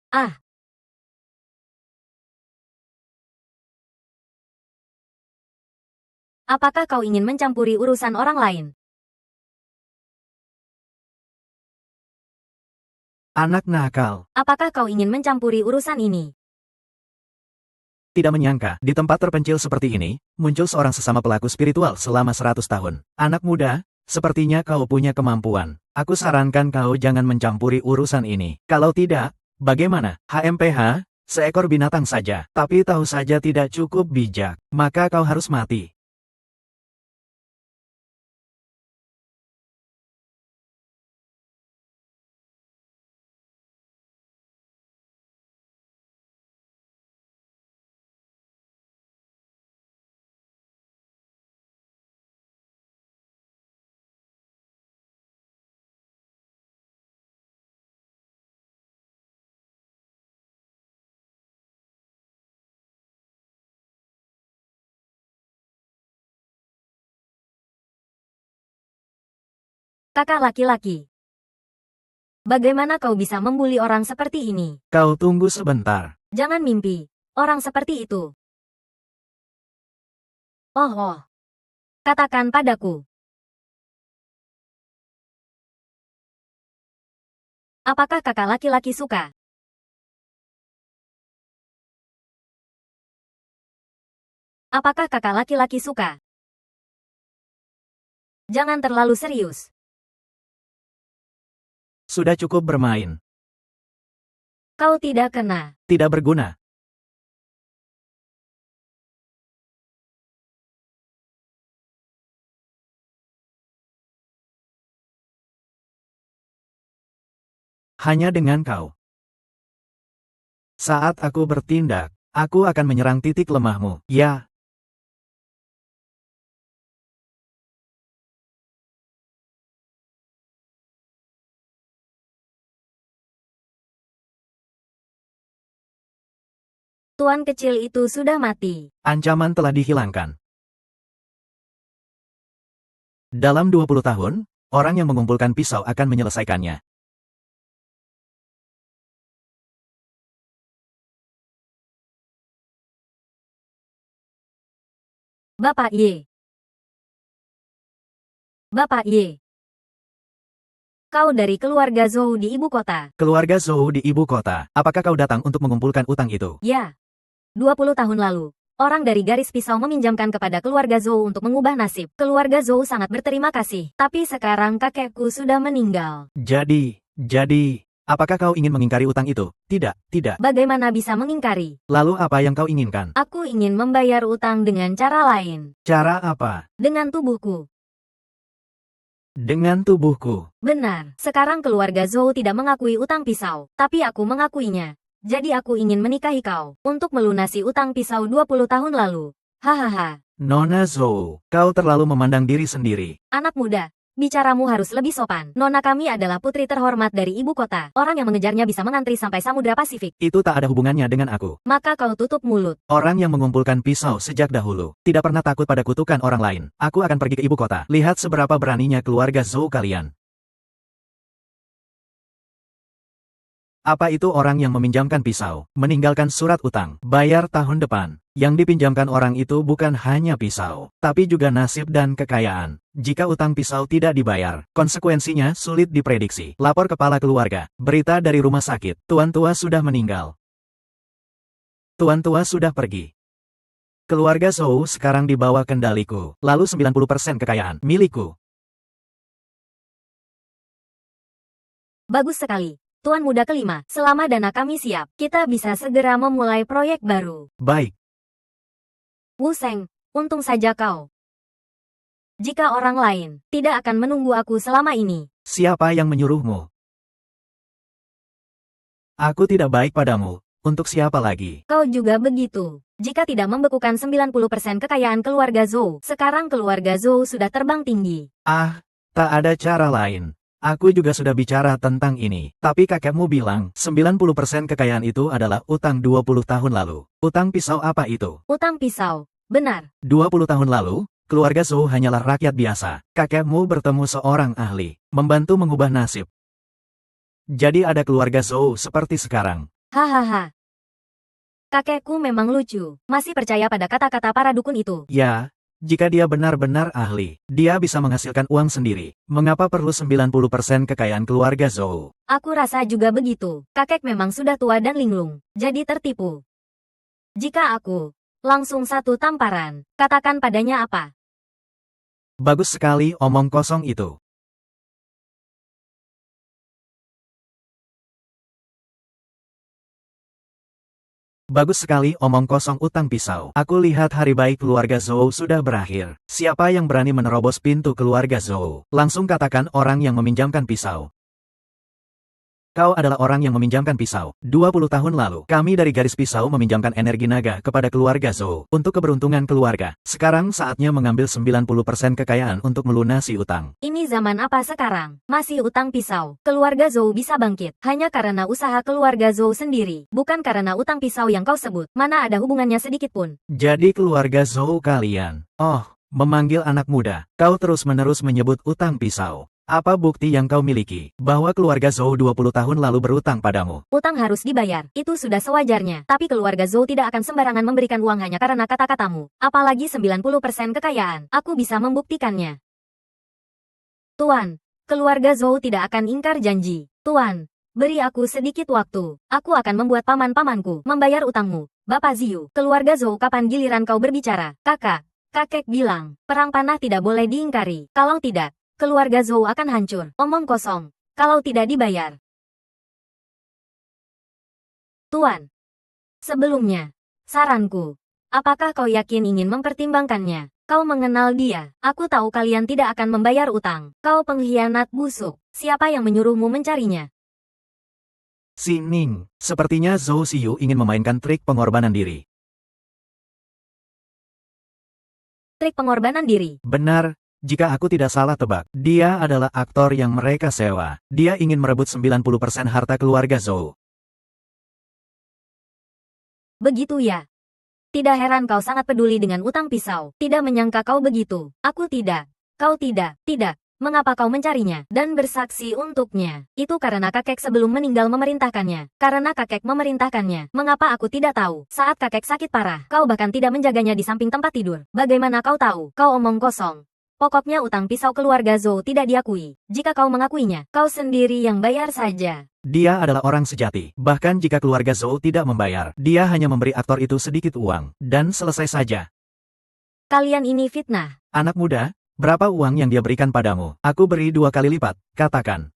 Ah, apakah kau ingin mencampuri urusan orang lain? Anak nakal. Apakah kau ingin mencampuri urusan ini? Tidak menyangka, di tempat terpencil seperti ini, muncul seorang sesama pelaku spiritual selama 100 tahun. Anak muda, sepertinya kau punya kemampuan. Aku sarankan kau jangan mencampuri urusan ini. Kalau tidak, bagaimana? HMPH, seekor binatang saja. Tapi tahu saja tidak cukup bijak. Maka kau harus mati. Kakak laki-laki. Bagaimana kau bisa membuli orang seperti ini? Kau tunggu sebentar. Jangan mimpi. Orang seperti itu. Oh. Katakan padaku. Apakah kakak laki-laki suka? Apakah kakak laki-laki suka? Jangan terlalu serius. Sudah cukup bermain. Kau tidak kena. Tidak berguna. Hanya dengan kau. Saat aku bertindak, aku akan menyerang titik lemahmu. Ya. Tuan kecil itu sudah mati. Ancaman telah dihilangkan. Dalam 20 tahun, orang yang mengumpulkan pisau akan menyelesaikannya. Bapak Ye. Bapak Ye. Kau dari keluarga Zhou di ibu kota. Keluarga Zhou di ibu kota. Apakah kau datang untuk mengumpulkan utang itu? Ya. 20 tahun lalu, orang dari garis pisau meminjamkan kepada keluarga Zhou untuk mengubah nasib. Keluarga Zhou sangat berterima kasih. Tapi sekarang kakekku sudah meninggal. Jadi, apakah kau ingin mengingkari utang itu? Tidak. Bagaimana bisa mengingkari? Lalu apa yang kau inginkan? Aku ingin membayar utang dengan cara lain. Cara apa? Dengan tubuhku. Dengan tubuhku. Benar, sekarang keluarga Zhou tidak mengakui utang pisau, tapi aku mengakuinya. Jadi aku ingin menikahi kau, untuk melunasi utang pisau 20 tahun lalu. Hahaha. Nona Zhou, kau terlalu memandang diri sendiri. Anak muda, bicaramu harus lebih sopan. Nona kami adalah putri terhormat dari ibu kota. Orang yang mengejarnya bisa mengantri sampai Samudra Pasifik. Itu tak ada hubungannya dengan aku. Maka kau tutup mulut. Orang yang mengumpulkan pisau sejak dahulu, tidak pernah takut pada kutukan orang lain. Aku akan pergi ke ibu kota. Lihat seberapa beraninya keluarga Zhou kalian. Apa itu orang yang meminjamkan pisau, meninggalkan surat utang, bayar tahun depan? Yang dipinjamkan orang itu bukan hanya pisau, tapi juga nasib dan kekayaan. Jika utang pisau tidak dibayar, konsekuensinya sulit diprediksi. Lapor kepala keluarga, berita dari rumah sakit, tuan tua sudah meninggal. Tuan tua sudah pergi. Keluarga Zhou sekarang di bawah kendaliku, lalu 90% kekayaan milikku. Bagus sekali. Tuan muda kelima, selama dana kami siap, kita bisa segera memulai proyek baru. Baik. Wu Seng, untung saja kau. Jika orang lain, tidak akan menunggu aku selama ini. Siapa yang menyuruhmu? Aku tidak baik padamu. Untuk siapa lagi? Kau juga begitu. Jika tidak membekukan 90% kekayaan keluarga Zhou, sekarang keluarga Zhou sudah terbang tinggi. Ah, tak ada cara lain. Aku juga sudah bicara tentang ini. Tapi kakekmu bilang, 90% kekayaan itu adalah utang 20 tahun lalu. Utang pisau apa itu? Utang pisau. Benar. 20 tahun lalu, keluarga Zhou hanyalah rakyat biasa. Kakekmu bertemu seorang ahli, membantu mengubah nasib. Jadi ada keluarga Zhou seperti sekarang. Hahaha. Kakekku memang lucu. Masih percaya pada kata-kata para dukun itu. Ya, jika dia benar-benar ahli, dia bisa menghasilkan uang sendiri. Mengapa perlu 90% kekayaan keluarga Zhou? Aku rasa juga begitu. Kakek memang sudah tua dan linglung. Jadi tertipu. Jika aku langsung satu tamparan, katakan padanya apa? Bagus sekali omong kosong itu. Bagus sekali omong kosong utang pisau. Aku lihat hari baik keluarga Zhou sudah berakhir. Siapa yang berani menerobos pintu keluarga Zhou? Langsung katakan orang yang meminjamkan pisau. Kau adalah orang yang meminjamkan pisau. 20 tahun lalu, kami dari garis pisau meminjamkan energi naga kepada keluarga Zhou. Untuk keberuntungan keluarga, sekarang saatnya mengambil 90% kekayaan untuk melunasi utang. Ini zaman apa sekarang? Masih utang pisau. Keluarga Zhou bisa bangkit hanya karena usaha keluarga Zhou sendiri, bukan karena utang pisau yang kau sebut. Mana ada hubungannya sedikit pun. Jadi keluarga Zhou kalian. Oh, memanggil anak muda. Kau terus-menerus menyebut utang pisau. Apa bukti yang kau miliki bahwa keluarga Zhou 20 tahun lalu berutang padamu? Utang harus dibayar. Itu sudah sewajarnya. Tapi keluarga Zhou tidak akan sembarangan memberikan uang hanya karena kata-katamu. Apalagi 90% kekayaan. Aku bisa membuktikannya. Tuan, keluarga Zhou tidak akan ingkar janji. Tuan, beri aku sedikit waktu. Aku akan membuat paman-pamanku membayar utangmu. Bapak Ziyu, keluarga Zhou kapan giliran kau berbicara? Kakek bilang, perang panah tidak boleh diingkari. Kalau tidak, keluarga Zhou akan hancur. Omong kosong. Kalau tidak dibayar. Tuan. Sebelumnya, saranku. Apakah kau yakin ingin mempertimbangkannya? Kau mengenal dia. Aku tahu kalian tidak akan membayar utang. Kau pengkhianat busuk. Siapa yang menyuruhmu mencarinya? Si Ning. Sepertinya Zhou Xiyu ingin memainkan trik pengorbanan diri. Trik pengorbanan diri. Benar. Jika aku tidak salah tebak, dia adalah aktor yang mereka sewa. Dia ingin merebut 90% harta keluarga Zhou. Begitu ya. Tidak heran kau sangat peduli dengan utang pisau. Tidak menyangka kau begitu. Aku tidak. Kau tidak. Mengapa kau mencarinya dan bersaksi untuknya? Itu karena kakek sebelum meninggal memerintahkannya. Karena kakek memerintahkannya. Mengapa aku tidak tahu? Saat kakek sakit parah, kau bahkan tidak menjaganya di samping tempat tidur. Bagaimana kau tahu? Kau omong kosong. Pokoknya utang pisau keluarga Zhou tidak diakui. Jika kau mengakuinya, kau sendiri yang bayar saja. Dia adalah orang sejati. Bahkan jika keluarga Zhou tidak membayar, dia hanya memberi aktor itu sedikit uang. Dan selesai saja. Kalian ini fitnah. Anak muda, berapa uang yang dia berikan padamu? Aku beri 2 kali lipat. Katakan.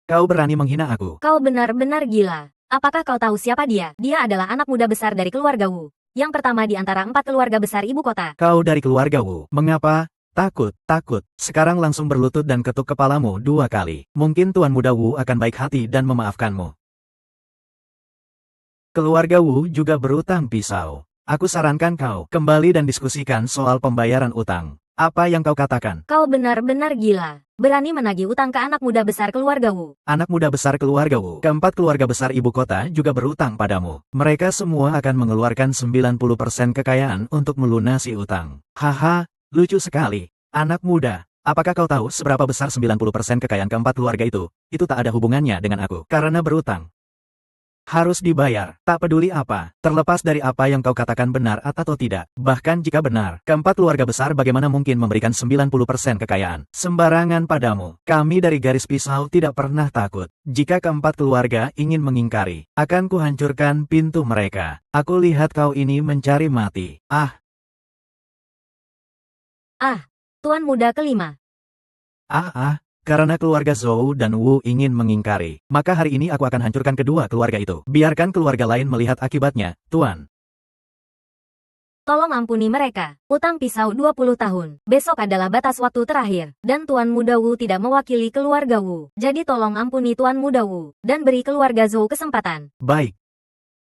Kau berani menghina aku. Kau benar-benar gila. Apakah kau tahu siapa dia? Dia adalah anak muda besar dari keluarga Wu. Yang pertama di antara 4 keluarga besar ibu kota. Kau dari keluarga Wu. Mengapa? Takut. Sekarang langsung berlutut dan ketuk kepalamu 2 kali. Mungkin Tuan Muda Wu akan baik hati dan memaafkanmu. Keluarga Wu juga berutang pisau. Aku sarankan kau kembali dan diskusikan soal pembayaran utang. Apa yang kau katakan? Kau benar-benar gila. Berani menagih utang ke anak muda besar keluarga Wu. Anak muda besar keluarga Wu. Keempat keluarga besar ibu kota juga berutang padamu. Mereka semua akan mengeluarkan 90% kekayaan untuk melunasi utang. Haha, lucu sekali. Anak muda, apakah kau tahu seberapa besar 90% kekayaan keempat keluarga itu? Itu tak ada hubungannya dengan aku. Karena berutang. Harus dibayar, tak peduli apa, terlepas dari apa yang kau katakan benar atau tidak. Bahkan jika benar, keempat keluarga besar bagaimana mungkin memberikan 90% kekayaan? Sembarangan padamu. Kami dari garis pisau tidak pernah takut. Jika keempat keluarga ingin mengingkari, akan kuhancurkan pintu mereka. Aku lihat kau ini mencari mati. Tuan muda kelima. Karena keluarga Zhou dan Wu ingin mengingkari, maka hari ini aku akan hancurkan kedua keluarga itu. Biarkan keluarga lain melihat akibatnya, Tuan. Tolong ampuni mereka. Utang pisau 20 tahun. Besok adalah batas waktu terakhir. Dan Tuan Muda Wu tidak mewakili keluarga Wu. Jadi tolong ampuni Tuan Muda Wu. Dan beri keluarga Zhou kesempatan. Baik.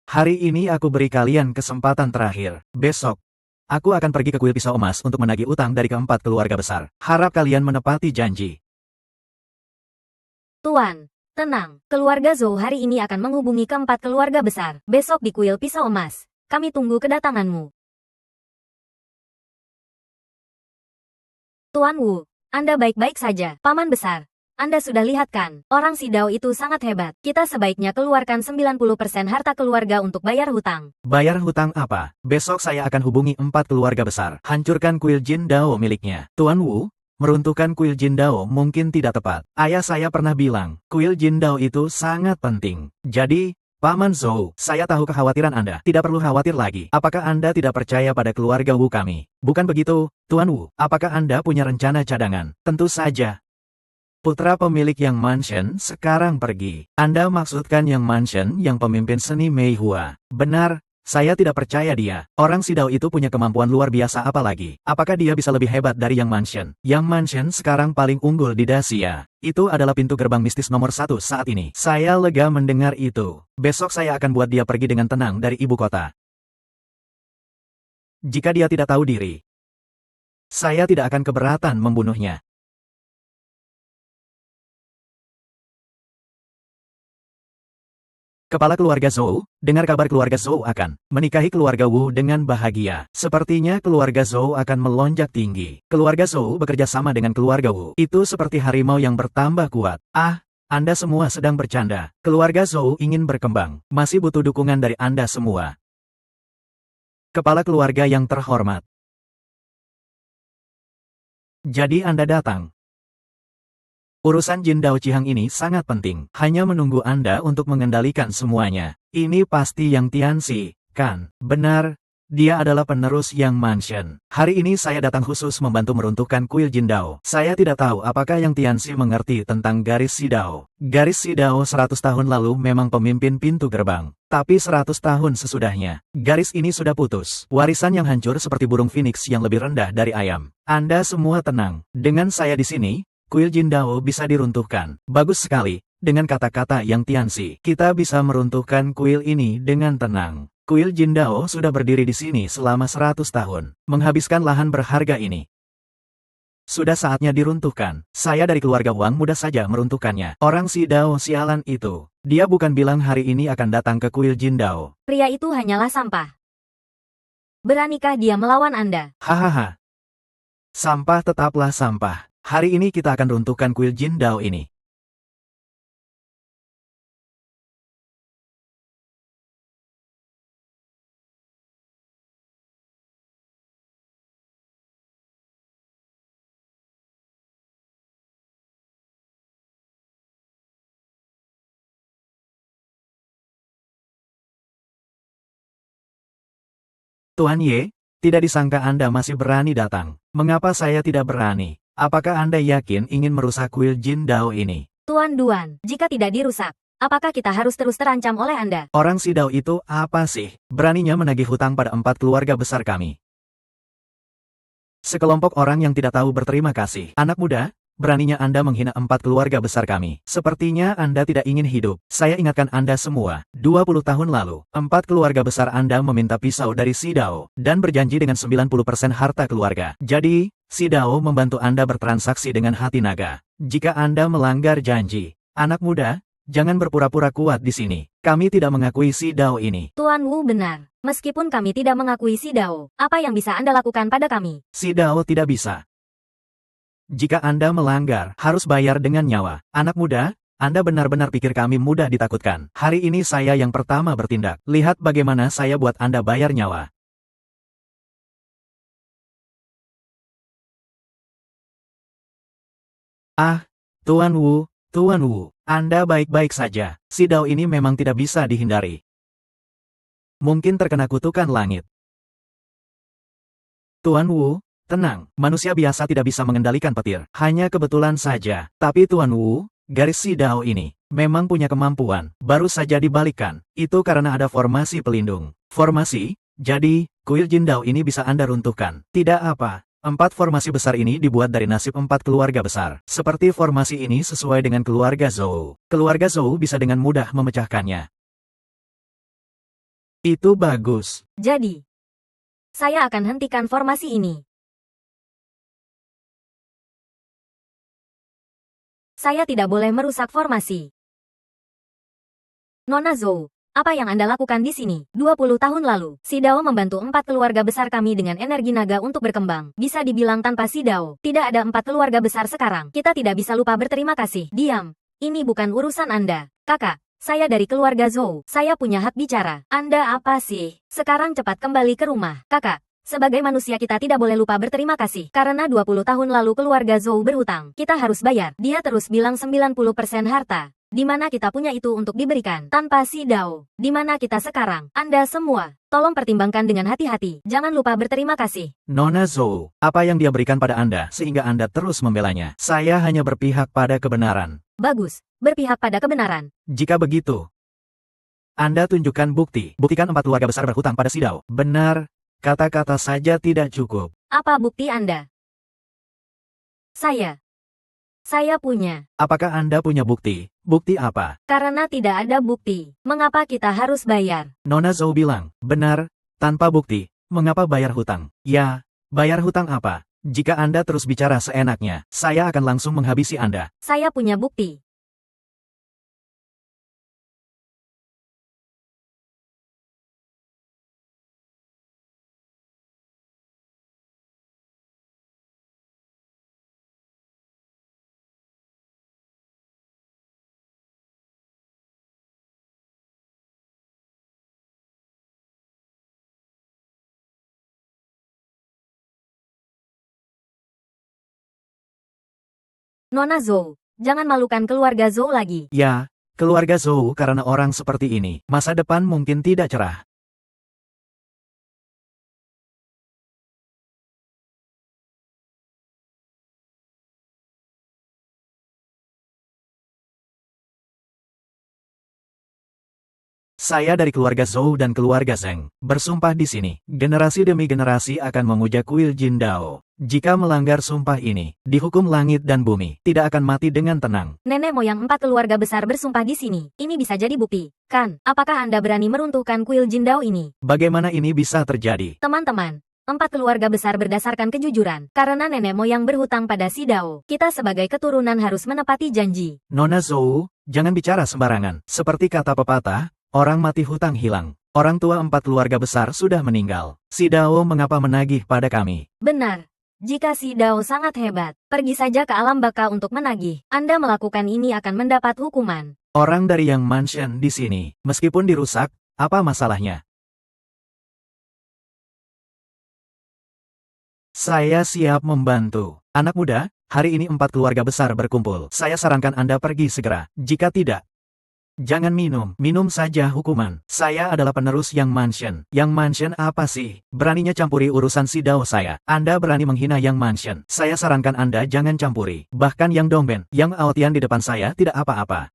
Hari ini aku beri kalian kesempatan terakhir. Besok, aku akan pergi ke kuil pisau emas untuk menagih utang dari keempat keluarga besar. Harap kalian menepati janji. Tuan, tenang. Keluarga Zhou hari ini akan menghubungi keempat keluarga besar. Besok di kuil pisau emas. Kami tunggu kedatanganmu. Tuan Wu, Anda baik-baik saja. Paman besar, Anda sudah lihat kan, orang si Dao itu sangat hebat. Kita sebaiknya keluarkan 90% harta keluarga untuk bayar hutang. Bayar hutang apa? Besok saya akan hubungi 4 keluarga besar. Hancurkan kuil Jin Dao miliknya. Tuan Wu, meruntuhkan kuil Jin Dao mungkin tidak tepat. Ayah saya pernah bilang, kuil Jin Dao itu sangat penting. Jadi, Paman Zhou, saya tahu kekhawatiran Anda. Tidak perlu khawatir lagi. Apakah Anda tidak percaya pada keluarga Wu kami? Bukan begitu, Tuan Wu. Apakah Anda punya rencana cadangan? Tentu saja. Putra pemilik Yang Mansion sekarang pergi. Anda maksudkan Yang Mansion yang pemimpin seni Mei Hua. Benar, saya tidak percaya dia. Orang si Dao itu punya kemampuan luar biasa apalagi. Apakah dia bisa lebih hebat dari Yang Mansion? Yang Mansion sekarang paling unggul di Dacia. Itu adalah pintu gerbang mistis nomor 1 saat ini. Saya lega mendengar itu. Besok saya akan buat dia pergi dengan tenang dari ibu kota. Jika dia tidak tahu diri, saya tidak akan keberatan membunuhnya. Kepala keluarga Zhou, dengar kabar keluarga Zhou akan menikahi keluarga Wu dengan bahagia. Sepertinya keluarga Zhou akan melonjak tinggi. Keluarga Zhou bekerja sama dengan keluarga Wu. Itu seperti harimau yang bertambah kuat. Ah, Anda semua sedang bercanda. Keluarga Zhou ingin berkembang. Masih butuh dukungan dari Anda semua. Kepala keluarga yang terhormat. Jadi Anda datang. Urusan Jin Dao Cihang ini sangat penting. Hanya menunggu Anda untuk mengendalikan semuanya. Ini pasti Yang Tianxi, kan? Benar, dia adalah penerus Yang Mansion. Hari ini saya datang khusus membantu meruntuhkan kuil Jin Dao. Saya tidak tahu apakah Yang Tianxi mengerti tentang garis si Dao. Garis si Dao 100 tahun lalu memang pemimpin pintu gerbang. Tapi 100 tahun sesudahnya, garis ini sudah putus. Warisan yang hancur seperti burung phoenix yang lebih rendah dari ayam. Anda semua tenang. Dengan saya di sini, kuil Jin Dao bisa diruntuhkan. Bagus sekali. Dengan kata-kata Yang Tianxi, kita bisa meruntuhkan kuil ini dengan tenang. Kuil Jin Dao sudah berdiri di sini selama 100 tahun. Menghabiskan lahan berharga ini. Sudah saatnya diruntuhkan. Saya dari keluarga Wang mudah saja meruntuhkannya. Orang si Dao sialan itu. Dia bukan bilang hari ini akan datang ke kuil Jin Dao. Pria itu hanyalah sampah. Beranikah dia melawan Anda? Hahaha. Sampah tetaplah sampah. Hari ini kita akan runtuhkan kuil Jin Dao ini. Tuan Ye, tidak disangka Anda masih berani datang. Mengapa saya tidak berani? Apakah Anda yakin ingin merusak kuil Jin Dao ini? Tuan Duan, jika tidak dirusak, apakah kita harus terus terancam oleh Anda? Orang si Dao itu apa sih? Beraninya menagih hutang pada 4 keluarga besar kami. Sekelompok orang yang tidak tahu berterima kasih. Anak muda, beraninya Anda menghina 4 keluarga besar kami. Sepertinya Anda tidak ingin hidup. Saya ingatkan Anda semua, 20 tahun lalu, 4 keluarga besar Anda meminta pisau dari si Dao, dan berjanji dengan 90% harta keluarga. Jadi, si Dao membantu Anda bertransaksi dengan hati naga. Jika Anda melanggar janji, anak muda, jangan berpura-pura kuat di sini. Kami tidak mengakui si Dao ini. Tuan Wu benar. Meskipun kami tidak mengakui si Dao, apa yang bisa Anda lakukan pada kami? Si Dao tidak bisa. Jika Anda melanggar, harus bayar dengan nyawa. Anak muda, Anda benar-benar pikir kami mudah ditakutkan. Hari ini saya yang pertama bertindak. Lihat bagaimana saya buat Anda bayar nyawa. Ah, Tuan Wu, Anda baik-baik saja. Si Dao ini memang tidak bisa dihindari. Mungkin terkena kutukan langit. Tuan Wu, tenang, manusia biasa tidak bisa mengendalikan petir. Hanya kebetulan saja. Tapi Tuan Wu, garis si Dao ini memang punya kemampuan. Baru saja dibalikkan. Itu karena ada formasi pelindung. Formasi? Jadi, kuil Jin Dao ini bisa Anda runtuhkan. Tidak apa. 4 formasi besar ini dibuat dari nasib 4 keluarga besar. Seperti formasi ini sesuai dengan keluarga Zhou. Keluarga Zhou bisa dengan mudah memecahkannya. Itu bagus. Jadi, saya akan hentikan formasi ini. Saya tidak boleh merusak formasi. Nona Zhou, Apa yang Anda lakukan di sini? 20 tahun lalu, Si Dao membantu 4 keluarga besar kami dengan energi naga untuk berkembang. Bisa dibilang tanpa Si Dao, tidak ada 4 keluarga besar sekarang. Kita tidak bisa lupa berterima kasih. Diam. Ini bukan urusan Anda. Kakak, saya dari keluarga Zhou. Saya punya hak bicara. Anda apa sih? Sekarang cepat kembali ke rumah. Kakak, sebagai manusia kita tidak boleh lupa berterima kasih. Karena 20 tahun lalu keluarga Zhou berhutang. Kita harus bayar. Dia terus bilang 90% harta. Di mana kita punya itu untuk diberikan tanpa Si Dao? Di mana kita sekarang? Anda semua, tolong pertimbangkan dengan hati-hati. Jangan lupa berterima kasih. Nona Zhou, apa yang dia berikan pada Anda sehingga Anda terus membelanya? Saya hanya berpihak pada kebenaran. Bagus, berpihak pada kebenaran. Jika begitu, Anda tunjukkan bukti. Buktikan 4 keluarga besar berhutang pada Si Dao. Benar, kata-kata saja tidak cukup. Apa bukti Anda? Saya punya. Apakah Anda punya bukti? Bukti apa? Karena tidak ada bukti, mengapa kita harus bayar? Nona Zhou bilang, benar, tanpa bukti, mengapa bayar hutang? Ya, bayar hutang apa? Jika Anda terus bicara seenaknya, saya akan langsung menghabisi Anda. Saya punya bukti. Nona Zhou, jangan malukan keluarga Zhou lagi. Ya, keluarga Zhou karena orang seperti ini, masa depan mungkin tidak cerah. Saya dari keluarga Zhou dan keluarga Zheng, bersumpah di sini, generasi demi generasi akan memuja kuil Jin Dao. Jika melanggar sumpah ini, dihukum langit dan bumi, tidak akan mati dengan tenang. Nenek moyang 4 keluarga besar bersumpah di sini. Ini bisa jadi bukti, kan? Apakah Anda berani meruntuhkan kuil Jin Dao ini? Bagaimana ini bisa terjadi? Teman-teman, 4 keluarga besar berdasarkan kejujuran. Karena nenek moyang berhutang pada Si Dao, kita sebagai keturunan harus menepati janji. Nona Zhou, jangan bicara sembarangan. Seperti kata pepatah, orang mati hutang hilang. Orang tua 4 keluarga besar sudah meninggal. Si Dao mengapa menagih pada kami? Benar. Jika Si Dao sangat hebat, pergi saja ke alam baka untuk menagih. Anda melakukan ini akan mendapat hukuman. Orang dari Yang Mansion di sini, meskipun dirusak, apa masalahnya? Saya siap membantu. Anak muda, hari ini 4 keluarga besar berkumpul. Saya sarankan Anda pergi segera. Jika tidak, jangan minum. Minum saja hukuman. Saya adalah penerus Yang Mansion. Yang Mansion apa sih? Beraninya campuri urusan Si Dao saya. Anda berani menghina Yang Mansion. Saya sarankan Anda jangan campuri. Bahkan Yang Dongben, Yang Aotian di depan saya tidak apa-apa.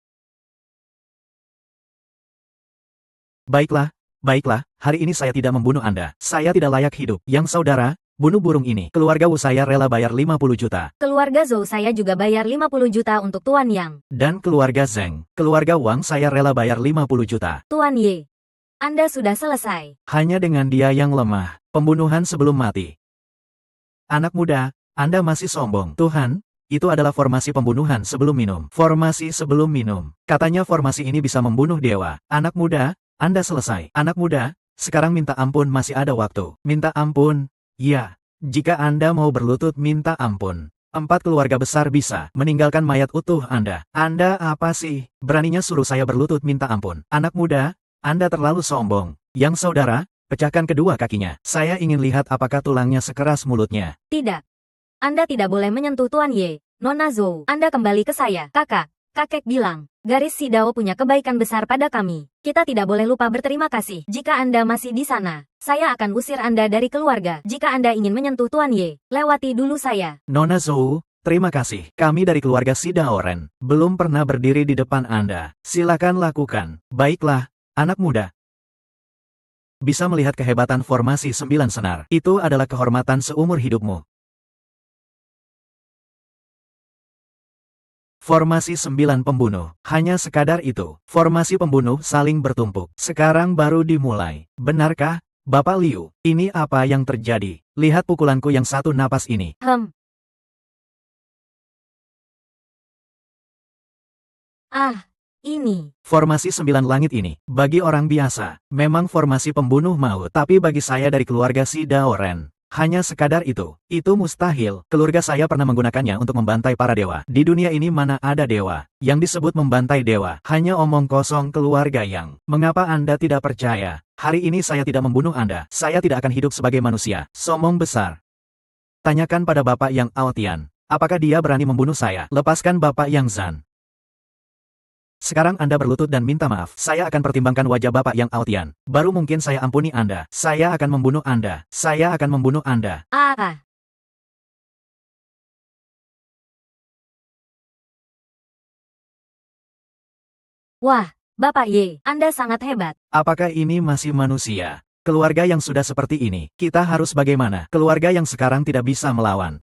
Baiklah, hari ini saya tidak membunuh Anda. Saya tidak layak hidup. Yang saudara, bunuh burung ini. Keluarga Wu saya rela bayar 50 juta. Keluarga Zhou saya juga bayar 50 juta untuk Tuan Yang. Dan keluarga Zheng, keluarga Wang saya rela bayar 50 juta. Tuan Ye, Anda sudah selesai. Hanya dengan dia yang lemah. Pembunuhan sebelum mati. Anak muda, Anda masih sombong. Tuhan, itu adalah formasi pembunuhan sebelum minum. Formasi sebelum minum. Katanya formasi ini bisa membunuh dewa. Anak muda, Anda selesai. Anak muda, sekarang minta ampun masih ada waktu. Minta ampun. Ya, jika Anda mau berlutut minta ampun. 4 keluarga besar bisa meninggalkan mayat utuh Anda. Anda apa sih? Beraninya suruh saya berlutut minta ampun. Anak muda, Anda terlalu sombong. Yang saudara, pecahkan kedua kakinya. Saya ingin lihat apakah tulangnya sekeras mulutnya. Tidak. Anda tidak boleh menyentuh Tuan Ye. Nona Zhou, Anda kembali ke saya. Kakek bilang, garis Si Dao punya kebaikan besar pada kami. Kita tidak boleh lupa berterima kasih. Jika Anda masih di sana, saya akan usir Anda dari keluarga. Jika Anda ingin menyentuh Tuan Ye, lewati dulu saya. Nona Zhou, terima kasih. Kami dari keluarga Si Dao Ren, belum pernah berdiri di depan Anda. Silakan lakukan. Baiklah, anak muda. Bisa melihat kehebatan formasi 9 senar. Itu adalah kehormatan seumur hidupmu. Formasi 9 pembunuh. Hanya sekadar itu. Formasi pembunuh saling bertumpuk. Sekarang baru dimulai. Benarkah, Bapak Liu? Ini apa yang terjadi? Lihat pukulanku yang satu napas ini. Ini. Formasi 9 langit ini, bagi orang biasa, memang formasi pembunuh maut. Tapi bagi saya dari keluarga si Daoren, hanya sekadar itu. Itu mustahil. Keluarga saya pernah menggunakannya untuk membantai para dewa. Di dunia ini mana ada dewa yang disebut membantai dewa? Hanya omong kosong keluarga yang. Mengapa Anda tidak percaya? Hari ini saya tidak membunuh Anda. Saya tidak akan hidup sebagai manusia. Sombong besar. Tanyakan pada Bapak Yang Aotian. Apakah dia berani membunuh saya? Lepaskan Bapak Yang Zan. Sekarang Anda berlutut dan minta maaf. Saya akan pertimbangkan wajah Bapak Yang Aotian. Baru mungkin saya ampuni Anda. Saya akan membunuh Anda. Saya akan membunuh Anda. Wah, Bapak Ye, Anda sangat hebat. Apakah ini masih manusia? Keluarga yang sudah seperti ini, kita harus bagaimana? Keluarga yang sekarang tidak bisa melawan.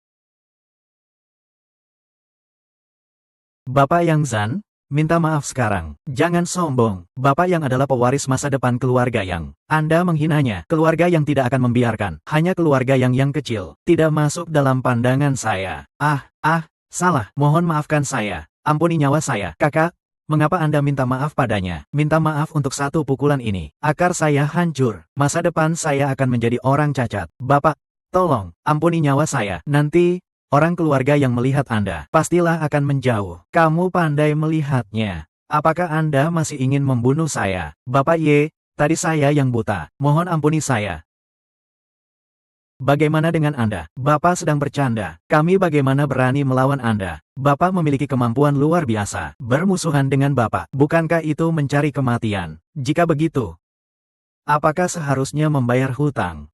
Bapak Yang Zan, minta maaf sekarang. Jangan sombong. Bapak yang adalah pewaris masa depan keluarga yang. Anda menghinanya. Keluarga yang tidak akan membiarkan. Hanya keluarga yang kecil. Tidak masuk dalam pandangan saya. Salah. Mohon maafkan saya. Ampuni nyawa saya. Kakak, mengapa Anda minta maaf padanya? Minta maaf untuk satu pukulan ini. Akar saya hancur. Masa depan saya akan menjadi orang cacat. Bapak, tolong, ampuni nyawa saya. Nanti, orang keluarga yang melihat Anda, pastilah akan menjauh. Kamu pandai melihatnya. Apakah Anda masih ingin membunuh saya? Bapak Ye, tadi saya yang buta. Mohon ampuni saya. Bagaimana dengan Anda? Bapak sedang bercanda. Kami bagaimana berani melawan Anda? Bapak memiliki kemampuan luar biasa. Bermusuhan dengan Bapak. Bukankah itu mencari kematian? Jika begitu, apakah seharusnya membayar hutang?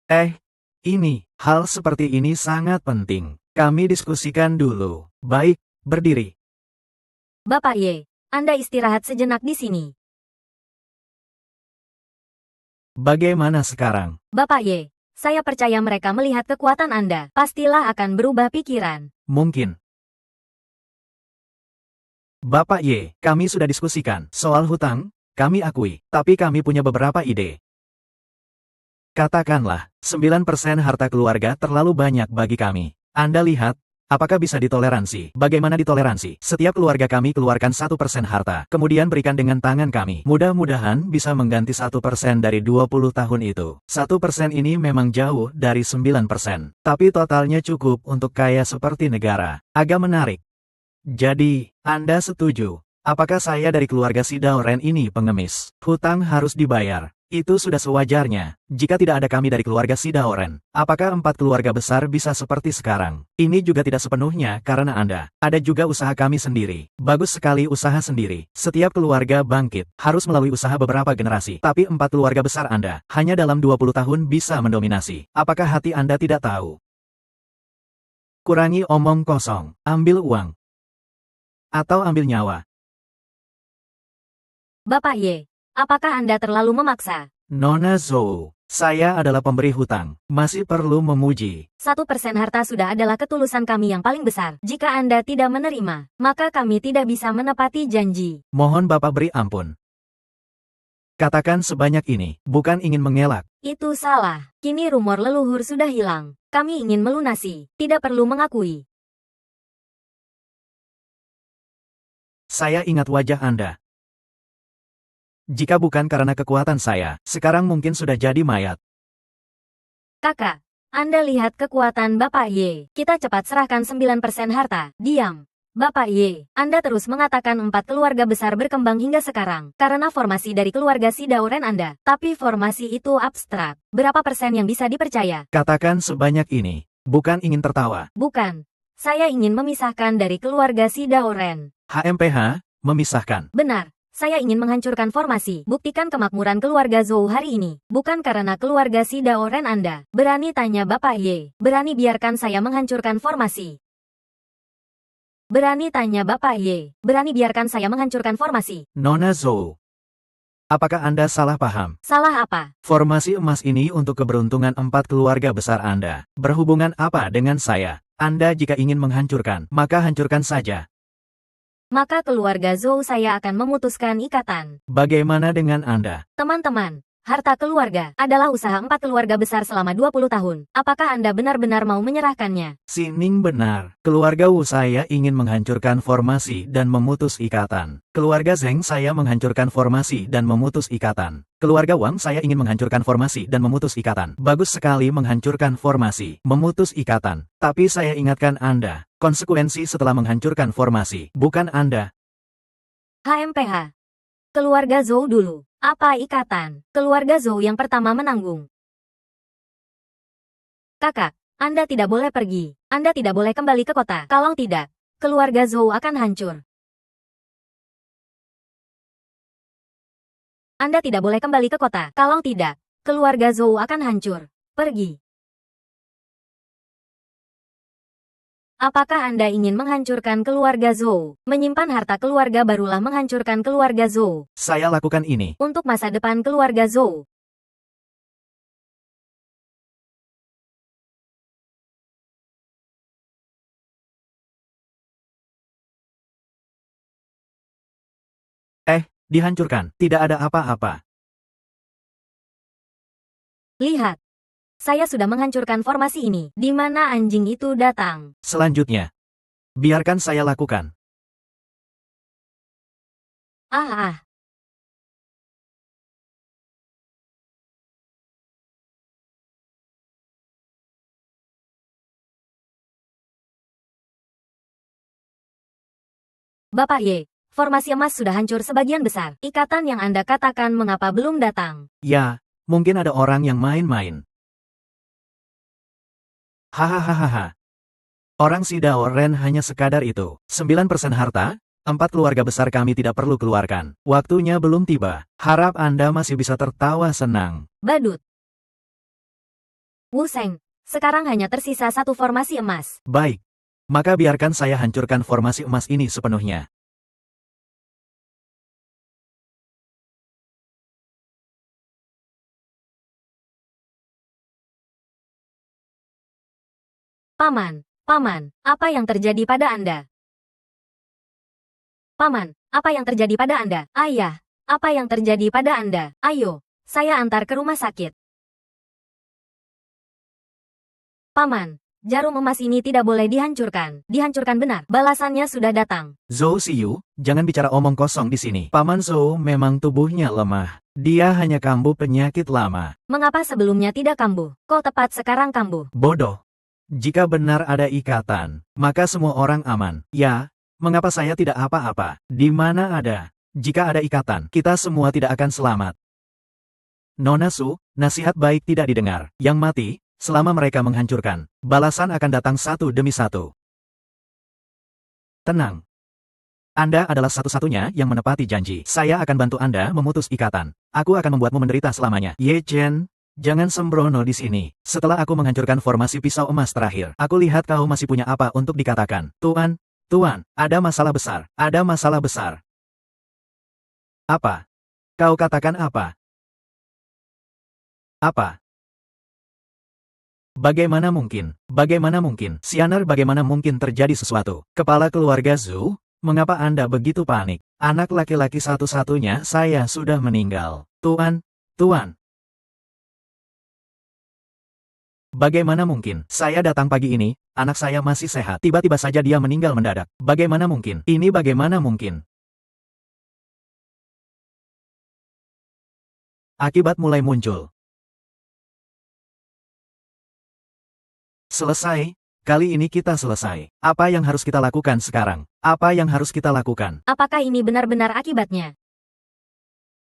Ini, hal seperti ini sangat penting. Kami diskusikan dulu. Baik, berdiri. Bapak Ye, Anda istirahat sejenak di sini. Bagaimana sekarang? Bapak Ye, saya percaya mereka melihat kekuatan Anda. Pastilah akan berubah pikiran. Mungkin. Bapak Ye, kami sudah diskusikan soal hutang, kami akui, tapi kami punya beberapa ide. Katakanlah, 9% harta keluarga terlalu banyak bagi kami. Anda lihat, apakah bisa ditoleransi? Bagaimana ditoleransi? Setiap keluarga kami keluarkan 1% harta, kemudian berikan dengan tangan kami. Mudah-mudahan bisa mengganti 1% dari 20 tahun itu. 1% ini memang jauh dari 9%. Tapi totalnya cukup untuk kaya seperti negara. Agak menarik. Jadi, Anda setuju? Apakah saya dari keluarga si Daoren ini pengemis? Hutang harus dibayar. Itu sudah sewajarnya. Jika tidak ada kami dari keluarga si Daoren, apakah 4 keluarga besar bisa seperti sekarang? Ini juga tidak sepenuhnya karena Anda. Ada juga usaha kami sendiri. Bagus sekali usaha sendiri. Setiap keluarga bangkit, harus melalui usaha beberapa generasi. Tapi 4 keluarga besar Anda, hanya dalam 20 tahun bisa mendominasi. Apakah hati Anda tidak tahu? Kurangi omong kosong. Ambil uang. Atau ambil nyawa. Bapak Ye, apakah Anda terlalu memaksa? Nona Zhou, saya adalah pemberi hutang. Masih perlu memuji. 1% harta sudah adalah ketulusan kami yang paling besar. Jika Anda tidak menerima, maka kami tidak bisa menepati janji. Mohon Bapak beri ampun. Katakan sebanyak ini, bukan ingin mengelak. Itu salah. Kini rumor leluhur sudah hilang. Kami ingin melunasi, tidak perlu mengakui. Saya ingat wajah Anda. Jika bukan karena kekuatan saya, sekarang mungkin sudah jadi mayat. Kakak, Anda lihat kekuatan Bapak Ye. Kita cepat serahkan 9% harta. Diam. Bapak Ye, Anda terus mengatakan 4 keluarga besar berkembang hingga sekarang. Karena formasi dari keluarga si Daoren Anda. Tapi formasi itu abstrak. Berapa persen yang bisa dipercaya? Katakan sebanyak ini. Bukan ingin tertawa. Bukan. Saya ingin memisahkan dari keluarga si Daoren. HMPH, memisahkan. Benar. Saya ingin menghancurkan formasi. Buktikan kemakmuran keluarga Zhou hari ini. Bukan karena keluarga si Daoren Anda. Berani tanya Bapak Ye. Berani biarkan saya menghancurkan formasi. Berani tanya Bapak Ye. Berani biarkan saya menghancurkan formasi. Nona Zhou. Apakah Anda salah paham? Salah apa? Formasi emas ini untuk keberuntungan 4 keluarga besar Anda. Berhubungan apa dengan saya? Anda jika ingin menghancurkan, maka hancurkan saja. Maka keluarga Zhou saya akan memutuskan ikatan. Bagaimana dengan Anda? Teman-teman, Harta keluarga adalah usaha 4 keluarga besar selama 20 tahun. Apakah Anda benar-benar mau menyerahkannya? Si Ning benar. Keluarga Wu saya ingin menghancurkan formasi dan memutus ikatan. Keluarga Zheng saya menghancurkan formasi dan memutus ikatan. Keluarga Wang saya ingin menghancurkan formasi dan memutus ikatan. Bagus sekali menghancurkan formasi, memutus ikatan. Tapi saya ingatkan Anda, konsekuensi setelah menghancurkan formasi, bukan Anda. HMPH. Keluarga Zhou dulu. Apa ikatan? Keluarga Zhou yang pertama menanggung. Kakak, Anda tidak boleh pergi. Anda tidak boleh kembali ke kota. Kalau tidak, keluarga Zhou akan hancur. Anda tidak boleh kembali ke kota. Kalau tidak, keluarga Zhou akan hancur. Pergi. Apakah Anda ingin menghancurkan keluarga Zhou? Menyimpan harta keluarga barulah menghancurkan keluarga Zhou. Saya lakukan ini. Untuk masa depan keluarga Zhou. Dihancurkan. Tidak ada apa-apa. Lihat. Saya sudah menghancurkan formasi ini. Di mana anjing itu datang? Selanjutnya, biarkan saya lakukan. Ah. Bapak Ye, formasi emas sudah hancur sebagian besar. Ikatan yang Anda katakan mengapa belum datang? Ya, mungkin ada orang yang main-main. Hahaha. Orang si Dao Ren hanya sekadar itu. 9% harta, 4 keluarga besar kami tidak perlu keluarkan. Waktunya belum tiba. Harap Anda masih bisa tertawa senang. Badut. Wu Seng, sekarang hanya tersisa satu formasi emas. Baik. Maka biarkan saya hancurkan formasi emas ini sepenuhnya. Paman, apa yang terjadi pada Anda? Paman, apa yang terjadi pada Anda? Ayah, apa yang terjadi pada Anda? Ayo, saya antar ke rumah sakit. Paman, jarum emas ini tidak boleh dihancurkan. Dihancurkan benar. Balasannya sudah datang. Zhou Xiyu, jangan bicara omong kosong di sini. Paman Zhou memang tubuhnya lemah. Dia hanya kambuh penyakit lama. Mengapa sebelumnya tidak kambuh? Kok tepat sekarang kambuh? Bodoh. Jika benar ada ikatan, maka semua orang aman. Ya, mengapa saya tidak apa-apa? Di mana ada? Jika ada ikatan, kita semua tidak akan selamat. Nona Su, nasihat baik tidak didengar. Yang mati, selama mereka menghancurkan, balasan akan datang satu demi satu. Tenang. Anda adalah satu-satunya yang menepati janji. Saya akan bantu Anda memutus ikatan. Aku akan membuatmu menderita selamanya. Ye Chen, jangan sembrono di sini. Setelah aku menghancurkan formasi pisau emas terakhir, aku lihat kau masih punya apa untuk dikatakan. Tuan, ada masalah besar. Ada masalah besar. Apa? Kau katakan apa? Apa? Bagaimana mungkin? Bagaimana mungkin? Sianar, bagaimana mungkin terjadi sesuatu? Kepala keluarga Zhu, mengapa Anda begitu panik? Anak laki-laki satu-satunya saya sudah meninggal. Tuan. Bagaimana mungkin? Saya datang pagi ini, anak saya masih sehat. Tiba-tiba saja dia meninggal mendadak. Bagaimana mungkin? Ini bagaimana mungkin? Akibat mulai muncul. Selesai. Kali ini kita selesai. Apa yang harus kita lakukan sekarang? Apa yang harus kita lakukan? Apakah ini benar-benar akibatnya?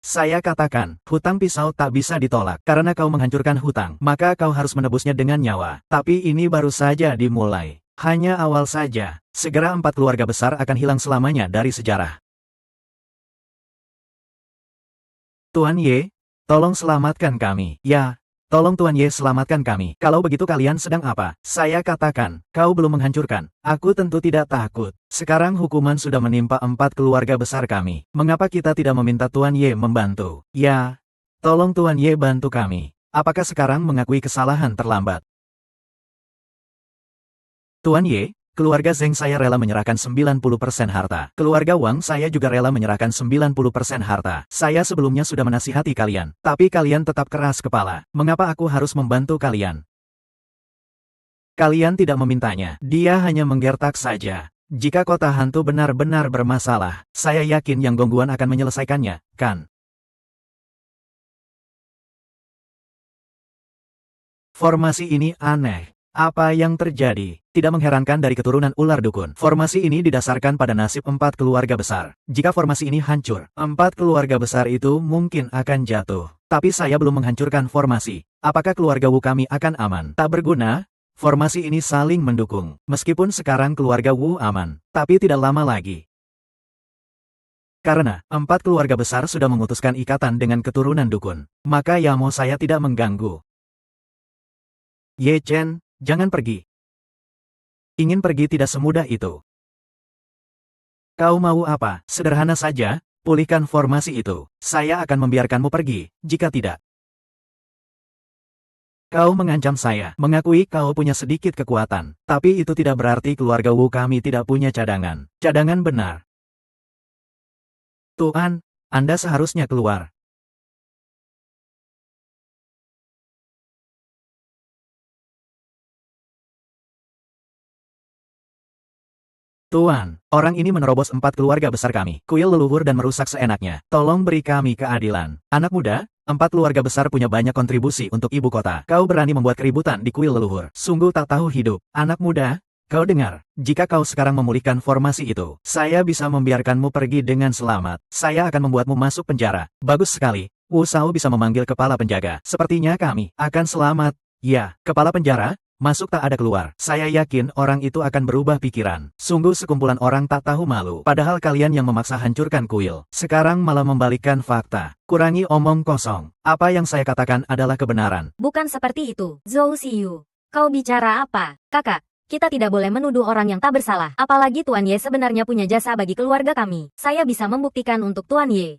Saya katakan, hutang pisau tak bisa ditolak. Karena kau menghancurkan hutang, maka kau harus menebusnya dengan nyawa. Tapi ini baru saja dimulai. Hanya awal saja. Segera 4 keluarga besar akan hilang selamanya dari sejarah. Tuan Ye, tolong selamatkan kami. Ya, tolong Tuan Ye selamatkan kami. Kalau begitu kalian sedang apa? Saya katakan, kau belum menghancurkan. Aku tentu tidak takut. Sekarang hukuman sudah menimpa 4 keluarga besar kami. Mengapa kita tidak meminta Tuan Ye membantu? Ya, tolong Tuan Ye bantu kami. Apakah sekarang mengakui kesalahan terlambat? Tuan Ye, Keluarga Zheng saya rela menyerahkan 90% harta. Keluarga Wang saya juga rela menyerahkan 90% harta. Saya sebelumnya sudah menasihati kalian, tapi kalian tetap keras kepala. Mengapa aku harus membantu kalian? Kalian tidak memintanya. Dia hanya menggertak saja. Jika kota hantu benar-benar bermasalah, saya yakin Yang Gongguan akan menyelesaikannya, kan? Formasi ini aneh. Apa yang terjadi? Tidak mengherankan dari keturunan ular dukun. Formasi ini didasarkan pada nasib 4 keluarga besar. Jika formasi ini hancur, 4 keluarga besar itu mungkin akan jatuh. Tapi saya belum menghancurkan formasi. Apakah keluarga Wu kami akan aman? Tak berguna. Formasi ini saling mendukung. Meskipun sekarang keluarga Wu aman, tapi tidak lama lagi. Karena 4 keluarga besar sudah memutuskan ikatan dengan keturunan dukun, maka ya mau saya tidak mengganggu. Ye Chen, jangan pergi. Ingin pergi tidak semudah itu. Kau mau apa? Sederhana saja, pulihkan formasi itu. Saya akan membiarkanmu pergi, jika tidak. Kau mengancam saya, mengakui kau punya sedikit kekuatan. Tapi itu tidak berarti keluarga Wu kami tidak punya cadangan. Cadangan benar. Tuan, Anda seharusnya keluar. Tuan, orang ini menerobos 4 keluarga besar kami, kuil leluhur dan merusak seenaknya. Tolong beri kami keadilan. Anak muda, 4 keluarga besar punya banyak kontribusi untuk ibu kota. Kau berani membuat keributan di kuil leluhur. Sungguh tak tahu hidup. Anak muda, kau dengar. Jika kau sekarang memulihkan formasi itu, saya bisa membiarkanmu pergi dengan selamat. Saya akan membuatmu masuk penjara. Bagus sekali. Wu Shao bisa memanggil kepala penjaga. Sepertinya kami akan selamat. Ya, kepala penjara. Masuk tak ada keluar. Saya yakin orang itu akan berubah pikiran. Sungguh sekumpulan orang tak tahu malu. Padahal kalian yang memaksa hancurkan kuil. Sekarang malah membalikkan fakta. Kurangi omong kosong. Apa yang saya katakan adalah kebenaran. Bukan seperti itu, Zhou Xiyu. Kau bicara apa? Kakak, kita tidak boleh menuduh orang yang tak bersalah. Apalagi Tuan Ye sebenarnya punya jasa bagi keluarga kami. Saya bisa membuktikan untuk Tuan Ye.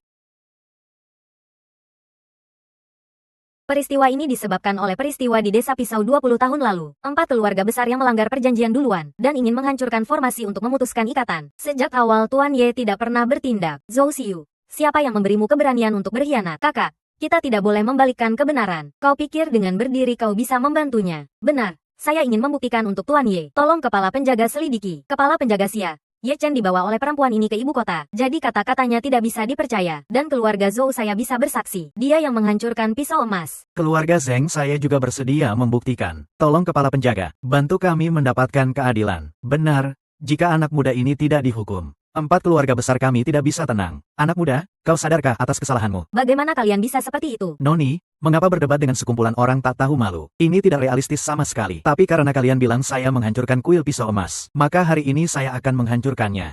Peristiwa ini disebabkan oleh peristiwa di Desa Pisau 20 tahun lalu. 4 keluarga besar yang melanggar perjanjian duluan, dan ingin menghancurkan formasi untuk memutuskan ikatan. Sejak awal Tuan Ye tidak pernah bertindak. Zhou Xiyu, siapa yang memberimu keberanian untuk berkhianat? Kakak, kita tidak boleh membalikkan kebenaran. Kau pikir dengan berdiri kau bisa membantunya? Benar, saya ingin membuktikan untuk Tuan Ye. Tolong kepala penjaga selidiki. Kepala penjaga Xia. Ye Chen dibawa oleh perempuan ini ke ibu kota, jadi kata-katanya tidak bisa dipercaya, dan keluarga Zhou saya bisa bersaksi, dia yang menghancurkan pisau emas. Keluarga Zheng saya juga bersedia membuktikan. Tolong kepala penjaga, bantu kami mendapatkan keadilan. Benar, jika anak muda ini tidak dihukum, 4 keluarga besar kami tidak bisa tenang. Anak muda, kau sadarkah atas kesalahanmu? Bagaimana kalian bisa seperti itu? Noni, mengapa berdebat dengan sekumpulan orang tak tahu malu? Ini tidak realistis sama sekali. Tapi karena kalian bilang saya menghancurkan kuil pisau emas, maka hari ini saya akan menghancurkannya.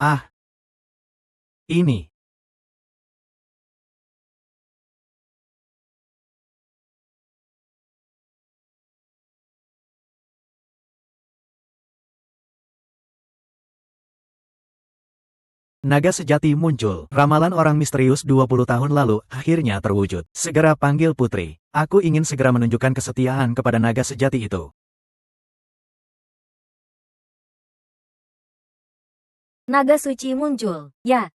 Ah, ini. Naga sejati muncul. Ramalan orang misterius 20 tahun lalu akhirnya terwujud. Segera panggil putri. Aku ingin segera menunjukkan kesetiaan kepada naga sejati itu. Naga suci muncul. Ya,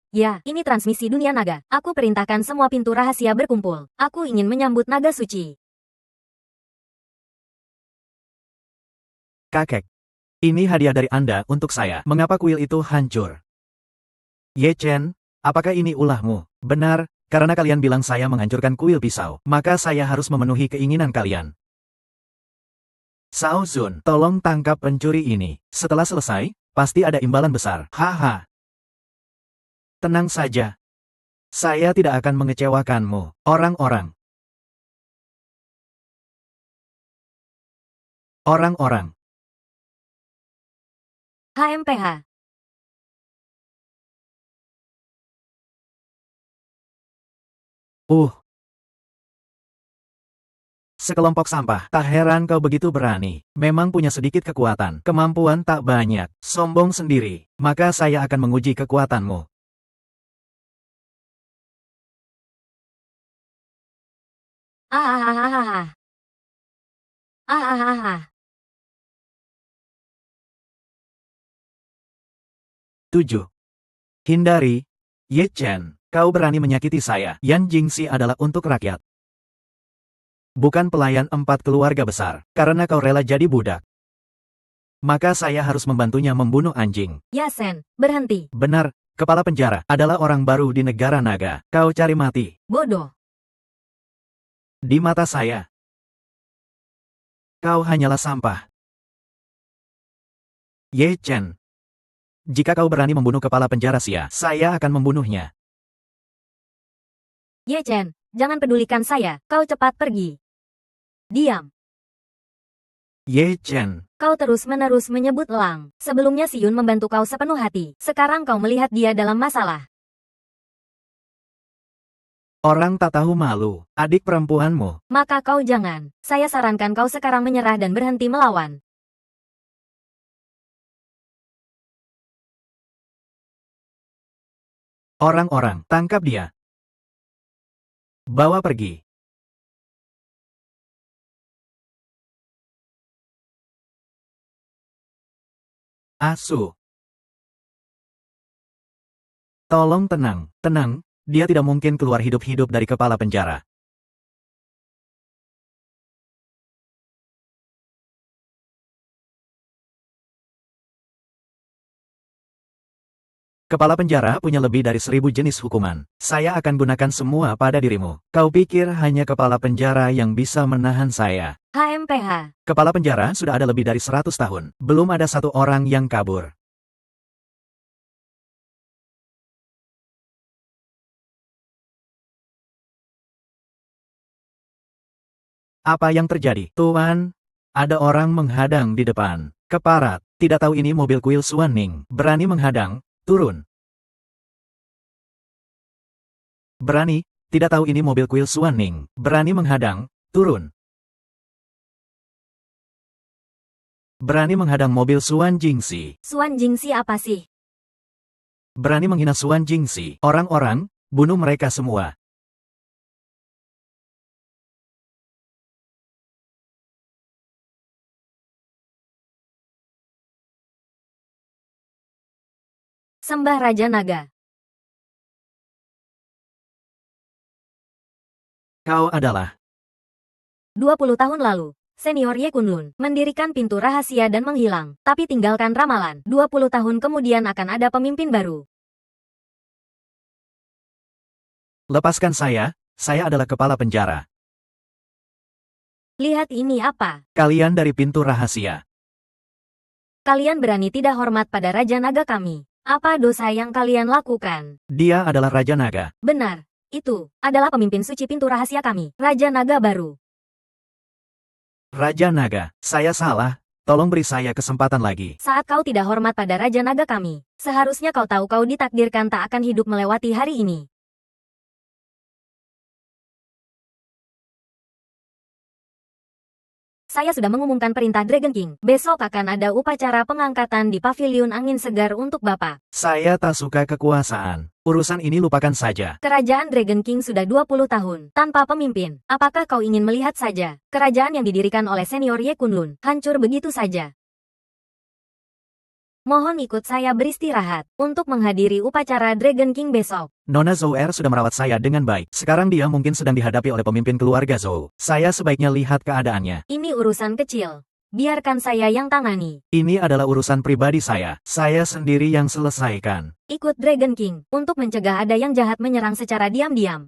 ini transmisi dunia naga. Aku perintahkan semua pintu rahasia berkumpul. Aku ingin menyambut naga suci. Kakek, ini hadiah dari Anda untuk saya. Mengapa kuil itu hancur? Ye Chen, apakah ini ulahmu? Benar, karena kalian bilang saya menghancurkan kuil pisau, maka saya harus memenuhi keinginan kalian. Shao Zun, tolong tangkap pencuri ini. Setelah selesai, pasti ada imbalan besar. Haha. Tenang saja. Saya tidak akan mengecewakanmu, orang-orang. Orang-orang. HMPH. Uh. Sekelompok sampah. Tak heran kau begitu berani. Memang punya sedikit kekuatan. Kemampuan tak banyak. Sombong sendiri. Maka saya akan menguji kekuatanmu. Ah. 7. Hindari. Ye Chen, kau berani menyakiti saya. Yan Jingxi adalah untuk rakyat. Bukan pelayan 4 keluarga besar. Karena kau rela jadi budak, maka saya harus membantunya membunuh anjing. Yasen, berhenti. Benar, kepala penjara adalah orang baru di negara naga. Kau cari mati. Bodoh. Di mata saya, kau hanyalah sampah. Ye Chen, jika kau berani membunuh kepala penjara Xia, saya akan membunuhnya. Ye Chen, jangan pedulikan saya. Kau cepat pergi. Diam. Ye Chen, Kau terus-menerus menyebut Lang. Sebelumnya Si Yun membantu kau sepenuh hati. Sekarang kau melihat dia dalam masalah. orang tak tahu malu. Adik perempuanmu. Maka kau jangan. Saya sarankan kau sekarang menyerah dan berhenti melawan. Orang-orang, tangkap dia. Bawa pergi. Asu. Tolong tenang, tenang. Dia tidak mungkin keluar hidup-hidup dari kepala penjara. Kepala penjara punya lebih dari 1000 jenis hukuman. Saya akan gunakan semua pada dirimu. Kau pikir hanya kepala penjara yang bisa menahan saya? HMPH. Kepala penjara sudah ada lebih dari 100 tahun. Belum ada satu orang yang kabur. Apa yang terjadi? Tuan, ada orang menghadang di depan. Keparat, tidak tahu ini mobil kuil Suaning. Berani menghadang, turun. Berani, tidak tahu ini mobil kuil Suaning. Berani menghadang, turun. Berani menghadang mobil Suan Jingxi. Suan Jingxi apa sih? Berani menghina Suan Jingxi. Orang-orang, bunuh mereka semua. Sembah Raja Naga. Kau adalah 20 tahun lalu, senior Ye Kunlun mendirikan pintu rahasia dan menghilang. Tapi tinggalkan ramalan. 20 tahun kemudian akan ada pemimpin baru. lepaskan saya adalah kepala penjara. Lihat ini apa? Kalian dari pintu rahasia. Kalian berani tidak hormat pada Raja Naga kami. Apa dosa yang kalian lakukan? Dia adalah Raja Naga. Benar, itu adalah pemimpin suci pintu rahasia kami, Raja Naga baru. Raja Naga, saya salah. Tolong beri saya kesempatan lagi. Saat kau tidak hormat pada Raja Naga kami, seharusnya kau tahu kau ditakdirkan tak akan hidup melewati hari ini. Saya sudah mengumumkan perintah Dragon King. Besok akan ada upacara pengangkatan di Paviliun Angin Segar untuk Bapak. Saya tak suka kekuasaan. Urusan ini lupakan saja. Kerajaan Dragon King sudah 20 tahun, tanpa pemimpin. Apakah kau ingin melihat saja, kerajaan yang didirikan oleh senior Ye Kunlun, hancur begitu saja? Mohon ikut saya beristirahat, untuk menghadiri upacara Dragon King besok. Nona Zouer sudah merawat saya dengan baik. Sekarang dia mungkin sedang dihadapi oleh pemimpin keluarga Zhou. Saya sebaiknya lihat keadaannya. Ini urusan kecil. Biarkan saya yang tangani. Ini adalah urusan pribadi saya. Saya sendiri yang selesaikan. Ikut Dragon King, untuk mencegah ada yang jahat menyerang secara diam-diam.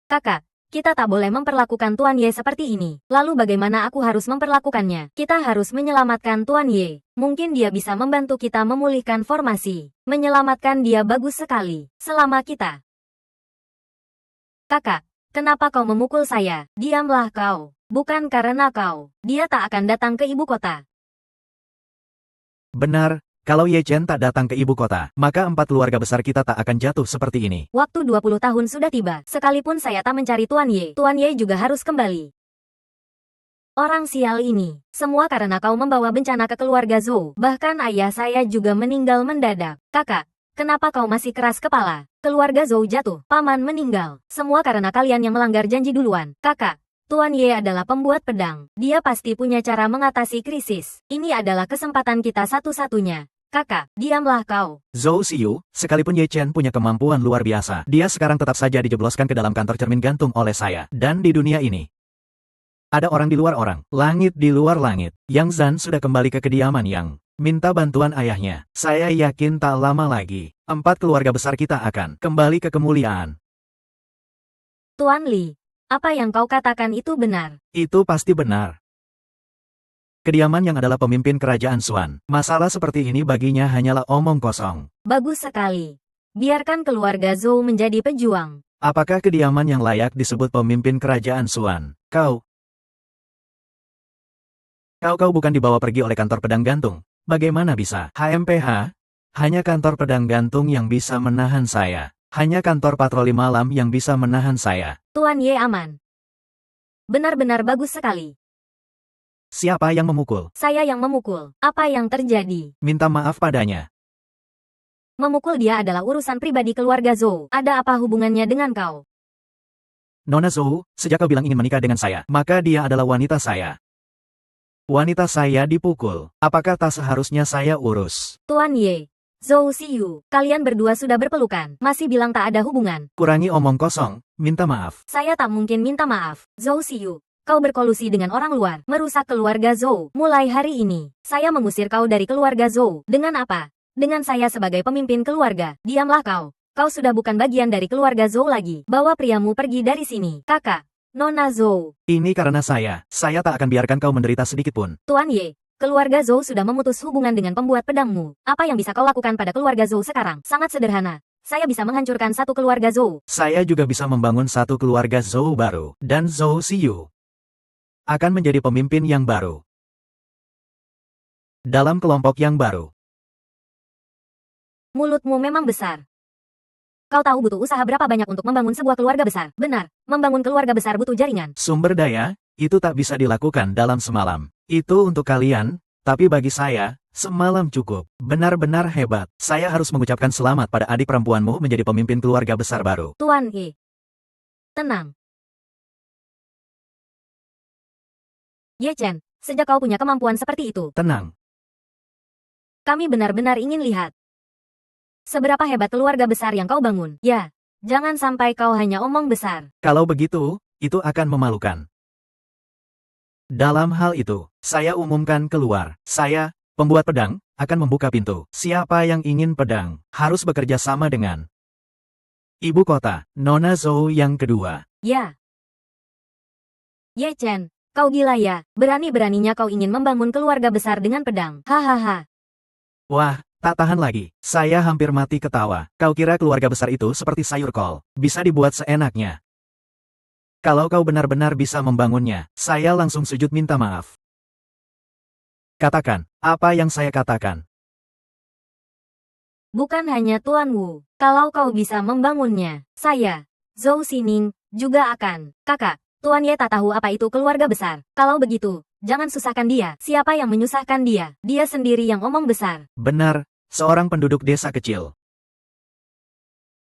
Kakak, kita tak boleh memperlakukan Tuan Ye seperti ini. Lalu bagaimana aku harus memperlakukannya? Kita harus menyelamatkan Tuan Ye. Mungkin dia bisa membantu kita memulihkan formasi. Menyelamatkan dia bagus sekali. Selama kita. Kakak, kenapa kau memukul saya? Diamlah kau. Bukan karena kau. Dia tak akan datang ke ibu kota. Benar, Kalau Ye Chen tak datang ke ibu kota, maka 4 keluarga besar kita tak akan jatuh seperti ini. Waktu 20 tahun sudah tiba. Sekalipun saya tak mencari Tuan Ye juga harus kembali. Orang sial ini, semua karena kau membawa bencana ke keluarga Zhou. Bahkan ayah saya juga meninggal mendadak. Kakak, kenapa kau masih keras kepala? Keluarga Zhou jatuh, paman meninggal. Semua karena kalian yang melanggar janji duluan. Kakak, Tuan Ye adalah pembuat pedang. Dia pasti punya cara mengatasi krisis. Ini adalah kesempatan kita satu-satunya. Kakak, diamlah kau. Zhou Xiyu, sekalipun Ye Chen punya kemampuan luar biasa, dia sekarang tetap saja dijebloskan ke dalam kantor cermin gantung oleh saya. Dan di dunia ini, ada orang di luar orang, langit di luar langit. Yang Zhan sudah kembali ke kediaman yang minta bantuan ayahnya. Saya yakin tak lama lagi, 4 keluarga besar kita akan kembali ke kemuliaan. Tuan Li, apa yang kau katakan itu benar. Itu pasti benar. Kediaman yang adalah pemimpin kerajaan Xuan. Masalah seperti ini baginya hanyalah omong kosong. Bagus sekali. Biarkan keluarga Zhou menjadi pejuang. Apakah kediaman yang layak disebut pemimpin kerajaan Xuan? Kau bukan dibawa pergi oleh kantor pedang gantung. Bagaimana bisa? HMPH? Hanya kantor pedang gantung yang bisa menahan saya. Hanya kantor patroli malam yang bisa menahan saya. Tuan Ye aman. Benar-benar bagus sekali. Siapa yang memukul? Saya yang memukul. Apa yang terjadi? Minta maaf padanya. Memukul dia adalah urusan pribadi keluarga Zhou. Ada apa hubungannya dengan kau? Nona Zhou, sejak kau bilang ingin menikah dengan saya, maka dia adalah wanita saya. Wanita saya dipukul. Apakah tak seharusnya saya urus? Tuan Ye, Zhou Xiyu, kalian berdua sudah berpelukan. Masih bilang tak ada hubungan. Kurangi omong kosong, minta maaf. Saya tak mungkin minta maaf. Zhou Xiyu, kau berkolusi dengan orang luar, merusak keluarga Zhou. Mulai hari ini, saya mengusir kau dari keluarga Zhou. Dengan apa? Dengan saya sebagai pemimpin keluarga. Diamlah kau. Kau sudah bukan bagian dari keluarga Zhou lagi. Bawa priamu pergi dari sini. Kakak, Nona Zhou. Ini karena saya tak akan biarkan kau menderita sedikit pun. Tuan Ye, keluarga Zhou sudah memutus hubungan dengan pembuat pedangmu. Apa yang bisa kau lakukan pada keluarga Zhou sekarang? Sangat sederhana. Saya bisa menghancurkan satu keluarga Zhou. Saya juga bisa membangun satu keluarga Zhou baru. Dan Zhou Xiyu akan menjadi pemimpin yang baru. Dalam kelompok yang baru. Mulutmu memang besar. Kau tahu butuh usaha berapa banyak untuk membangun sebuah keluarga besar. Benar, membangun keluarga besar butuh jaringan. Sumber daya, itu tak bisa dilakukan dalam semalam. Itu untuk kalian, tapi bagi saya, semalam cukup. Benar-benar hebat. Saya harus mengucapkan selamat pada adik perempuanmu menjadi pemimpin keluarga besar baru. Tuan Ye, tenang. Ye Chen, sejak kau punya kemampuan seperti itu, Tenang. kami benar-benar ingin lihat seberapa hebat keluarga besar yang kau bangun. Ya, jangan sampai kau hanya omong besar. Kalau begitu, itu akan memalukan. Dalam hal itu, saya umumkan keluar. Saya, pembuat pedang, akan membuka pintu. Siapa yang ingin pedang, harus bekerja sama dengan ibu kota, Nona Zhou yang kedua. Ya. Ye Chen, kau gila ya. Berani-beraninya kau ingin membangun keluarga besar dengan pedang. Hahaha. Wah, tak tahan lagi. Saya hampir mati ketawa. Kau kira keluarga besar itu seperti sayur kol, bisa dibuat seenaknya. Kalau kau benar-benar bisa membangunnya, saya langsung sujud minta maaf. Katakan, apa yang saya katakan? Bukan hanya Tuan Wu. Kalau kau bisa membangunnya, saya, Zhou Xining, juga akan. Kakak, Tuan Ye tak tahu apa itu keluarga besar. Kalau begitu, jangan susahkan dia. Siapa yang menyusahkan dia? Dia sendiri yang omong besar. Benar, seorang penduduk desa kecil.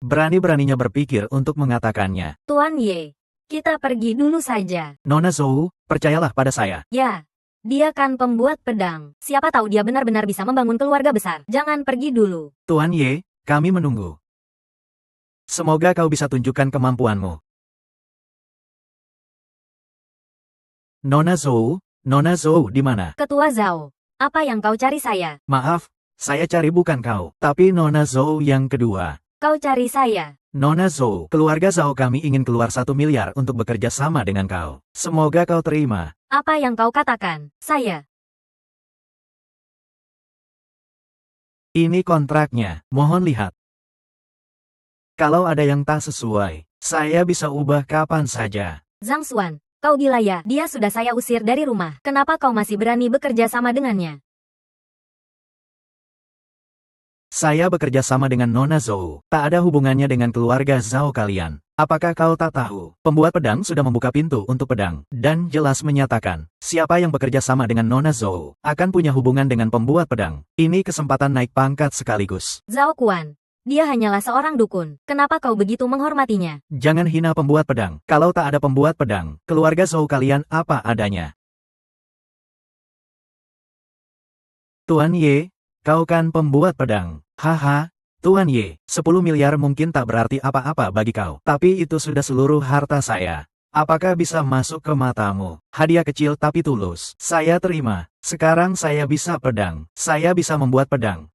Berani-beraninya berpikir untuk mengatakannya. Tuan Ye, kita pergi dulu saja. Nona Zhou, percayalah pada saya. Ya, dia kan pembuat pedang. Siapa tahu dia benar-benar bisa membangun keluarga besar. Jangan pergi dulu. Tuan Ye, kami menunggu. Semoga kau bisa tunjukkan kemampuanmu. Nona Zhou di mana? Ketua Zhao, apa yang kau cari saya? Maaf, saya cari bukan kau, tapi Nona Zhou yang kedua. Kau cari saya. Nona Zhou, keluarga Zhao kami ingin keluar 1 miliar untuk bekerja sama dengan kau. Semoga kau terima. Apa yang kau katakan? Saya. Ini kontraknya, mohon lihat. Kalau ada yang tak sesuai, saya bisa ubah kapan saja. Zhang Xuan, kau gila ya? Dia sudah saya usir dari rumah. Kenapa kau masih berani bekerja sama dengannya? Saya bekerja sama dengan Nona Zhou. Tak ada hubungannya dengan keluarga Zhao kalian. Apakah kau tak tahu? Pembuat pedang sudah membuka pintu untuk pedang, dan jelas menyatakan, siapa yang bekerja sama dengan Nona Zhou, akan punya hubungan dengan pembuat pedang. Ini kesempatan naik pangkat sekaligus. Zhao Kuan, dia hanyalah seorang dukun. Kenapa kau begitu menghormatinya? Jangan hina pembuat pedang. Kalau tak ada pembuat pedang, keluarga Zhou kalian apa adanya. Tuan Ye, kau kan pembuat pedang. Haha, Tuan Ye, 10 miliar mungkin tak berarti apa-apa bagi kau. Tapi itu sudah seluruh harta saya. Apakah bisa masuk ke matamu? Hadiah kecil tapi tulus. Saya terima. Sekarang saya bisa pedang. Saya bisa membuat pedang.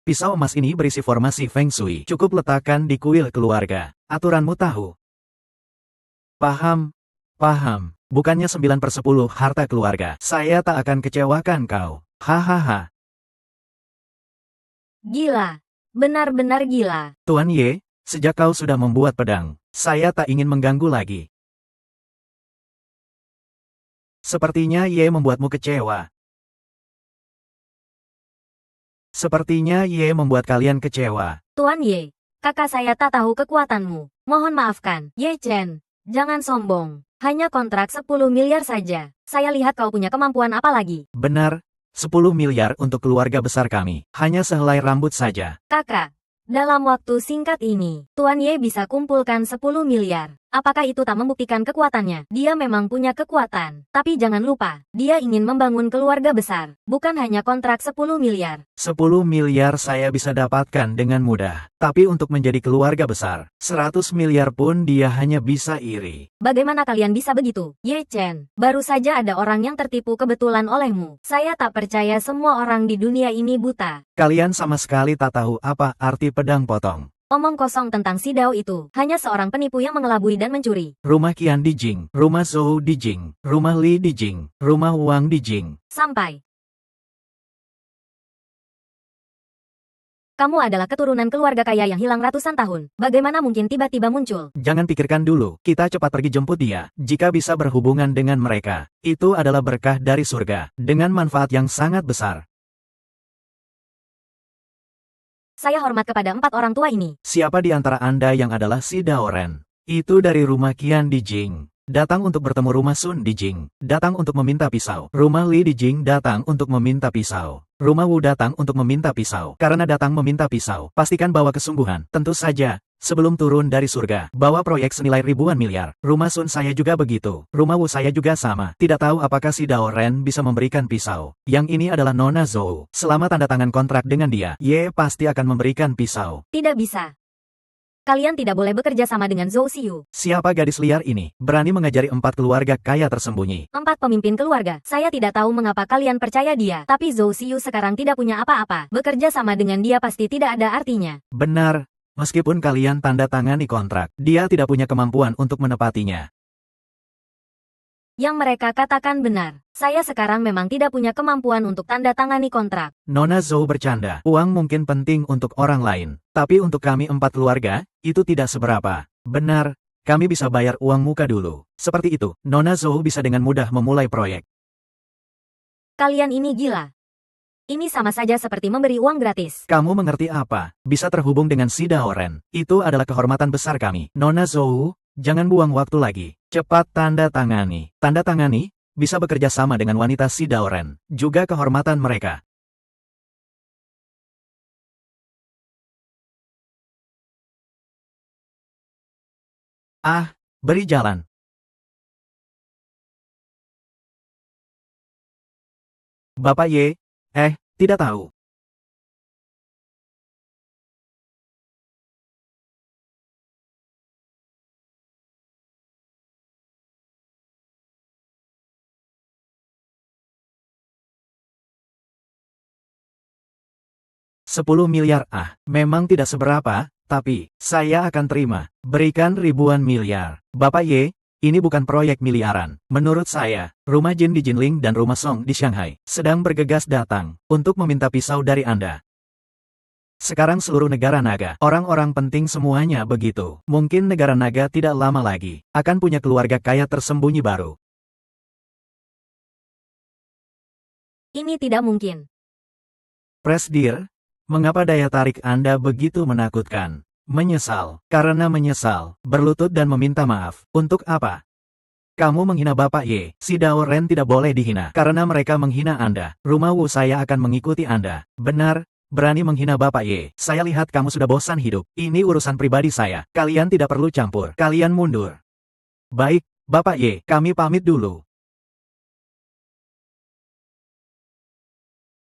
Pisau emas ini berisi formasi Feng Shui. Cukup letakkan di kuil keluarga. Aturanmu tahu. Paham? Paham. Bukannya 9/10 harta keluarga. Saya tak akan kecewakan kau. Hahaha. Gila. Benar-benar gila. Tuan Ye, sejak kau sudah membuat pedang, saya tak ingin mengganggu lagi. Sepertinya Ye membuatmu kecewa. Sepertinya Ye membuat kalian kecewa. Tuan Ye, kakak saya tak tahu kekuatanmu. Mohon maafkan. Ye Chen, jangan sombong. Hanya kontrak 10 miliar saja. Saya lihat kau punya kemampuan apa lagi. Benar, 10 miliar untuk keluarga besar kami. Hanya sehelai rambut saja. Kakak, dalam waktu singkat ini, Tuan Ye bisa kumpulkan 10 miliar. Apakah itu tak membuktikan kekuatannya? Dia memang punya kekuatan. Tapi jangan lupa, dia ingin membangun keluarga besar. Bukan hanya kontrak 10 miliar. 10 miliar saya bisa dapatkan dengan mudah. Tapi untuk menjadi keluarga besar, 100 miliar pun dia hanya bisa iri. Bagaimana kalian bisa begitu? Ye Chen, baru saja ada orang yang tertipu kebetulan olehmu. Saya tak percaya semua orang di dunia ini buta. Kalian sama sekali tak tahu apa arti pedang potong. Omong kosong tentang si Dao itu, hanya seorang penipu yang mengelabui dan mencuri. Rumah Qian di Jing, rumah Zhou di Jing, rumah Li di Jing, rumah Wang di Jing. Sampai. Kamu adalah keturunan keluarga kaya yang hilang ratusan tahun. Bagaimana mungkin tiba-tiba muncul? Jangan pikirkan dulu, kita cepat pergi jemput dia. Jika bisa berhubungan dengan mereka, itu adalah berkah dari surga, dengan manfaat yang sangat besar. Saya hormat kepada 4 orang tua ini. Siapa di antara Anda yang adalah si Dao Ren? Itu dari rumah Qian di Jing. Datang untuk bertemu rumah Sun di Jing. Datang untuk meminta pisau. Rumah Li di Jing datang untuk meminta pisau. Rumah Wu datang untuk meminta pisau. Karena datang meminta pisau, pastikan bawa kesungguhan. Tentu saja, sebelum turun dari surga, bawa proyek senilai ribuan miliar. Rumah Sun saya juga begitu. Rumah Wu saya juga sama. Tidak tahu apakah si Dao Ren bisa memberikan pisau. Yang ini adalah Nona Zhou. Selama tanda tangan kontrak dengan dia, Ye pasti akan memberikan pisau. Tidak bisa. Kalian tidak boleh bekerja sama dengan Zhou Xiu. Siapa gadis liar ini? Berani mengajari 4 keluarga kaya tersembunyi. 4 pemimpin keluarga. Saya tidak tahu mengapa kalian percaya dia. Tapi Zhou Xiu sekarang tidak punya apa-apa. Bekerja sama dengan dia pasti tidak ada artinya. Benar. Meskipun kalian tanda tangani kontrak, dia tidak punya kemampuan untuk menepatinya. Yang mereka katakan benar. Saya sekarang memang tidak punya kemampuan untuk tanda tangani kontrak. Nona Zhou bercanda. Uang mungkin penting untuk orang lain. Tapi untuk kami 4 keluarga, itu tidak seberapa. Benar, kami bisa bayar uang muka dulu. Seperti itu, Nona Zhou bisa dengan mudah memulai proyek. Kalian ini gila. Ini sama saja seperti memberi uang gratis. Kamu mengerti apa? Bisa terhubung dengan si Dao Ren. Itu adalah kehormatan besar kami. Nona Zhou, jangan buang waktu lagi. Cepat tanda tangani. Tanda tangani, bisa bekerja sama dengan wanita si Dao Ren. Juga kehormatan mereka. Ah, beri jalan. Bapak Ye, tidak tahu. $10 miliar memang tidak seberapa, tapi, saya akan terima. Berikan ribuan miliar. Bapak Ye, ini bukan proyek miliaran. Menurut saya, rumah Jin di Jinling dan rumah Song di Shanghai, sedang bergegas datang, untuk meminta pisau dari Anda. Sekarang seluruh negara naga, orang-orang penting semuanya begitu. Mungkin negara naga tidak lama lagi, akan punya keluarga kaya tersembunyi baru. Ini tidak mungkin. Presdir, mengapa daya tarik Anda begitu menakutkan? Menyesal, karena menyesal, berlutut dan meminta maaf. Untuk apa? Kamu menghina Bapak Ye. Si Dao Ren tidak boleh dihina, karena mereka menghina Anda. Rumah Wu saya akan mengikuti Anda. Benar, berani menghina Bapak Ye. Saya lihat kamu sudah bosan hidup. Ini urusan pribadi saya. Kalian tidak perlu campur. Kalian mundur. Baik, Bapak Ye, kami pamit dulu.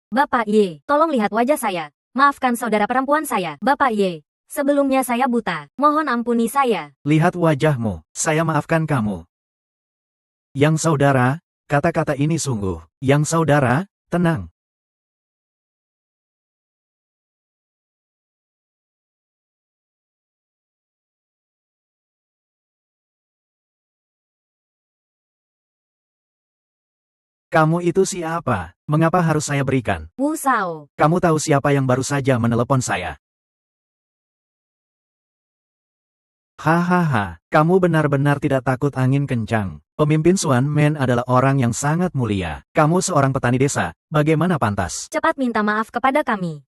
Bapak Ye, tolong lihat wajah saya. Maafkan saudara perempuan saya. Bapak Ye, sebelumnya saya buta. Mohon ampuni saya. Lihat wajahmu. Saya maafkan kamu. Yang saudara, kata-kata ini sungguh. Yang saudara, tenang. Kamu itu siapa? Mengapa harus saya berikan? Wu Sao. Kamu tahu siapa yang baru saja menelepon saya? Hahaha, kamu benar-benar tidak takut angin kencang. Pemimpin Suan Men adalah orang yang sangat mulia. Kamu seorang petani desa, bagaimana pantas? Cepat minta maaf kepada kami.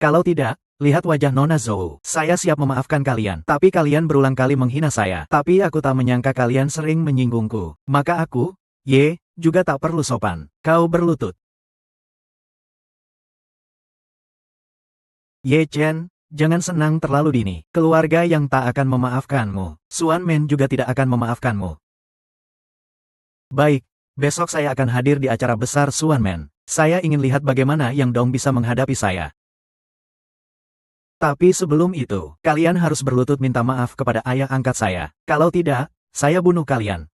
Kalau tidak, lihat wajah Nona Zhou. Saya siap memaafkan kalian, tapi kalian berulang kali menghina saya. Tapi aku tak menyangka kalian sering menyinggungku. Maka aku, Ye, juga tak perlu sopan. Kau berlutut. Ye Chen, jangan senang terlalu dini. Keluarga yang tak akan memaafkanmu. Suan Men juga tidak akan memaafkanmu. Baik, besok saya akan hadir di acara besar Suan Men. Saya ingin lihat bagaimana Yang Dong bisa menghadapi saya. Tapi sebelum itu, kalian harus berlutut minta maaf kepada ayah angkat saya. Kalau tidak, saya bunuh kalian.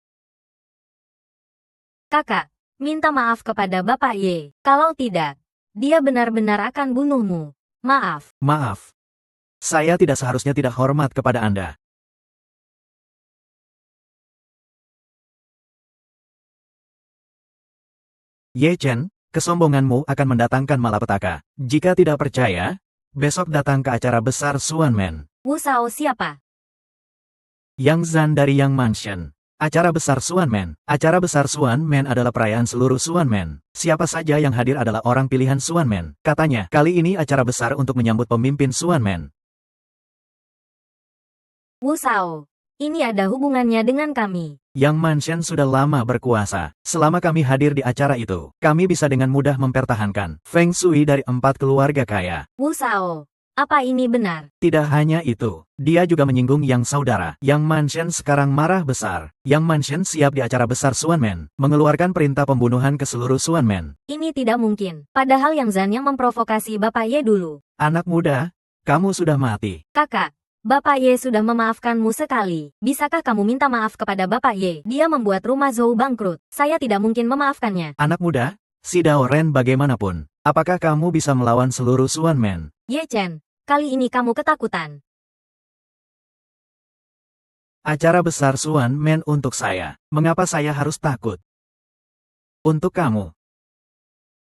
Kakak, minta maaf kepada Bapak Ye. Kalau tidak, dia benar-benar akan bunuhmu. Maaf. Maaf. Saya tidak seharusnya tidak hormat kepada Anda. Ye Chen, kesombonganmu akan mendatangkan malapetaka. Jika tidak percaya, besok datang ke acara besar Suan Men. Wu Sao siapa? Yang Zan dari Yang Mansion. Acara besar Suan Men. Acara besar Suan Men adalah perayaan seluruh Suan Men. Siapa saja yang hadir adalah orang pilihan Suan Men. Katanya, kali ini acara besar untuk menyambut pemimpin Suan Men. Wu Sao, ini ada hubungannya dengan kami. Yang Mansion sudah lama berkuasa. Selama kami hadir di acara itu, kami bisa dengan mudah mempertahankan Feng Shui dari 4 keluarga kaya. Wu Sao, apa ini benar? Tidak hanya itu, dia juga menyinggung Yang saudara. Yang Mansion sekarang marah besar. Yang Mansion siap di acara besar Suan Men, mengeluarkan perintah pembunuhan ke seluruh Suan Men. Ini tidak mungkin. Padahal Yang Zan yang memprovokasi Bapak Ye dulu. Anak muda, kamu sudah mati. Kakak, Bapak Ye sudah memaafkanmu sekali. Bisakah kamu minta maaf kepada Bapak Ye? Dia membuat rumah Zhou bangkrut. Saya tidak mungkin memaafkannya. Anak muda, si Dao Ren bagaimanapun, apakah kamu bisa melawan seluruh Suan Men? Ye Chen, kali ini kamu ketakutan. Acara besar Suan Men untuk saya. Mengapa saya harus takut? Untuk kamu.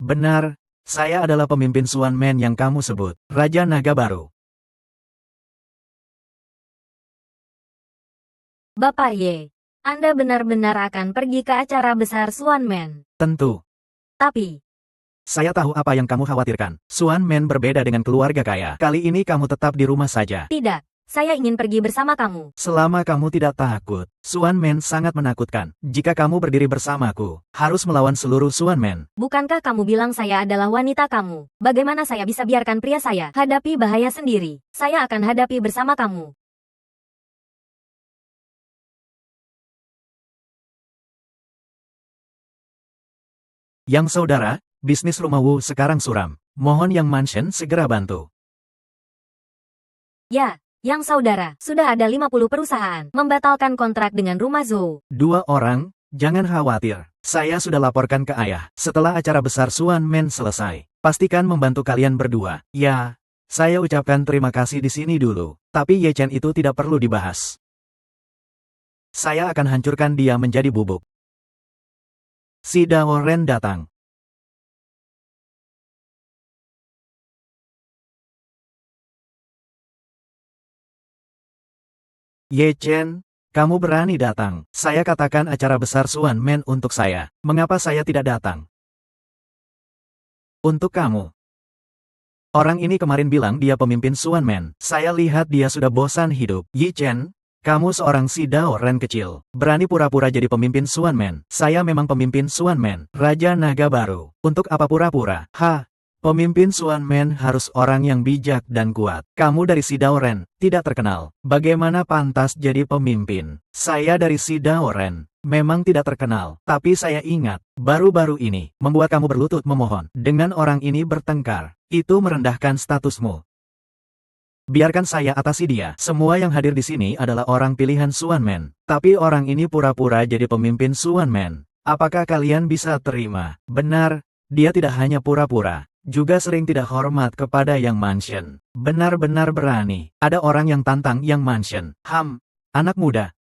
Benar, saya adalah pemimpin Suan Men yang kamu sebut, Raja Naga Baru. Bapak Ye, Anda benar-benar akan pergi ke acara besar Suan Men. Tentu. Tapi, Saya tahu apa yang kamu khawatirkan. Suan Men berbeda dengan keluarga kaya. Kali ini kamu tetap di rumah saja. tidak, saya ingin pergi bersama kamu. Selama kamu tidak takut, Suan Men sangat menakutkan. Jika kamu berdiri bersamaku, harus melawan seluruh Suan Men. Bukankah kamu bilang saya adalah wanita kamu? Bagaimana saya bisa biarkan pria saya hadapi bahaya sendiri? Saya akan hadapi bersama kamu. Yang saudara, bisnis rumah Wu sekarang suram. Mohon Yang Mansion segera bantu. Ya, Yang saudara, sudah ada 50 perusahaan membatalkan kontrak dengan rumah Zhou. 2 orang, jangan khawatir. Saya sudah laporkan ke ayah. Setelah acara besar Suan Men selesai, pastikan membantu kalian berdua. Ya, saya ucapkan terima kasih di sini dulu. Tapi Ye Chen itu tidak perlu dibahas. Saya akan hancurkan dia menjadi bubuk. Si Dao Ren datang. Ye Chen, kamu berani datang. Saya katakan acara besar Suan Men untuk saya. Mengapa saya tidak datang? Untuk kamu. Orang ini kemarin bilang dia pemimpin Suan Men. Saya lihat dia sudah bosan hidup. Yi Chen, kamu seorang si Dao Ren kecil. Berani pura-pura jadi pemimpin Suan Men. Saya memang pemimpin Suan Men. Raja Naga Baru. Untuk apa pura-pura? Pemimpin Suan Men harus orang yang bijak dan kuat. Kamu dari si Dao Ren, tidak terkenal. Bagaimana pantas jadi pemimpin? Saya dari si Dao Ren, memang tidak terkenal. Tapi saya ingat, baru-baru ini, membuat kamu berlutut memohon. Dengan orang ini bertengkar, itu merendahkan statusmu. Biarkan saya atasi dia. Semua yang hadir di sini adalah orang pilihan Suan Men. Tapi orang ini pura-pura jadi pemimpin Suan Men. Apakah kalian bisa terima? Benar, dia tidak hanya pura-pura. Juga sering tidak hormat kepada Yang Mansion. Benar-benar berani. Ada orang yang tantang Yang Mansion. Anak muda.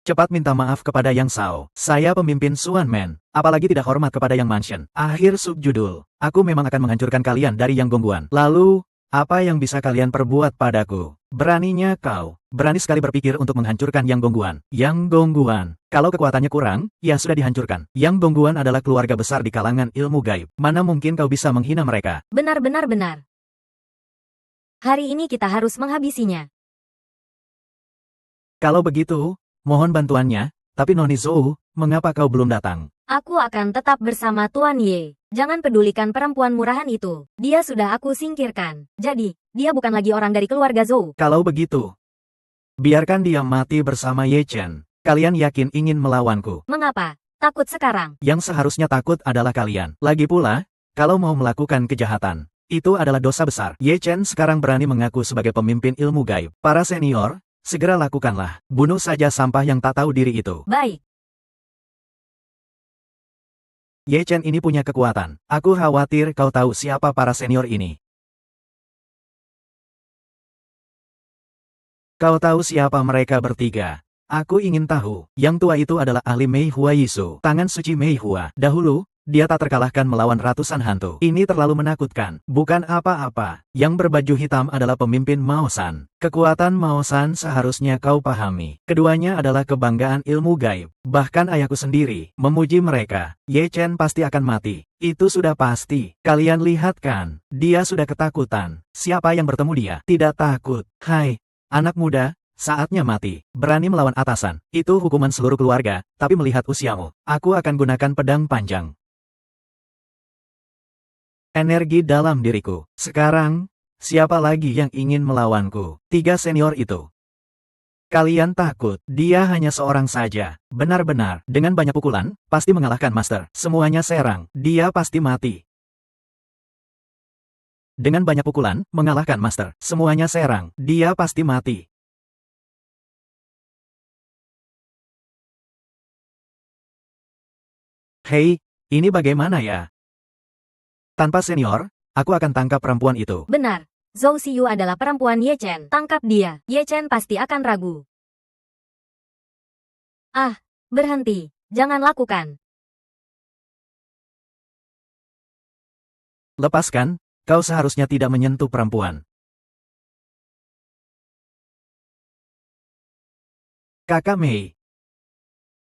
Cepat minta maaf kepada Yang Sao. Saya pemimpin Suan Men. Apalagi tidak hormat kepada Yang Mansion. Akhir subjudul. Aku memang akan menghancurkan kalian dari Yang Gongguan. Lalu, apa yang bisa kalian perbuat padaku? Beraninya kau. Berani sekali berpikir untuk menghancurkan Yang Gongguan. Yang Gongguan. Kalau kekuatannya kurang, ya sudah dihancurkan. Yang Gongguan adalah keluarga besar di kalangan ilmu gaib. Mana mungkin kau bisa menghina mereka? Benar. Hari ini kita harus menghabisinya. Kalau begitu, mohon bantuannya. Tapi Noni Zhou, mengapa kau belum datang? Aku akan tetap bersama Tuan Ye. Jangan pedulikan perempuan murahan itu. Dia sudah aku singkirkan. Jadi, dia bukan lagi orang dari keluarga Zhou. Kalau begitu, biarkan dia mati bersama Ye Chen. Kalian yakin ingin melawanku? Mengapa? Takut sekarang? Yang seharusnya takut adalah kalian. Lagi pula, kalau mau melakukan kejahatan, itu adalah dosa besar. Ye Chen sekarang berani mengaku sebagai pemimpin ilmu gaib. Para senior, segera lakukanlah. Bunuh saja sampah yang tak tahu diri itu. Baik. Ye Chen ini punya kekuatan. Aku khawatir kau tahu siapa para senior ini. Kau tahu siapa mereka bertiga? Aku ingin tahu. Yang tua itu adalah ahli Mei Hua Yisu. Tangan suci Mei Hua. Dahulu, dia tak terkalahkan melawan ratusan hantu. Ini terlalu menakutkan. Bukan apa-apa. Yang berbaju hitam adalah pemimpin Mao Shan. Kekuatan Mao Shan seharusnya kau pahami. Keduanya adalah kebanggaan ilmu gaib. Bahkan ayahku sendiri memuji mereka. Ye Chen pasti akan mati. Itu sudah pasti. Kalian lihat kan? Dia sudah ketakutan. Siapa yang bertemu dia? Tidak takut. Hai, anak muda. Saatnya mati. Berani melawan atasan. Itu hukuman seluruh keluarga. Tapi melihat usiamu, aku akan gunakan pedang panjang. Energi dalam diriku. Sekarang, siapa lagi yang ingin melawanku? 3 senior itu. Kalian takut. Dia hanya seorang saja. Benar-benar. Dengan banyak pukulan, pasti mengalahkan Master. Semuanya serang. Dia pasti mati. Dengan banyak pukulan, mengalahkan Master. Semuanya serang. Dia pasti mati. Hei, ini bagaimana ya? Tanpa senior, aku akan tangkap perempuan itu. Benar. Zhou Xiyu adalah perempuan Ye Chen. Tangkap dia. Ye Chen pasti akan ragu. Berhenti. Jangan lakukan. Lepaskan, kau seharusnya tidak menyentuh perempuan. Kakak Mei.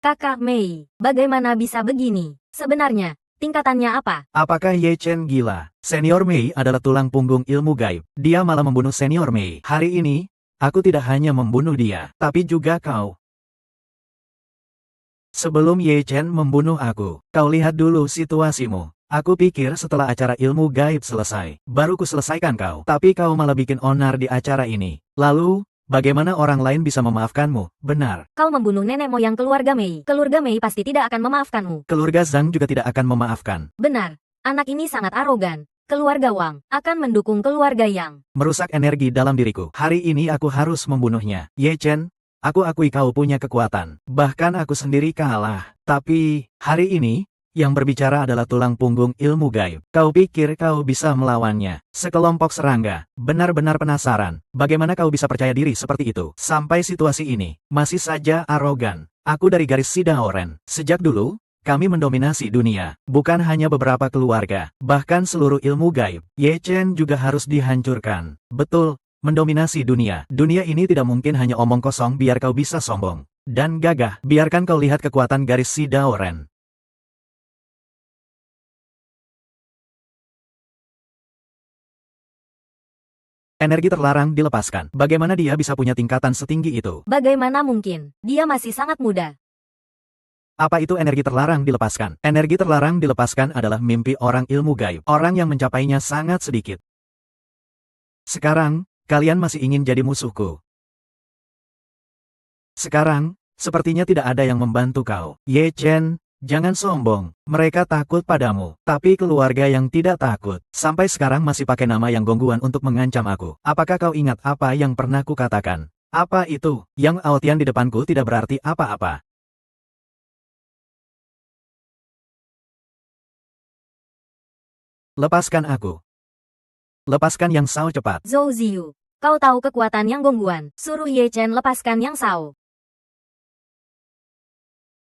Kakak Mei, bagaimana bisa begini? Sebenarnya, tingkatannya apa? Apakah Ye Chen gila? Senior Mei adalah tulang punggung ilmu gaib. Dia malah membunuh senior Mei. Hari ini, aku tidak hanya membunuh dia, tapi juga kau. Sebelum Ye Chen membunuh aku, kau lihat dulu situasimu. Aku pikir setelah acara ilmu gaib selesai, baru ku selesaikan kau. Tapi kau malah bikin onar di acara ini. Lalu, bagaimana orang lain bisa memaafkanmu? Benar. Kau membunuh nenek moyang keluarga Mei. Keluarga Mei pasti tidak akan memaafkanmu. Keluarga Zhang juga tidak akan memaafkan. Benar. Anak ini sangat arogan. Keluarga Wang akan mendukung keluarga Yang. Merusak energi dalam diriku. Hari ini aku harus membunuhnya. Ye Chen, aku akui kau punya kekuatan. Bahkan aku sendiri kalah. Tapi, hari ini, yang berbicara adalah tulang punggung ilmu gaib. Kau pikir kau bisa melawannya? Sekelompok serangga. Benar-benar penasaran. Bagaimana kau bisa percaya diri seperti itu? Sampai situasi ini, masih saja arogan. Aku dari garis Sidaoren. Sejak dulu, kami mendominasi dunia. Bukan hanya beberapa keluarga. Bahkan seluruh ilmu gaib. Ye Chen juga harus dihancurkan. Betul, mendominasi dunia. Dunia ini tidak mungkin hanya omong kosong biar kau bisa sombong dan gagah. Biarkan kau lihat kekuatan garis si Dao Ren. Energi terlarang dilepaskan. Bagaimana dia bisa punya tingkatan setinggi itu? Bagaimana mungkin? Dia masih sangat muda. Apa itu energi terlarang dilepaskan? Energi terlarang dilepaskan adalah mimpi orang ilmu gaib. Orang yang mencapainya sangat sedikit. Sekarang, kalian masih ingin jadi musuhku. Sekarang, sepertinya tidak ada yang membantu kau. Ye Chen, jangan sombong. Mereka takut padamu. Tapi keluarga yang tidak takut. Sampai sekarang masih pakai nama yang gongguan untuk mengancam aku. Apakah kau ingat apa yang pernah kukatakan? Apa itu? Yang Aotian di depanku tidak berarti apa-apa. Lepaskan aku. Lepaskan Yang Sao cepat. Zhou Ziyu, kau tahu kekuatan yang gongguan. Suruh Ye Chen lepaskan Yang Sao.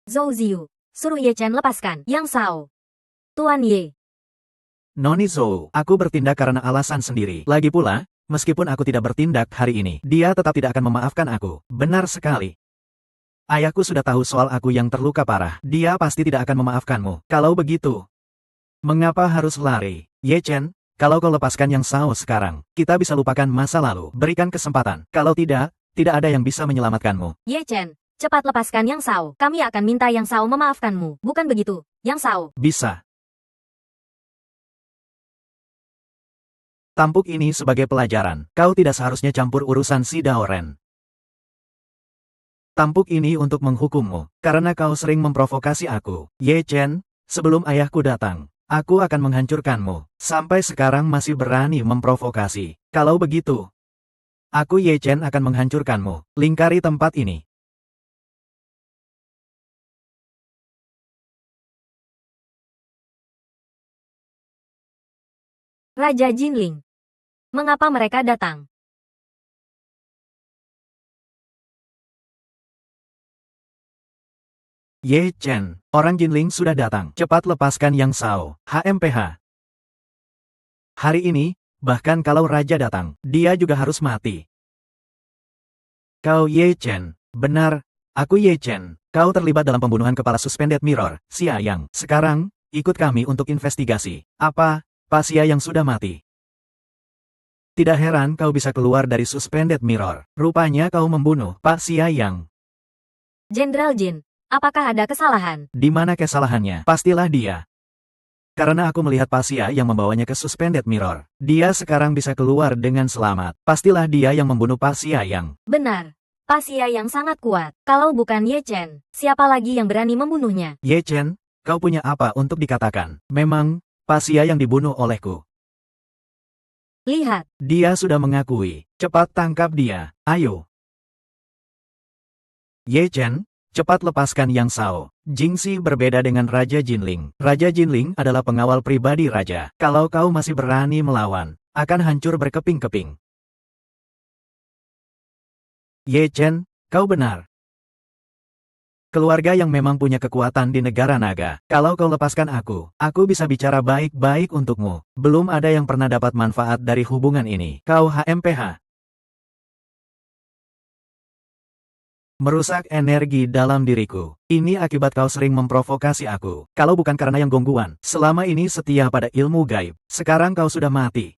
Zhou Ziyu, suruh Ye Chen lepaskan Yang Sao. Tuan Ye. Noni Zhou, aku bertindak karena alasan sendiri. Lagi pula, meskipun aku tidak bertindak hari ini, dia tetap tidak akan memaafkan aku. Benar sekali. Ayahku sudah tahu soal aku yang terluka parah. Dia pasti tidak akan memaafkanmu. Kalau begitu, mengapa harus lari? Ye Chen, kalau kau lepaskan Yang Sao sekarang, kita bisa lupakan masa lalu. Berikan kesempatan. Kalau tidak, tidak ada yang bisa menyelamatkanmu. Ye Chen, cepat lepaskan Yang Sao. Kami akan minta Yang Sao memaafkanmu. Bukan begitu, Yang Sao? Bisa. Tampuk ini sebagai pelajaran. Kau tidak seharusnya campur urusan si Dao Ren. Tampuk ini untuk menghukummu, karena kau sering memprovokasi aku. Ye Chen, sebelum ayahku datang, aku akan menghancurkanmu. Sampai sekarang masih berani memprovokasi. Kalau begitu, aku Ye Chen akan menghancurkanmu. Lingkari tempat ini. Raja Jinling. Mengapa mereka datang? Ye Chen, orang Jinling sudah datang. Cepat lepaskan Yang Sao. HMPH. Hari ini, bahkan kalau raja datang, dia juga harus mati. Kau Ye Chen. Benar, aku Ye Chen. Kau terlibat dalam pembunuhan kepala Suspended Mirror, Xia Yang. Sekarang, ikut kami untuk investigasi. Apa, Pak Xia Yang sudah mati? Tidak heran kau bisa keluar dari Suspended Mirror. Rupanya kau membunuh Pak Xia Yang. Jenderal Jin, apakah ada kesalahan? Di mana kesalahannya? Pastilah dia. Karena aku melihat Pak Xia yang membawanya ke Suspended Mirror. Dia sekarang bisa keluar dengan selamat. Pastilah dia yang membunuh Pak Xia Yang. Benar. Pak Xia yang sangat kuat. Kalau bukan Ye Chen, siapa lagi yang berani membunuhnya? Ye Chen, kau punya apa untuk dikatakan? Memang, Pak Xia yang dibunuh olehku. Lihat. Dia sudah mengakui. Cepat tangkap dia. Ayo. Ye Chen, cepat lepaskan Yang Sao. Jingxi berbeda dengan Raja Jinling. Raja Jinling adalah pengawal pribadi raja. Kalau kau masih berani melawan, akan hancur berkeping-keping. Ye Chen, kau benar. Keluarga yang memang punya kekuatan di negara naga. Kalau kau lepaskan aku bisa bicara baik-baik untukmu. Belum ada yang pernah dapat manfaat dari hubungan ini. Kau HMPH. Merusak energi dalam diriku. Ini akibat kau sering memprovokasi aku. Kalau bukan karena yang gongguan, selama ini setia pada ilmu gaib. Sekarang kau sudah mati.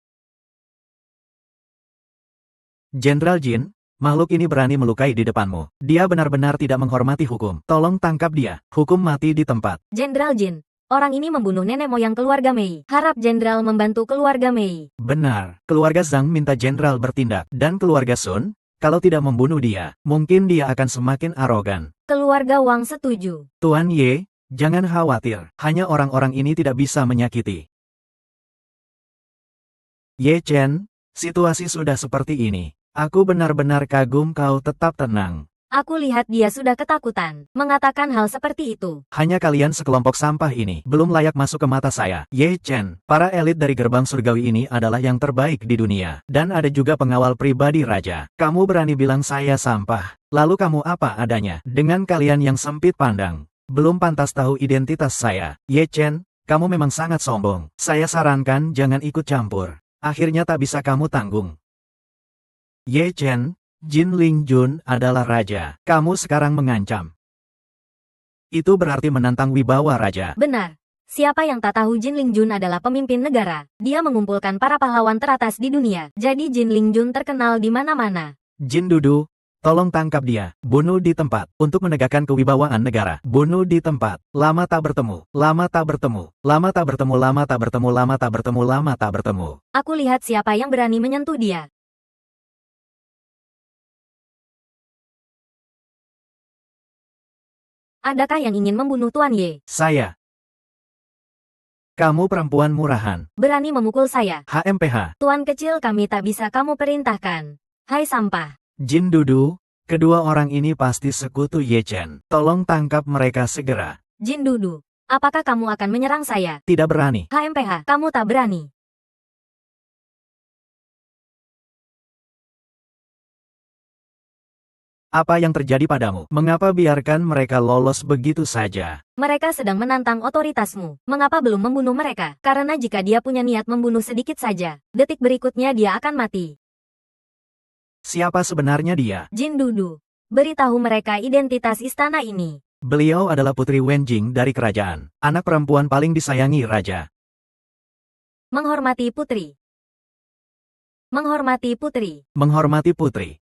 Jenderal Jin, makhluk ini berani melukai di depanmu. Dia benar-benar tidak menghormati hukum. Tolong tangkap dia. Hukum mati di tempat. Jenderal Jin, orang ini membunuh nenek moyang keluarga Mei. Harap Jenderal membantu keluarga Mei. Benar. Keluarga Zhang minta Jenderal bertindak. Dan keluarga Sun, kalau tidak membunuh dia, mungkin dia akan semakin arogan. Keluarga Wang setuju. Tuan Ye, jangan khawatir. Hanya orang-orang ini tidak bisa menyakiti. Ye Chen, situasi sudah seperti ini. Aku benar-benar kagum kau tetap tenang. Aku lihat dia sudah ketakutan. Mengatakan hal seperti itu. Hanya kalian sekelompok sampah ini belum layak masuk ke mata saya. Ye Chen, para elit dari gerbang surgawi ini adalah yang terbaik di dunia. Dan ada juga pengawal pribadi raja. Kamu berani bilang saya sampah. Lalu kamu apa adanya? Dengan kalian yang sempit pandang, belum pantas tahu identitas saya. Ye Chen, kamu memang sangat sombong. Saya sarankan jangan ikut campur. Akhirnya tak bisa kamu tanggung. Ye Chen, Jin Lingjun adalah raja. Kamu sekarang mengancam. Itu berarti menantang wibawa raja. Benar. Siapa yang tak tahu Jin Lingjun adalah pemimpin negara. Dia mengumpulkan para pahlawan teratas di dunia. Jadi Jin Lingjun terkenal di mana-mana. Jin Dudu, tolong tangkap dia. Bunuh di tempat. Untuk menegakkan kewibawaan negara. Bunuh di tempat. Lama tak bertemu. Lama tak bertemu. Lama tak bertemu. Lama tak bertemu. Lama tak bertemu. Lama tak bertemu. Aku lihat siapa yang berani menyentuh dia. Adakah yang ingin membunuh Tuan Ye? Saya. Kamu perempuan murahan. Berani memukul saya. HMPH. Tuan kecil kami tak bisa kamu perintahkan. Hai sampah. Jin Dudu, kedua orang ini pasti sekutu Ye Chen. Tolong tangkap mereka segera. Jin Dudu. Apakah kamu akan menyerang saya? Tidak berani. HMPH, kamu tak berani. Apa yang terjadi padamu? Mengapa biarkan mereka lolos begitu saja? Mereka sedang menantang otoritasmu. Mengapa belum membunuh mereka? Karena jika dia punya niat membunuh sedikit saja, detik berikutnya dia akan mati. Siapa sebenarnya dia? Jin Dudu. Beritahu mereka identitas istana ini. Beliau adalah Putri Wenjing dari kerajaan. Anak perempuan paling disayangi raja. Menghormati putri. Menghormati putri. Menghormati putri.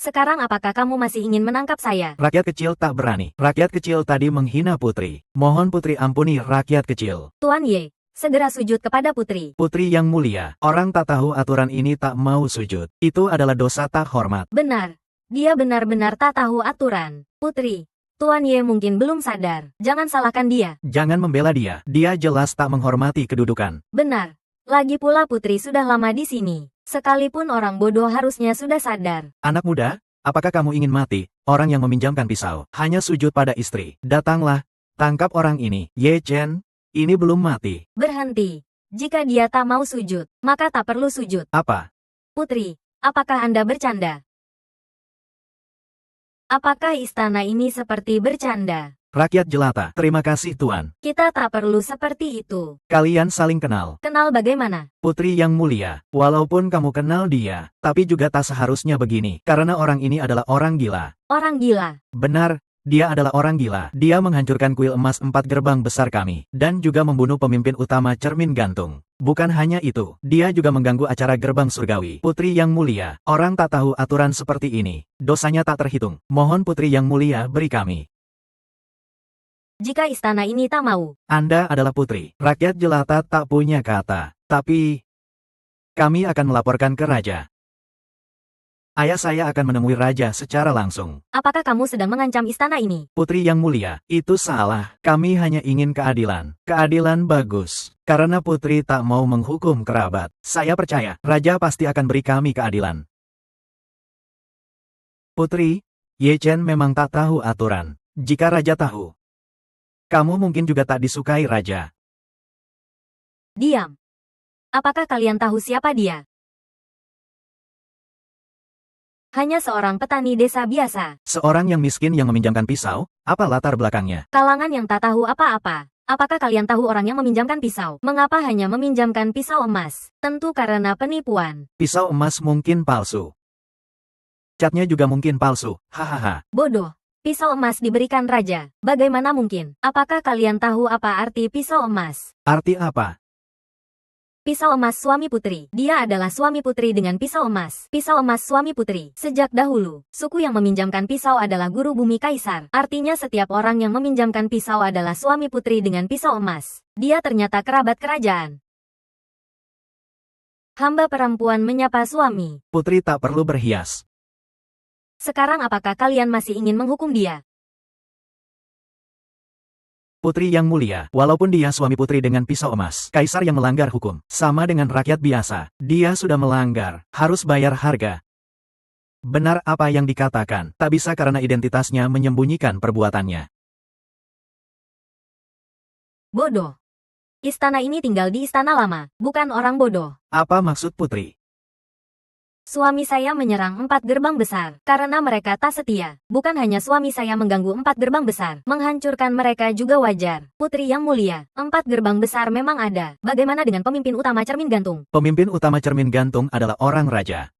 Sekarang apakah kamu masih ingin menangkap saya? Rakyat kecil tak berani. Rakyat kecil tadi menghina putri. Mohon putri ampuni rakyat kecil. Tuan Ye, segera sujud kepada putri. Putri yang mulia, orang tak tahu aturan ini tak mau sujud. Itu adalah dosa tak hormat. Benar. Dia benar-benar tak tahu aturan. Putri, Tuan Ye mungkin belum sadar. Jangan salahkan dia. Jangan membela dia. Dia jelas tak menghormati kedudukan. Benar. Lagi pula putri sudah lama di sini. Sekalipun orang bodoh harusnya sudah sadar. Anak muda, apakah kamu ingin mati? Orang yang meminjamkan pisau hanya sujud pada istri. Datanglah, tangkap orang ini. Ye Chen, ini belum mati. Berhenti. Jika dia tak mau sujud, maka tak perlu sujud. Apa? Putri, apakah Anda bercanda? Apakah istana ini seperti bercanda? Rakyat jelata. Terima kasih Tuan. Kita tak perlu seperti itu. Kalian saling kenal. Kenal bagaimana? Putri yang mulia, walaupun kamu kenal dia, tapi juga tak seharusnya begini. Karena orang ini adalah orang gila. Orang gila. Benar, dia adalah orang gila. Dia menghancurkan kuil emas 4 gerbang besar kami, dan juga membunuh pemimpin utama cermin gantung. Bukan hanya itu, dia juga mengganggu acara gerbang surgawi. Putri yang mulia, orang tak tahu aturan seperti ini. Dosanya tak terhitung. Mohon putri yang mulia beri kami. Jika istana ini tak mau, Anda adalah putri. Rakyat jelata tak punya kata. Tapi, kami akan melaporkan ke raja. Ayah saya akan menemui raja secara langsung. apakah kamu sedang mengancam istana ini? Putri yang mulia, itu salah. Kami hanya ingin keadilan. Keadilan bagus. Karena putri tak mau menghukum kerabat. Saya percaya, raja pasti akan beri kami keadilan. Putri, Ye Chen memang tak tahu aturan. Jika raja tahu, kamu mungkin juga tak disukai raja. Diam. Apakah kalian tahu siapa dia? Hanya seorang petani desa biasa. Seorang yang miskin yang meminjamkan pisau, apa latar belakangnya? Kalangan yang tak tahu apa-apa. Apakah kalian tahu orang yang meminjamkan pisau? Mengapa hanya meminjamkan pisau emas? Tentu karena penipuan. Pisau emas mungkin palsu. Catnya juga mungkin palsu. Hahaha. Bodoh. Pisau emas diberikan raja. Bagaimana mungkin? Apakah kalian tahu apa arti pisau emas? Arti apa? Pisau emas suami putri. Dia adalah suami putri dengan pisau emas. Pisau emas suami putri. Sejak dahulu, suku yang meminjamkan pisau adalah guru bumi kaisar. Artinya setiap orang yang meminjamkan pisau adalah suami putri dengan pisau emas. Dia ternyata kerabat kerajaan. Hamba perempuan menyapa suami. Putri tak perlu berhias. Sekarang apakah kalian masih ingin menghukum dia? Putri yang mulia, walaupun dia suami putri dengan pisau emas, kaisar yang melanggar hukum, sama dengan rakyat biasa, dia sudah melanggar, harus bayar harga. Benar apa yang dikatakan, tak bisa karena identitasnya menyembunyikan perbuatannya. Bodoh. Istana ini tinggal di istana lama, bukan orang bodoh. Apa maksud putri? Suami saya menyerang 4 gerbang besar karena mereka tak setia. Bukan hanya suami saya mengganggu 4 gerbang besar, menghancurkan mereka juga wajar. Putri yang mulia, 4 gerbang besar memang ada. Bagaimana dengan pemimpin utama cermin gantung? Pemimpin utama cermin gantung adalah orang raja.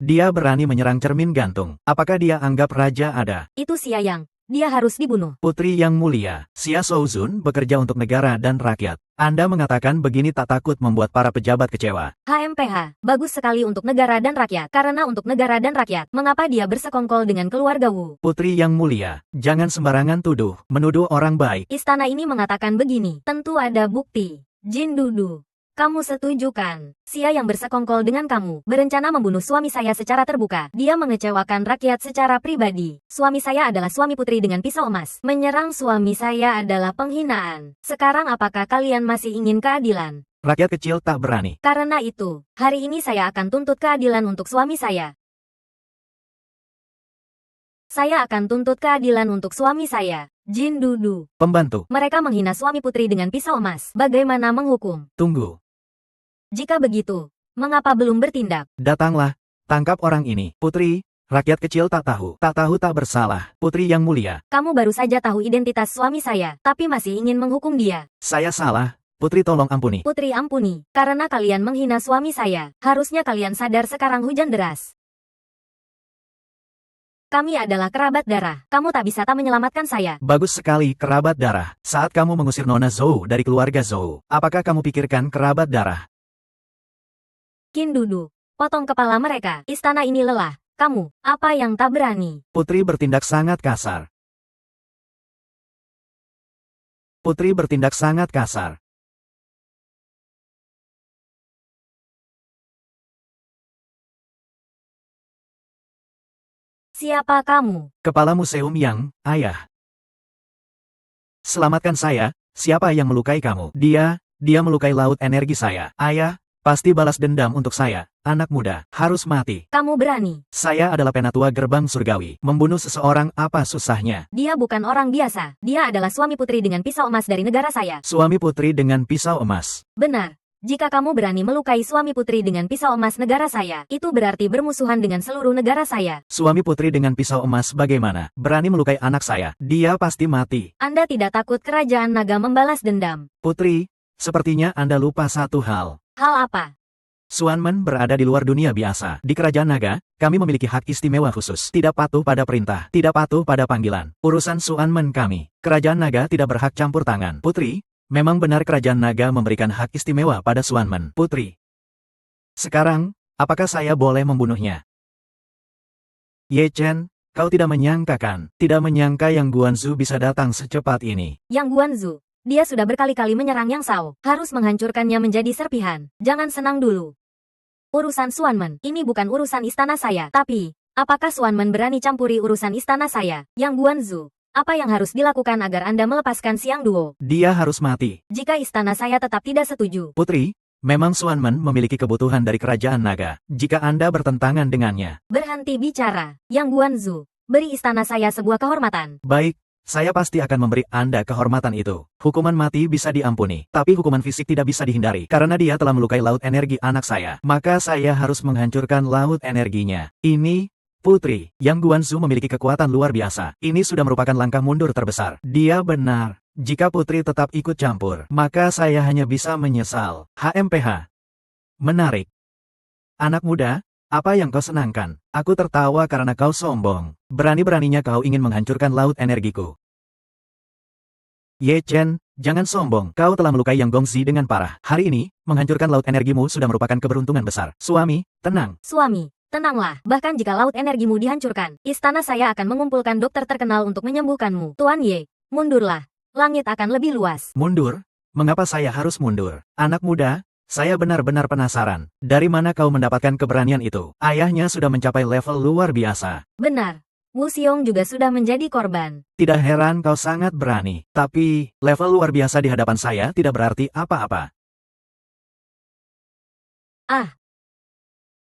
Dia berani menyerang cermin gantung. Apakah dia anggap raja ada? Itu Xia Yang. Dia harus dibunuh. Putri yang mulia, Xia Shouzun bekerja untuk negara dan rakyat. Anda mengatakan begini tak takut membuat para pejabat kecewa. HMPH, bagus sekali untuk negara dan rakyat. Karena untuk negara dan rakyat, mengapa dia bersekongkol dengan keluarga Wu? Putri yang mulia, jangan sembarangan menuduh orang baik. Istana ini mengatakan begini, tentu ada bukti. Jin Dudu, kamu setuju kan? Xia yang bersekongkol dengan kamu, berencana membunuh suami saya secara terbuka. Dia mengecewakan rakyat secara pribadi. Suami saya adalah suami putri dengan pisau emas. Menyerang suami saya adalah penghinaan. Sekarang apakah kalian masih ingin keadilan? Rakyat kecil tak berani. Karena itu, hari ini saya akan tuntut keadilan untuk suami saya. Saya akan tuntut keadilan untuk suami saya. Jin Dudu. Pembantu. Mereka menghina suami putri dengan pisau emas. Bagaimana menghukum? Tunggu. Jika begitu, mengapa belum bertindak? Datanglah, tangkap orang ini. Putri, rakyat kecil tak tahu tak bersalah. Putri yang mulia. Kamu baru saja tahu identitas suami saya, tapi masih ingin menghukum dia. Saya salah. Putri tolong ampuni. Putri ampuni, karena kalian menghina suami saya. Harusnya kalian sadar sekarang hujan deras. Kami adalah kerabat darah. Kamu tak bisa tak menyelamatkan saya. Bagus sekali, kerabat darah. Saat kamu mengusir Nona Zhou dari keluarga Zhou, apakah kamu pikirkan kerabat darah? Qin Dudu, potong kepala mereka. Istana ini lelah. Kamu, apa yang tak berani? Putri bertindak sangat kasar. Putri bertindak sangat kasar. Siapa kamu? Kepala Museum Yang, ayah. Selamatkan saya, siapa yang melukai kamu? Dia melukai laut energi saya. Ayah, pasti balas dendam untuk saya. Anak muda, harus mati. Kamu berani. Saya adalah penatua gerbang surgawi. Membunuh seseorang apa susahnya? Dia bukan orang biasa. Dia adalah suami putri dengan pisau emas dari negara saya. Suami putri dengan pisau emas. Benar. Jika kamu berani melukai suami putri dengan pisau emas negara saya, itu berarti bermusuhan dengan seluruh negara saya. Suami putri dengan pisau emas bagaimana? Berani melukai anak saya? Dia pasti mati. Anda tidak takut kerajaan naga membalas dendam? Putri, sepertinya Anda lupa satu hal. Hal apa? Xuanmen berada di luar dunia biasa. Di kerajaan naga, kami memiliki hak istimewa khusus. Tidak patuh pada perintah, tidak patuh pada panggilan. Urusan Xuanmen kami. Kerajaan naga tidak berhak campur tangan. Putri, memang benar kerajaan naga memberikan hak istimewa pada Xuanmen. Putri. Sekarang, apakah saya boleh membunuhnya? Ye Chen, kau tidak menyangka kan? Tidak menyangka Yang Guanzu bisa datang secepat ini. Yang Guanzu. Dia sudah berkali-kali menyerang Yang Sao. Harus menghancurkannya menjadi serpihan. Jangan senang dulu. Urusan Xuanmen, ini bukan urusan istana saya. Tapi, apakah Xuanmen berani campuri urusan istana saya? Yang Guanzu, apa yang harus dilakukan agar Anda melepaskan Siang Duo? Dia harus mati. Jika istana saya tetap tidak setuju. Putri, memang Xuanmen memiliki kebutuhan dari kerajaan naga. Jika Anda bertentangan dengannya. Berhenti bicara. Yang Guanzu, beri istana saya sebuah kehormatan. Baik. Saya pasti akan memberi Anda kehormatan itu. Hukuman mati bisa diampuni, tapi hukuman fisik tidak bisa dihindari. Karena dia telah melukai laut energi anak saya, maka saya harus menghancurkan laut energinya. Ini, Putri, Yang Guanzu memiliki kekuatan luar biasa. Ini sudah merupakan langkah mundur terbesar. Dia benar. Jika Putri tetap ikut campur, maka saya hanya bisa menyesal. HMPH. Menarik. Anak muda, apa yang kau senangkan? Aku tertawa karena kau sombong. Berani-beraninya kau ingin menghancurkan laut energiku. Ye Chen, jangan sombong. Kau telah melukai Yang Gongzi dengan parah. Hari ini, menghancurkan laut energimu sudah merupakan keberuntungan besar. Suami, tenang. Suami, tenanglah. Bahkan jika laut energimu dihancurkan, istana saya akan mengumpulkan dokter terkenal untuk menyembuhkanmu. Tuan Ye, mundurlah. Langit akan lebih luas. Mundur? Mengapa saya harus mundur? Anak muda, saya benar-benar penasaran. Dari mana kau mendapatkan keberanian itu? Ayahnya sudah mencapai level luar biasa. Benar. Wu Xiong juga sudah menjadi korban. Tidak heran kau sangat berani. Tapi, level luar biasa di hadapan saya tidak berarti apa-apa. Ah.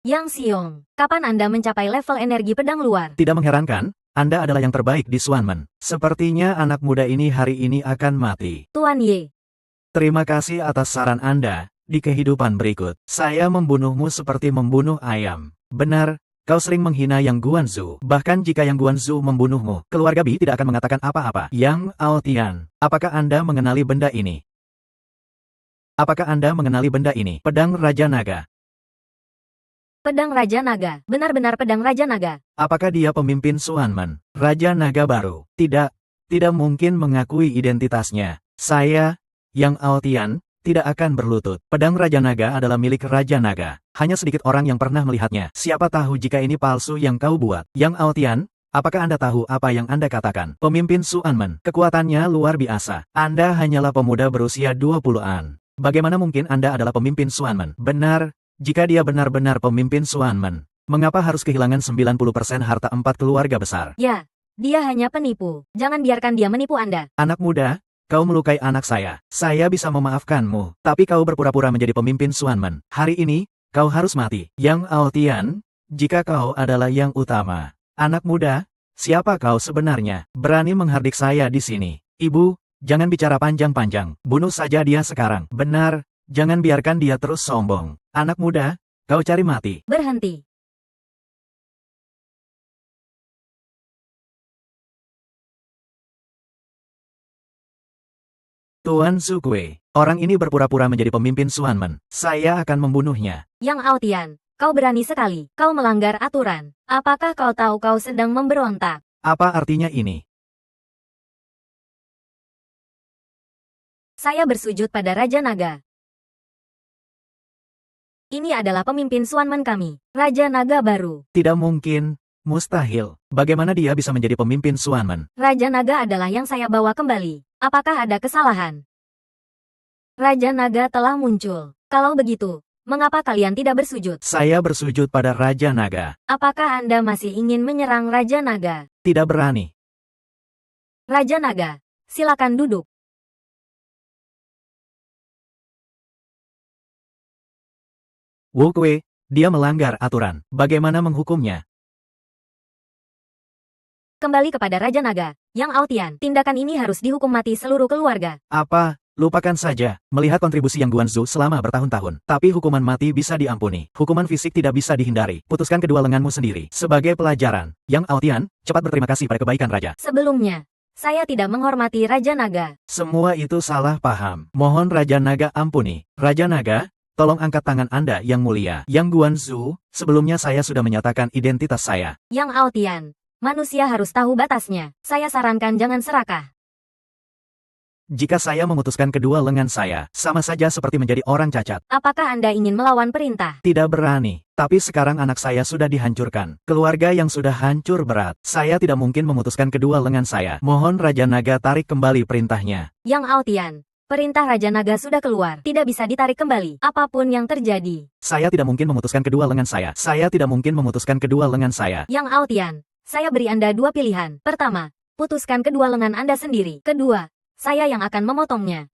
Yang Xiong, kapan Anda mencapai level energi pedang luar? Tidak mengherankan, Anda adalah yang terbaik di Xuanmen. Sepertinya anak muda ini hari ini akan mati. Tuan Ye. Terima kasih atas saran Anda, Di kehidupan berikut, saya membunuhmu seperti membunuh ayam. Benar, kau sering menghina Yang Guanzu. Bahkan jika Yang Guanzu membunuhmu, keluarga Bi tidak akan mengatakan apa-apa. Yang Aotian, apakah Anda mengenali benda ini? Apakah Anda mengenali benda ini? Pedang Raja Naga. Pedang Raja Naga. Benar-benar pedang Raja Naga. Apakah dia pemimpin Xuanmen? Raja Naga baru? Tidak. Tidak mungkin mengakui identitasnya. Saya, Yang Aotian, tidak akan berlutut. Pedang Raja Naga adalah milik Raja Naga. Hanya sedikit orang yang pernah melihatnya. Siapa tahu jika ini palsu yang kau buat. Yang Aotian, apakah Anda tahu apa yang Anda katakan? Pemimpin Xuanmen, kekuatannya luar biasa. Anda hanyalah pemuda berusia 20-an. Bagaimana mungkin Anda adalah pemimpin Xuanmen? Benar, jika dia benar-benar pemimpin Xuanmen, mengapa harus kehilangan 90% harta 4 keluarga besar? Ya, dia hanya penipu. Jangan biarkan dia menipu Anda. Anak muda, kau melukai anak saya. Saya bisa memaafkanmu, tapi kau berpura-pura menjadi pemimpin Xuanmen. Hari ini, kau harus mati. Yang Aotian, jika kau adalah yang utama. Anak muda, siapa kau sebenarnya? Berani menghardik saya di sini. Ibu, jangan bicara panjang-panjang. Bunuh saja dia sekarang. Benar, jangan biarkan dia terus sombong. Anak muda, kau cari mati. Berhenti. Tuan Zukui, orang ini berpura-pura menjadi pemimpin Xuanmen. Saya akan membunuhnya. Yang Aotian, kau berani sekali. Kau melanggar aturan. Apakah kau tahu kau sedang memberontak? Apa artinya ini? Saya bersujud pada Raja Naga. Ini adalah pemimpin Xuanmen kami, Raja Naga baru. Tidak mungkin, mustahil. Bagaimana dia bisa menjadi pemimpin Xuanmen? Raja Naga adalah yang saya bawa kembali. Apakah ada kesalahan? Raja Naga telah muncul. Kalau begitu, mengapa kalian tidak bersujud? Saya bersujud pada Raja Naga. Apakah Anda masih ingin menyerang Raja Naga? Tidak berani. Raja Naga, silakan duduk. Wu Kue, dia melanggar aturan. Bagaimana menghukumnya? Kembali kepada Raja Naga, Yang Aotian. Tindakan ini harus dihukum mati seluruh keluarga. Apa? Lupakan saja. Melihat kontribusi Yang Guanzu selama bertahun-tahun. Tapi hukuman mati bisa diampuni. Hukuman fisik tidak bisa dihindari. Putuskan kedua lenganmu sendiri. Sebagai pelajaran, Yang Aotian, cepat berterima kasih pada kebaikan Raja. Sebelumnya, saya tidak menghormati Raja Naga. Semua itu salah paham. Mohon Raja Naga ampuni. Raja Naga, tolong angkat tangan Anda yang mulia. Yang Guanzu, sebelumnya saya sudah menyatakan identitas saya. Yang Aotian, manusia harus tahu batasnya. Saya sarankan jangan serakah. Jika saya memutuskan kedua lengan saya, sama saja seperti menjadi orang cacat. Apakah Anda ingin melawan perintah? Tidak berani. Tapi sekarang anak saya sudah dihancurkan. Keluarga yang sudah hancur berat. Saya tidak mungkin memutuskan kedua lengan saya. Mohon Raja Naga tarik kembali perintahnya. Yang Aotian, perintah Raja Naga sudah keluar. Tidak bisa ditarik kembali. Apapun yang terjadi. Saya tidak mungkin memutuskan kedua lengan saya. Saya tidak mungkin memutuskan kedua lengan saya. Yang Aotian, saya beri Anda dua pilihan. Pertama, putuskan kedua lengan Anda sendiri. Kedua, saya yang akan memotongnya.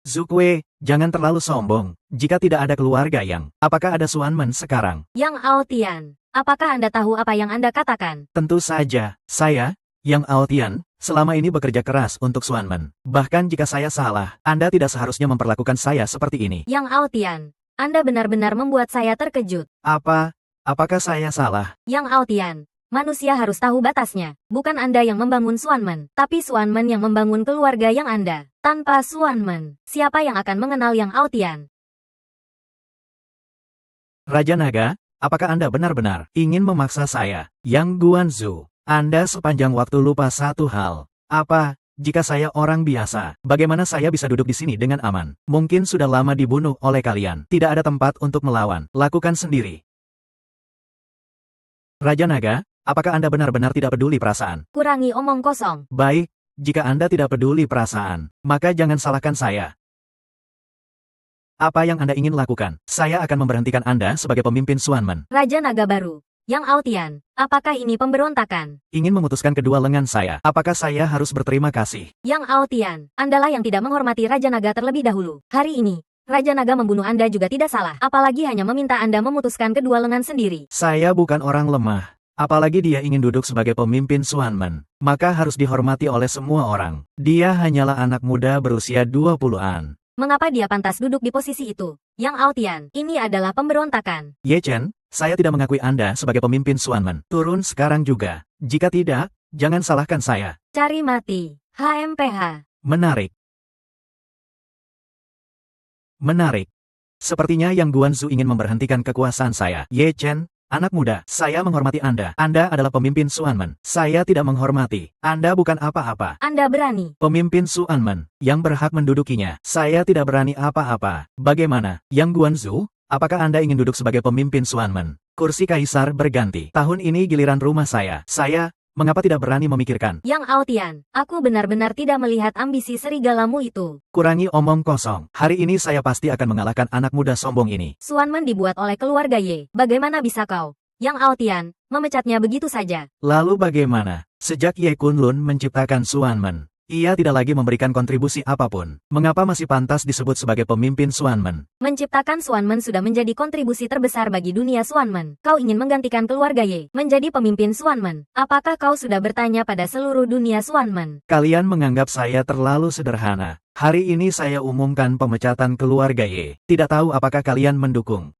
Zukue, jangan terlalu sombong. Jika tidak ada keluarga yang, apakah ada Xuanmen sekarang? Yang Aotian, apakah Anda tahu apa yang Anda katakan? Tentu saja, saya, Yang Aotian, selama ini bekerja keras untuk Xuanmen. Bahkan jika saya salah, Anda tidak seharusnya memperlakukan saya seperti ini. Yang Aotian, Anda benar-benar membuat saya terkejut. Apakah saya salah? Yang Aotian, manusia harus tahu batasnya. Bukan Anda yang membangun Xuanmen, tapi Xuanmen yang membangun keluarga yang Anda. Tanpa Xuanmen, siapa yang akan mengenal Yang Aotian? Raja Naga, apakah Anda benar-benar ingin memaksa saya? Yang Guanzu, Anda sepanjang waktu lupa satu hal. Apa, jika saya orang biasa, bagaimana saya bisa duduk di sini dengan aman? Mungkin sudah lama dibunuh oleh kalian. Tidak ada tempat untuk melawan. Lakukan sendiri. Raja Naga, apakah Anda benar-benar tidak peduli perasaan? Kurangi omong kosong. Baik, jika Anda tidak peduli perasaan, maka jangan salahkan saya. Apa yang Anda ingin lakukan? Saya akan memberhentikan Anda sebagai pemimpin Xuanmen. Raja Naga baru, Yang Aotian, apakah ini pemberontakan? Ingin memutuskan kedua lengan saya. Apakah saya harus berterima kasih? Yang Aotian, Andalah yang tidak menghormati Raja Naga terlebih dahulu. Hari ini, Raja Naga membunuh Anda juga tidak salah. Apalagi hanya meminta Anda memutuskan kedua lengan sendiri. Saya bukan orang lemah. Apalagi dia ingin duduk sebagai pemimpin Xuanmen, maka harus dihormati oleh semua orang. Dia hanyalah anak muda berusia 20-an. Mengapa dia pantas duduk di posisi itu? Yang Aotian, ini adalah pemberontakan. Ye Chen, saya tidak mengakui Anda sebagai pemimpin Xuanmen. Turun sekarang juga. Jika tidak, jangan salahkan saya. Cari mati. HMPH. Menarik. Menarik. Sepertinya Yang Guanzu ingin memberhentikan kekuasaan saya. Ye Chen, anak muda, saya menghormati Anda. Anda adalah pemimpin Xuanmen. Saya tidak menghormati. Anda bukan apa-apa. Anda berani. Pemimpin Xuanmen, yang berhak mendudukinya. Saya tidak berani apa-apa. Bagaimana, Yang Guanzu? Apakah Anda ingin duduk sebagai pemimpin Xuanmen? Kursi kaisar berganti. Tahun ini giliran rumah saya. Mengapa tidak berani memikirkan? Yang Aotian, aku benar-benar tidak melihat ambisi serigalamu itu. Kurangi omong kosong. Hari ini saya pasti akan mengalahkan anak muda sombong ini. Xuanmen dibuat oleh keluarga Ye. Bagaimana bisa kau, Yang Aotian, memecatnya begitu saja? Lalu bagaimana? Sejak Ye Kunlun menciptakan Xuanmen, ia tidak lagi memberikan kontribusi apapun. Mengapa masih pantas disebut sebagai pemimpin Xuanmen? Menciptakan Xuanmen sudah menjadi kontribusi terbesar bagi dunia Xuanmen. Kau ingin menggantikan keluarga Ye menjadi pemimpin Xuanmen. Apakah kau sudah bertanya pada seluruh dunia Xuanmen? Kalian menganggap saya terlalu sederhana. Hari ini saya umumkan pemecatan keluarga Ye. Tidak tahu apakah kalian mendukung.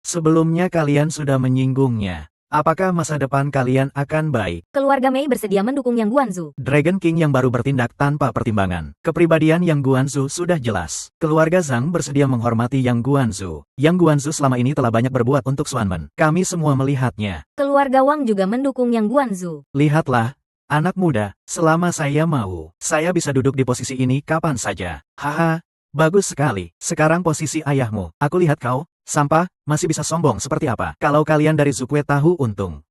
Sebelumnya kalian sudah menyinggungnya. Apakah masa depan kalian akan baik? Keluarga Mei bersedia mendukung Yang Guanzu. Dragon King yang baru bertindak tanpa pertimbangan. Kepribadian Yang Guanzu sudah jelas. Keluarga Zhang bersedia menghormati Yang Guanzu. Yang Guanzu selama ini telah banyak berbuat untuk Xuanmen. Kami semua melihatnya. Keluarga Wang juga mendukung Yang Guanzu. Lihatlah, anak muda, selama saya mau, saya bisa duduk di posisi ini kapan saja. Haha, bagus sekali. Sekarang posisi ayahmu. Aku lihat kau, sampah, masih bisa sombong seperti apa. Kalau kalian dari Zukue tahu untung.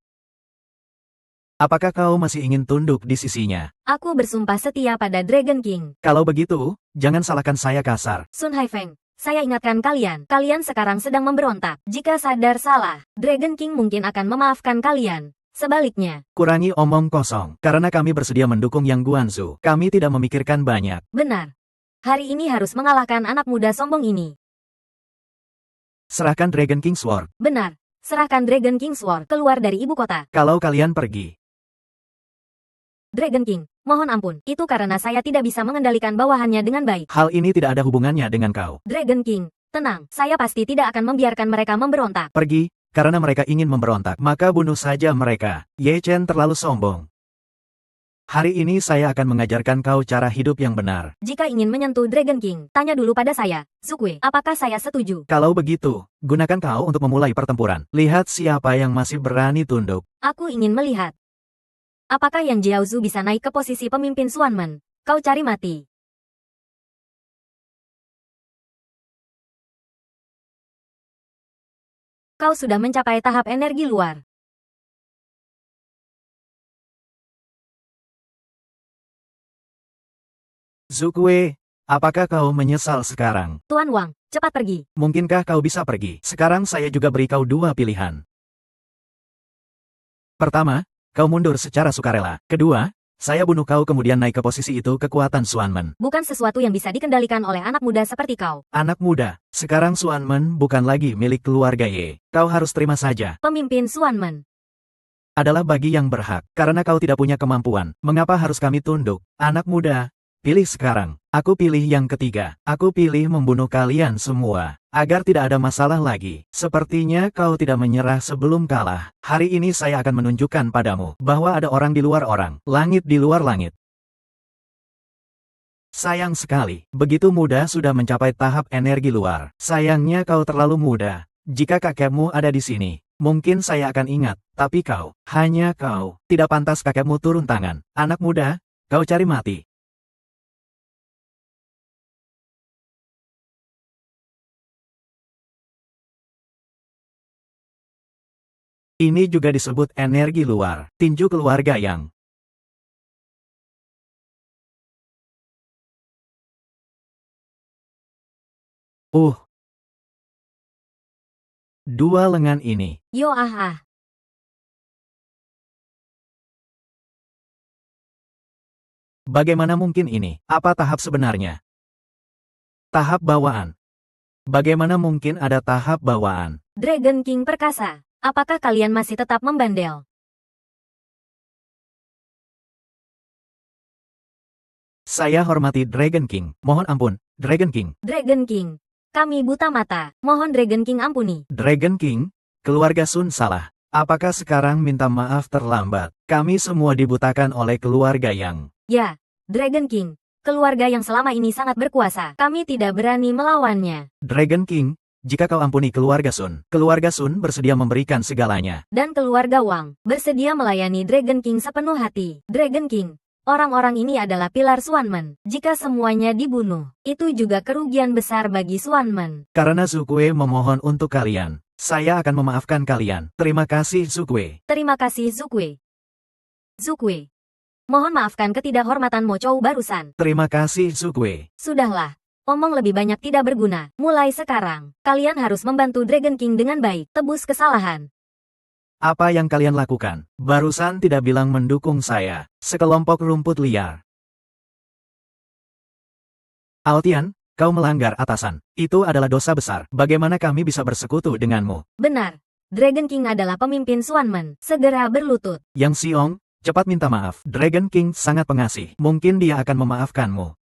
Apakah kau masih ingin tunduk di sisinya? Aku bersumpah setia pada Dragon King. Kalau begitu, jangan salahkan saya kasar. Sun Haifeng, saya ingatkan kalian sekarang sedang memberontak. Jika sadar salah, Dragon King mungkin akan memaafkan kalian. Sebaliknya, Kurangi omong kosong. Karena kami bersedia mendukung Yang Guanzu, kami tidak memikirkan banyak. benar. Hari ini harus mengalahkan anak muda sombong ini. Serahkan Dragon King Sword. Benar. Serahkan Dragon King Sword keluar dari ibu kota. Kalau kalian pergi. Dragon King, mohon ampun. Itu karena saya tidak bisa mengendalikan bawahannya dengan baik. Hal ini tidak ada hubungannya dengan kau. Dragon King, tenang. Saya pasti tidak akan membiarkan mereka memberontak. Pergi, karena mereka ingin memberontak. Maka bunuh saja mereka. Ye Chen terlalu sombong. Hari ini saya akan mengajarkan kau cara hidup yang benar. Jika ingin menyentuh Dragon King, tanya dulu pada saya, Zukue, apakah saya setuju? Kalau begitu, gunakan kau untuk memulai pertempuran. Lihat siapa yang masih berani tunduk. Aku ingin melihat. Apakah Yang Jiaozu bisa naik ke posisi pemimpin Xuanmen? Kau cari mati. Kau sudah mencapai tahap energi luar. Zukue, apakah kau menyesal sekarang? Tuan Wang, cepat pergi. Mungkinkah kau bisa pergi? Sekarang saya juga beri kau dua pilihan. Pertama, kau mundur secara sukarela. Kedua, saya bunuh kau kemudian naik ke posisi itu kekuatan Xuanmen. Bukan sesuatu yang bisa dikendalikan oleh anak muda seperti kau. Anak muda, sekarang Xuanmen bukan lagi milik keluarga Ye. Kau harus terima saja. Pemimpin Xuanmen. Adalah bagi yang berhak. Karena kau tidak punya kemampuan, mengapa harus kami tunduk? Anak muda, pilih sekarang. Aku pilih yang ketiga. Aku pilih membunuh kalian semua. Agar tidak ada masalah lagi. Sepertinya kau tidak menyerah sebelum kalah. Hari ini saya akan menunjukkan padamu bahwa ada orang di luar orang. Langit di luar langit. Sayang sekali, begitu muda sudah mencapai tahap energi luar. Sayangnya kau terlalu muda. Jika kakekmu ada di sini, mungkin saya akan ingat. Tapi kau, hanya kau, tidak pantas kakekmu turun tangan. Anak muda, kau cari mati. Ini juga disebut energi luar, tinju keluarga Yang. Dua lengan ini. Yo ah. Bagaimana mungkin ini? Apa tahap sebenarnya? Tahap bawaan. Bagaimana mungkin ada tahap bawaan? Dragon King perkasa. Apakah kalian masih tetap membandel? Saya hormati Dragon King. Mohon ampun, Dragon King. Dragon King. Kami buta mata. Mohon Dragon King ampuni. Dragon King, keluarga Sun salah. Apakah sekarang minta maaf terlambat? Kami semua dibutakan oleh keluarga yang... Ya, Dragon King. Keluarga yang selama ini sangat berkuasa. Kami tidak berani melawannya. Dragon King, jika kau ampuni keluarga Sun bersedia memberikan segalanya. Dan keluarga Wang bersedia melayani Dragon King sepenuh hati. Dragon King. Orang-orang ini adalah pilar Xuanmen. Jika semuanya dibunuh, itu juga kerugian besar bagi Xuanmen. Karena Zukue memohon untuk kalian, saya akan memaafkan kalian. Terima kasih Zukue. Terima kasih Zukue. Zukue. Mohon maafkan ketidakhormatan Mo Chou barusan. Terima kasih Zukue. Sudahlah. Omong lebih banyak tidak berguna. Mulai sekarang, kalian harus membantu Dragon King dengan baik. Tebus kesalahan. Apa yang kalian lakukan? Barusan tidak bilang mendukung saya. Sekelompok rumput liar. Altian, kau melanggar atasan. Itu adalah dosa besar. Bagaimana kami bisa bersekutu denganmu? Benar. Dragon King adalah pemimpin Xuanmen. Segera berlutut. Yang Xiong, cepat minta maaf. Dragon King sangat pengasih. Mungkin dia akan memaafkanmu.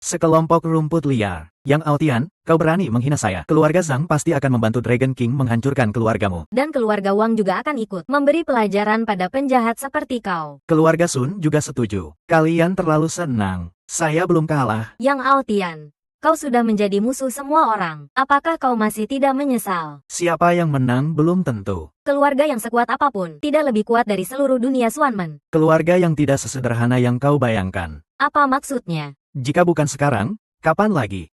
Sekelompok rumput liar. Yang Altian, kau berani menghina saya. Keluarga Zhang pasti akan membantu Dragon King menghancurkan keluargamu. Dan keluarga Wang juga akan ikut memberi pelajaran pada penjahat seperti kau. Keluarga Sun juga setuju. Kalian terlalu senang. Saya belum kalah. Yang Altian, kau sudah menjadi musuh semua orang. Apakah kau masih tidak menyesal? Siapa yang menang belum tentu. Keluarga yang sekuat apapun tidak lebih kuat dari seluruh dunia Xuanmen. Keluarga yang tidak sesederhana yang kau bayangkan. Apa maksudnya? Jika bukan sekarang, kapan lagi?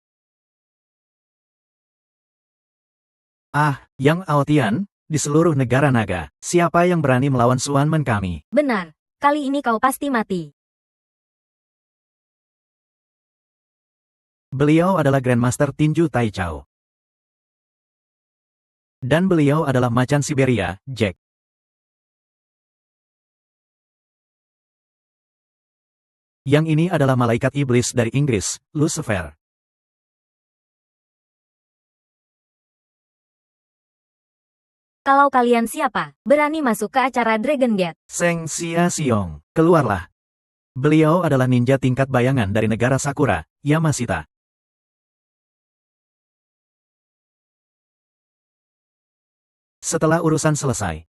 Yang Altian, di seluruh negara naga, siapa yang berani melawan Xuanmen kami? Benar, kali ini kau pasti mati. Beliau adalah Grandmaster Tinju Taichao. Dan beliau adalah macan Siberia, Jack. Yang ini adalah malaikat iblis dari Inggris, Lucifer. Kalau kalian siapa, berani masuk ke acara Dragon Gate? Seng Xia Xiong, keluarlah. Beliau adalah ninja tingkat bayangan dari negara Sakura, Yamashita. Setelah urusan selesai,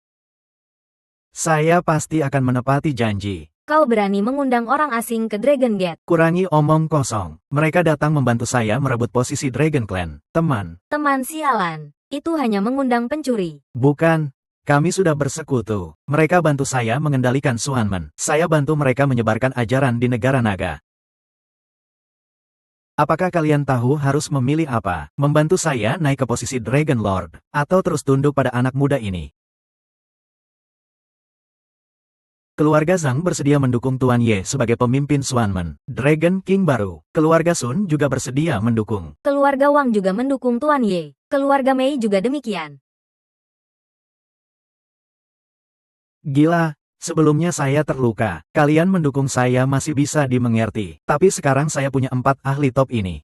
saya pasti akan menepati janji. Kau berani mengundang orang asing ke Dragon Gate? Kurangi omong kosong. Mereka datang membantu saya merebut posisi Dragon Clan. Teman. Teman sialan. Itu hanya mengundang pencuri. Bukan. Kami sudah bersekutu. Mereka bantu saya mengendalikan Xuanmen. Saya bantu mereka menyebarkan ajaran di negara naga. Apakah kalian tahu harus memilih apa? Membantu saya naik ke posisi Dragon Lord, atau terus tunduk pada anak muda ini? Keluarga Zhang bersedia mendukung Tuan Ye sebagai pemimpin Xuanmen, Dragon King baru. Keluarga Sun juga bersedia mendukung. Keluarga Wang juga mendukung Tuan Ye. Keluarga Mei juga demikian. Gila, sebelumnya saya terluka. Kalian mendukung saya masih bisa dimengerti. Tapi sekarang saya punya 4 ahli top ini.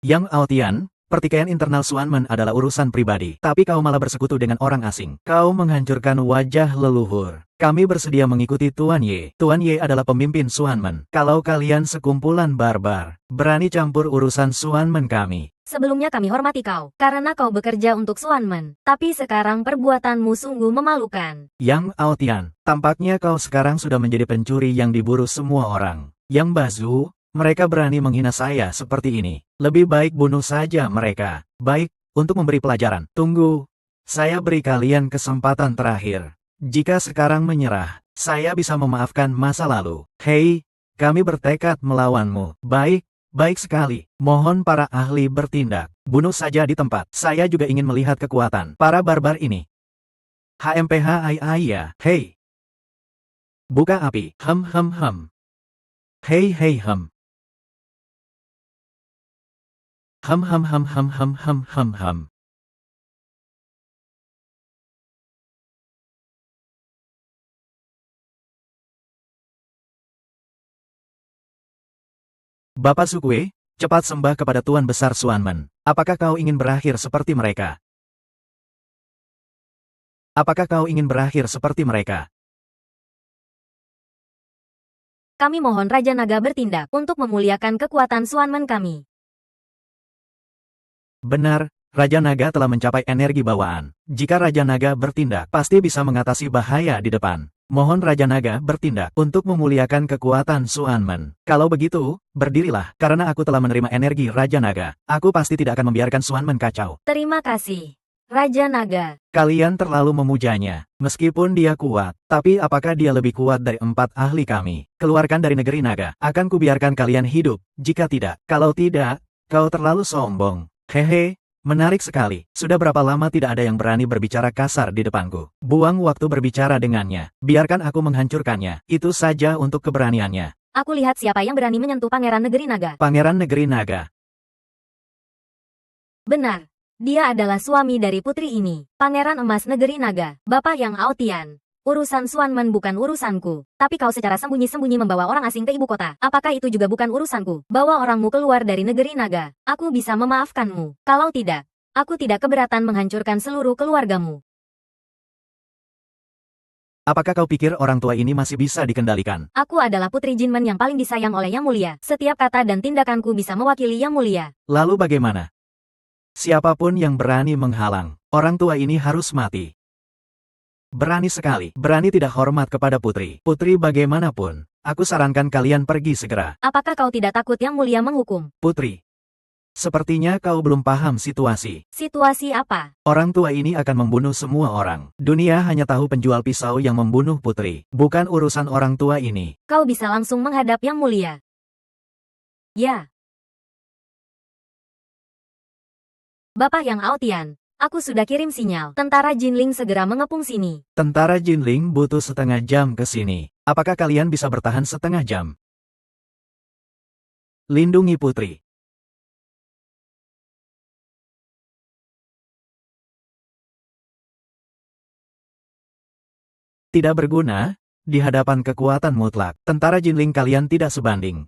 Yang Altian, pertikaian internal Xuanmen adalah urusan pribadi, tapi kau malah bersekutu dengan orang asing. Kau menghancurkan wajah leluhur. Kami bersedia mengikuti Tuan Ye. Tuan Ye adalah pemimpin Xuanmen. Kalau kalian sekumpulan barbar, berani campur urusan Xuanmen kami. Sebelumnya kami hormati kau, karena kau bekerja untuk Xuanmen. Tapi sekarang perbuatanmu sungguh memalukan. Yang Altian, tampaknya kau sekarang sudah menjadi pencuri yang diburu semua orang. Yang Bazu, mereka berani menghina saya seperti ini. Lebih baik bunuh saja mereka. Baik, untuk memberi pelajaran. Tunggu. Saya beri kalian kesempatan terakhir. Jika sekarang menyerah, saya bisa memaafkan masa lalu. Hei, kami bertekad melawanmu. Baik, baik sekali. Mohon para ahli bertindak. Bunuh saja di tempat. Saya juga ingin melihat kekuatan para barbar ini. HMPHII ya. Hei. Buka api. Hei hei hem. Ham. Bapak Zukue, Cepat sembah kepada Tuan Besar Xuanmen. Apakah kau ingin berakhir seperti mereka? Apakah kau ingin berakhir seperti mereka? Kami mohon Raja Naga bertindak untuk memuliakan kekuatan Xuanmen kami. Benar, Raja Naga telah mencapai energi bawaan. Jika Raja Naga bertindak, pasti bisa mengatasi bahaya di depan. Mohon Raja Naga bertindak untuk memuliakan kekuatan Xuanmen. Kalau begitu, berdirilah, karena aku telah menerima energi Raja Naga. Aku pasti tidak akan membiarkan Xuanmen kacau. Terima kasih, Raja Naga. Kalian terlalu memujanya. Meskipun dia kuat, tapi apakah dia lebih kuat dari 4 ahli kami? Keluarkan dari negeri naga. Akan kubiarkan kalian hidup. Jika tidak, kalau tidak, kau terlalu sombong. Hehe, menarik sekali. Sudah berapa lama tidak ada yang berani berbicara kasar di depanku? Buang waktu berbicara dengannya. Biarkan aku menghancurkannya. Itu saja untuk keberaniannya. Aku lihat siapa yang berani menyentuh Pangeran Negeri Naga. Pangeran Negeri Naga. Benar. Dia adalah suami dari putri ini. Pangeran Emas Negeri Naga. Bapak yang Aotian. Urusan Xuanmen bukan urusanku. Tapi kau secara sembunyi-sembunyi membawa orang asing ke ibu kota. Apakah itu juga bukan urusanku? Bawa orangmu keluar dari negeri naga. Aku bisa memaafkanmu. Kalau tidak, aku tidak keberatan menghancurkan seluruh keluargamu. Apakah kau pikir orang tua ini masih bisa dikendalikan? Aku adalah putri Jinmen yang paling disayang oleh Yang Mulia. Setiap kata dan tindakanku bisa mewakili Yang Mulia. Lalu bagaimana? Siapapun yang berani menghalang, orang tua ini harus mati. Berani sekali, berani tidak hormat kepada putri. Putri bagaimanapun, aku sarankan kalian pergi segera. Apakah kau tidak takut Yang Mulia menghukum? Putri, sepertinya kau belum paham situasi. Situasi apa? Orang tua ini akan membunuh semua orang. Dunia hanya tahu penjual pisau yang membunuh putri. Bukan urusan orang tua ini. Kau bisa langsung menghadap Yang Mulia. Ya. Bapak yang Aotian, aku sudah kirim sinyal. Tentara Jinling segera mengepung sini. Tentara Jinling butuh setengah jam ke sini. Apakah kalian bisa bertahan setengah jam? Lindungi putri. Tidak berguna, di hadapan kekuatan mutlak. Tentara Jinling kalian tidak sebanding.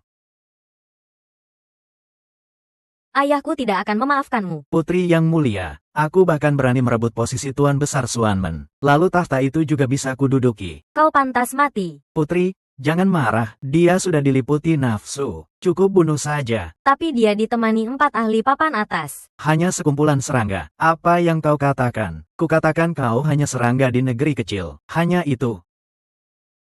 Ayahku tidak akan memaafkanmu. Putri yang mulia, aku bahkan berani merebut posisi Tuan Besar Xuanmen. Lalu tahta itu juga bisa kududuki. Kau pantas mati. Putri, jangan marah. Dia sudah diliputi nafsu. Cukup bunuh saja. Tapi dia ditemani 4 ahli papan atas. Hanya sekumpulan serangga. Apa yang kau katakan? Kukatakan kau hanya serangga di negeri kecil. Hanya itu.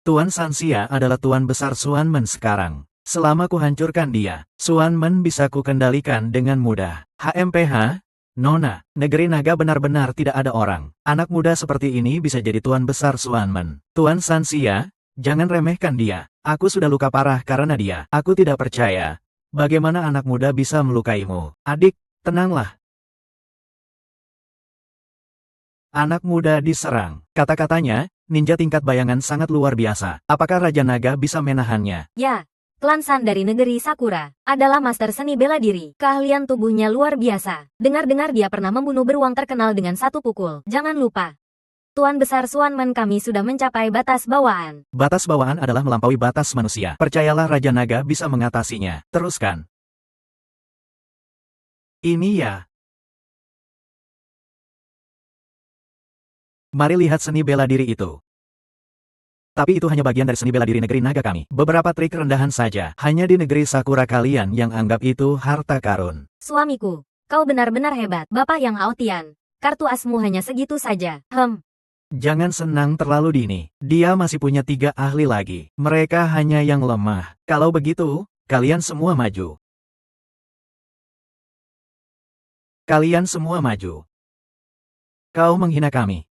Tuan Sanxia adalah Tuan Besar Xuanmen sekarang. Selama ku hancurkan dia, Xuanmen bisa ku kendalikan dengan mudah. HMPH, Nona, negeri naga benar-benar tidak ada orang. Anak muda seperti ini bisa jadi Tuan Besar Xuanmen. Tuan Sanxia, jangan remehkan dia. Aku sudah luka parah karena dia. Aku tidak percaya. Bagaimana anak muda bisa melukaimu? Adik, tenanglah. Anak muda diserang. Kata-katanya, ninja tingkat bayangan sangat luar biasa. Apakah Raja Naga bisa menahannya? Ya. Klan San dari negeri Sakura adalah master seni bela diri. Keahlian tubuhnya luar biasa. Dengar-dengar dia pernah membunuh beruang terkenal dengan 1 pukul. Jangan lupa. Tuan Besar Xuanmen kami sudah mencapai batas bawaan. Batas bawaan adalah melampaui batas manusia. Percayalah Raja Naga bisa mengatasinya. Teruskan. Ini ya. Mari lihat seni bela diri itu. Tapi itu hanya bagian dari seni bela diri negeri naga kami. Beberapa trik rendahan saja. Hanya di negeri Sakura kalian yang anggap itu harta karun. Suamiku, kau benar-benar hebat. Bapak yang Aotian, kartu asmu hanya segitu saja. Jangan senang terlalu dini. Dia masih punya 3 ahli lagi. Mereka hanya yang lemah. Kalau begitu, kalian semua maju. Kalian semua maju. Kau menghina kami.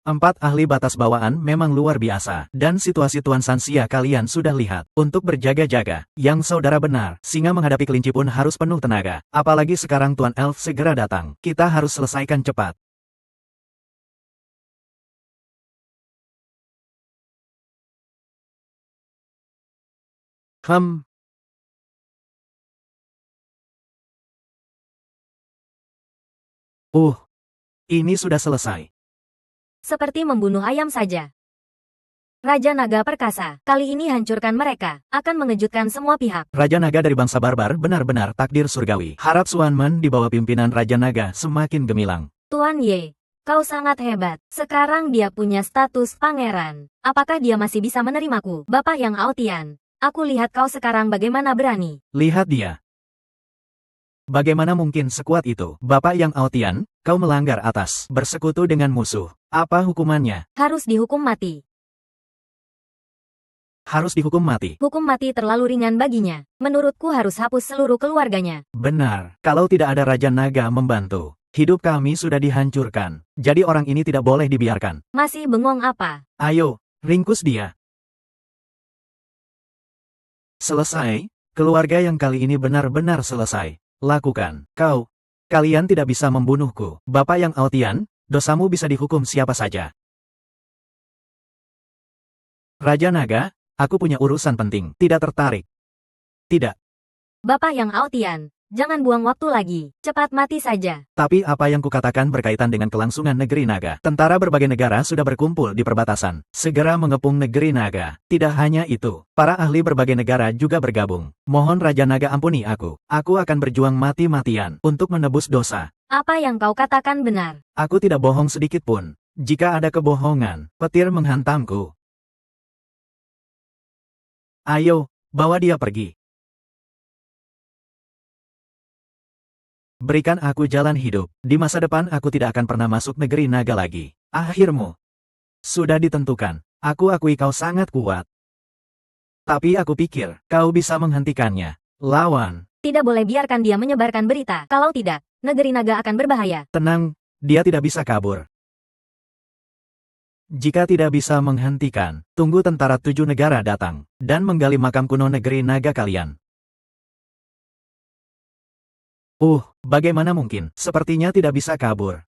4 ahli batas bawaan memang luar biasa. Dan situasi Tuan Sanxia kalian sudah lihat. Untuk berjaga-jaga, yang saudara benar, singa menghadapi kelinci pun harus penuh tenaga. Apalagi sekarang Tuan Elf segera datang. Kita harus selesaikan cepat. Ini sudah selesai. Seperti membunuh ayam saja. Raja Naga Perkasa, kali ini hancurkan mereka, akan mengejutkan semua pihak. Raja Naga dari bangsa barbar benar-benar takdir surgawi. Harap Suanmen di bawah pimpinan Raja Naga semakin gemilang. Tuan Ye, kau sangat hebat. Sekarang dia punya status pangeran. Apakah dia masih bisa menerimaku? Bapak yang Aotian, aku lihat kau sekarang bagaimana berani. Lihat dia. Bagaimana mungkin sekuat itu? Bapak yang Aotian, kau melanggar atas, bersekutu dengan musuh. Apa hukumannya? Harus dihukum mati. Harus dihukum mati. Hukum mati terlalu ringan baginya. Menurutku harus hapus seluruh keluarganya. Benar, kalau tidak ada Raja Naga membantu, hidup kami sudah dihancurkan. Jadi orang ini tidak boleh dibiarkan. Masih bengong apa? Ayo, ringkus dia. Selesai, keluarga yang kali ini benar-benar selesai. Lakukan. Kalian tidak bisa membunuhku. Bapak yang Aotian, dosamu bisa dihukum siapa saja. Raja Naga, aku punya urusan penting. Tidak tertarik. Tidak. Bapak yang Aotian, jangan buang waktu lagi. Cepat mati saja. Tapi apa yang kukatakan berkaitan dengan kelangsungan negeri naga. Tentara berbagai negara sudah berkumpul di perbatasan. Segera mengepung negeri naga. Tidak hanya itu, para ahli berbagai negara juga bergabung. Mohon Raja Naga ampuni aku. Aku akan berjuang mati-matian untuk menebus dosa. Apa yang kau katakan benar. Aku tidak bohong sedikit pun. Jika ada kebohongan, petir menghantamku. Ayo, bawa dia pergi. Berikan aku jalan hidup. Di masa depan aku tidak akan pernah masuk negeri naga lagi. Akhirmu. Sudah ditentukan. Aku akui kau sangat kuat. Tapi aku pikir, kau bisa menghentikannya. Lawan. Tidak boleh biarkan dia menyebarkan berita. Kalau tidak, negeri naga akan berbahaya. Tenang, dia tidak bisa kabur. Jika tidak bisa menghentikan, tunggu tentara 7 negara datang, dan menggali makam kuno negeri naga kalian. Bagaimana mungkin? Sepertinya tidak bisa kabur.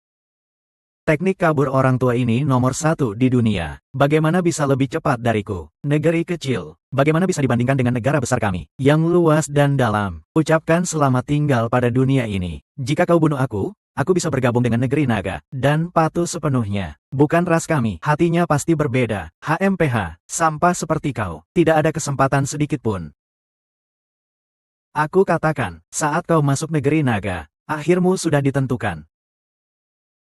Teknik kabur orang tua ini nomor 1 di dunia. Bagaimana bisa lebih cepat dariku? Negeri kecil. Bagaimana bisa dibandingkan dengan negara besar kami, yang luas dan dalam? Ucapkan selamat tinggal pada dunia ini. Jika kau bunuh aku bisa bergabung dengan negeri naga, dan patuh sepenuhnya. Bukan ras kami, hatinya pasti berbeda. HMPH, sampah seperti kau, tidak ada kesempatan sedikit pun. Aku katakan, saat kau masuk negeri naga, akhirmu sudah ditentukan.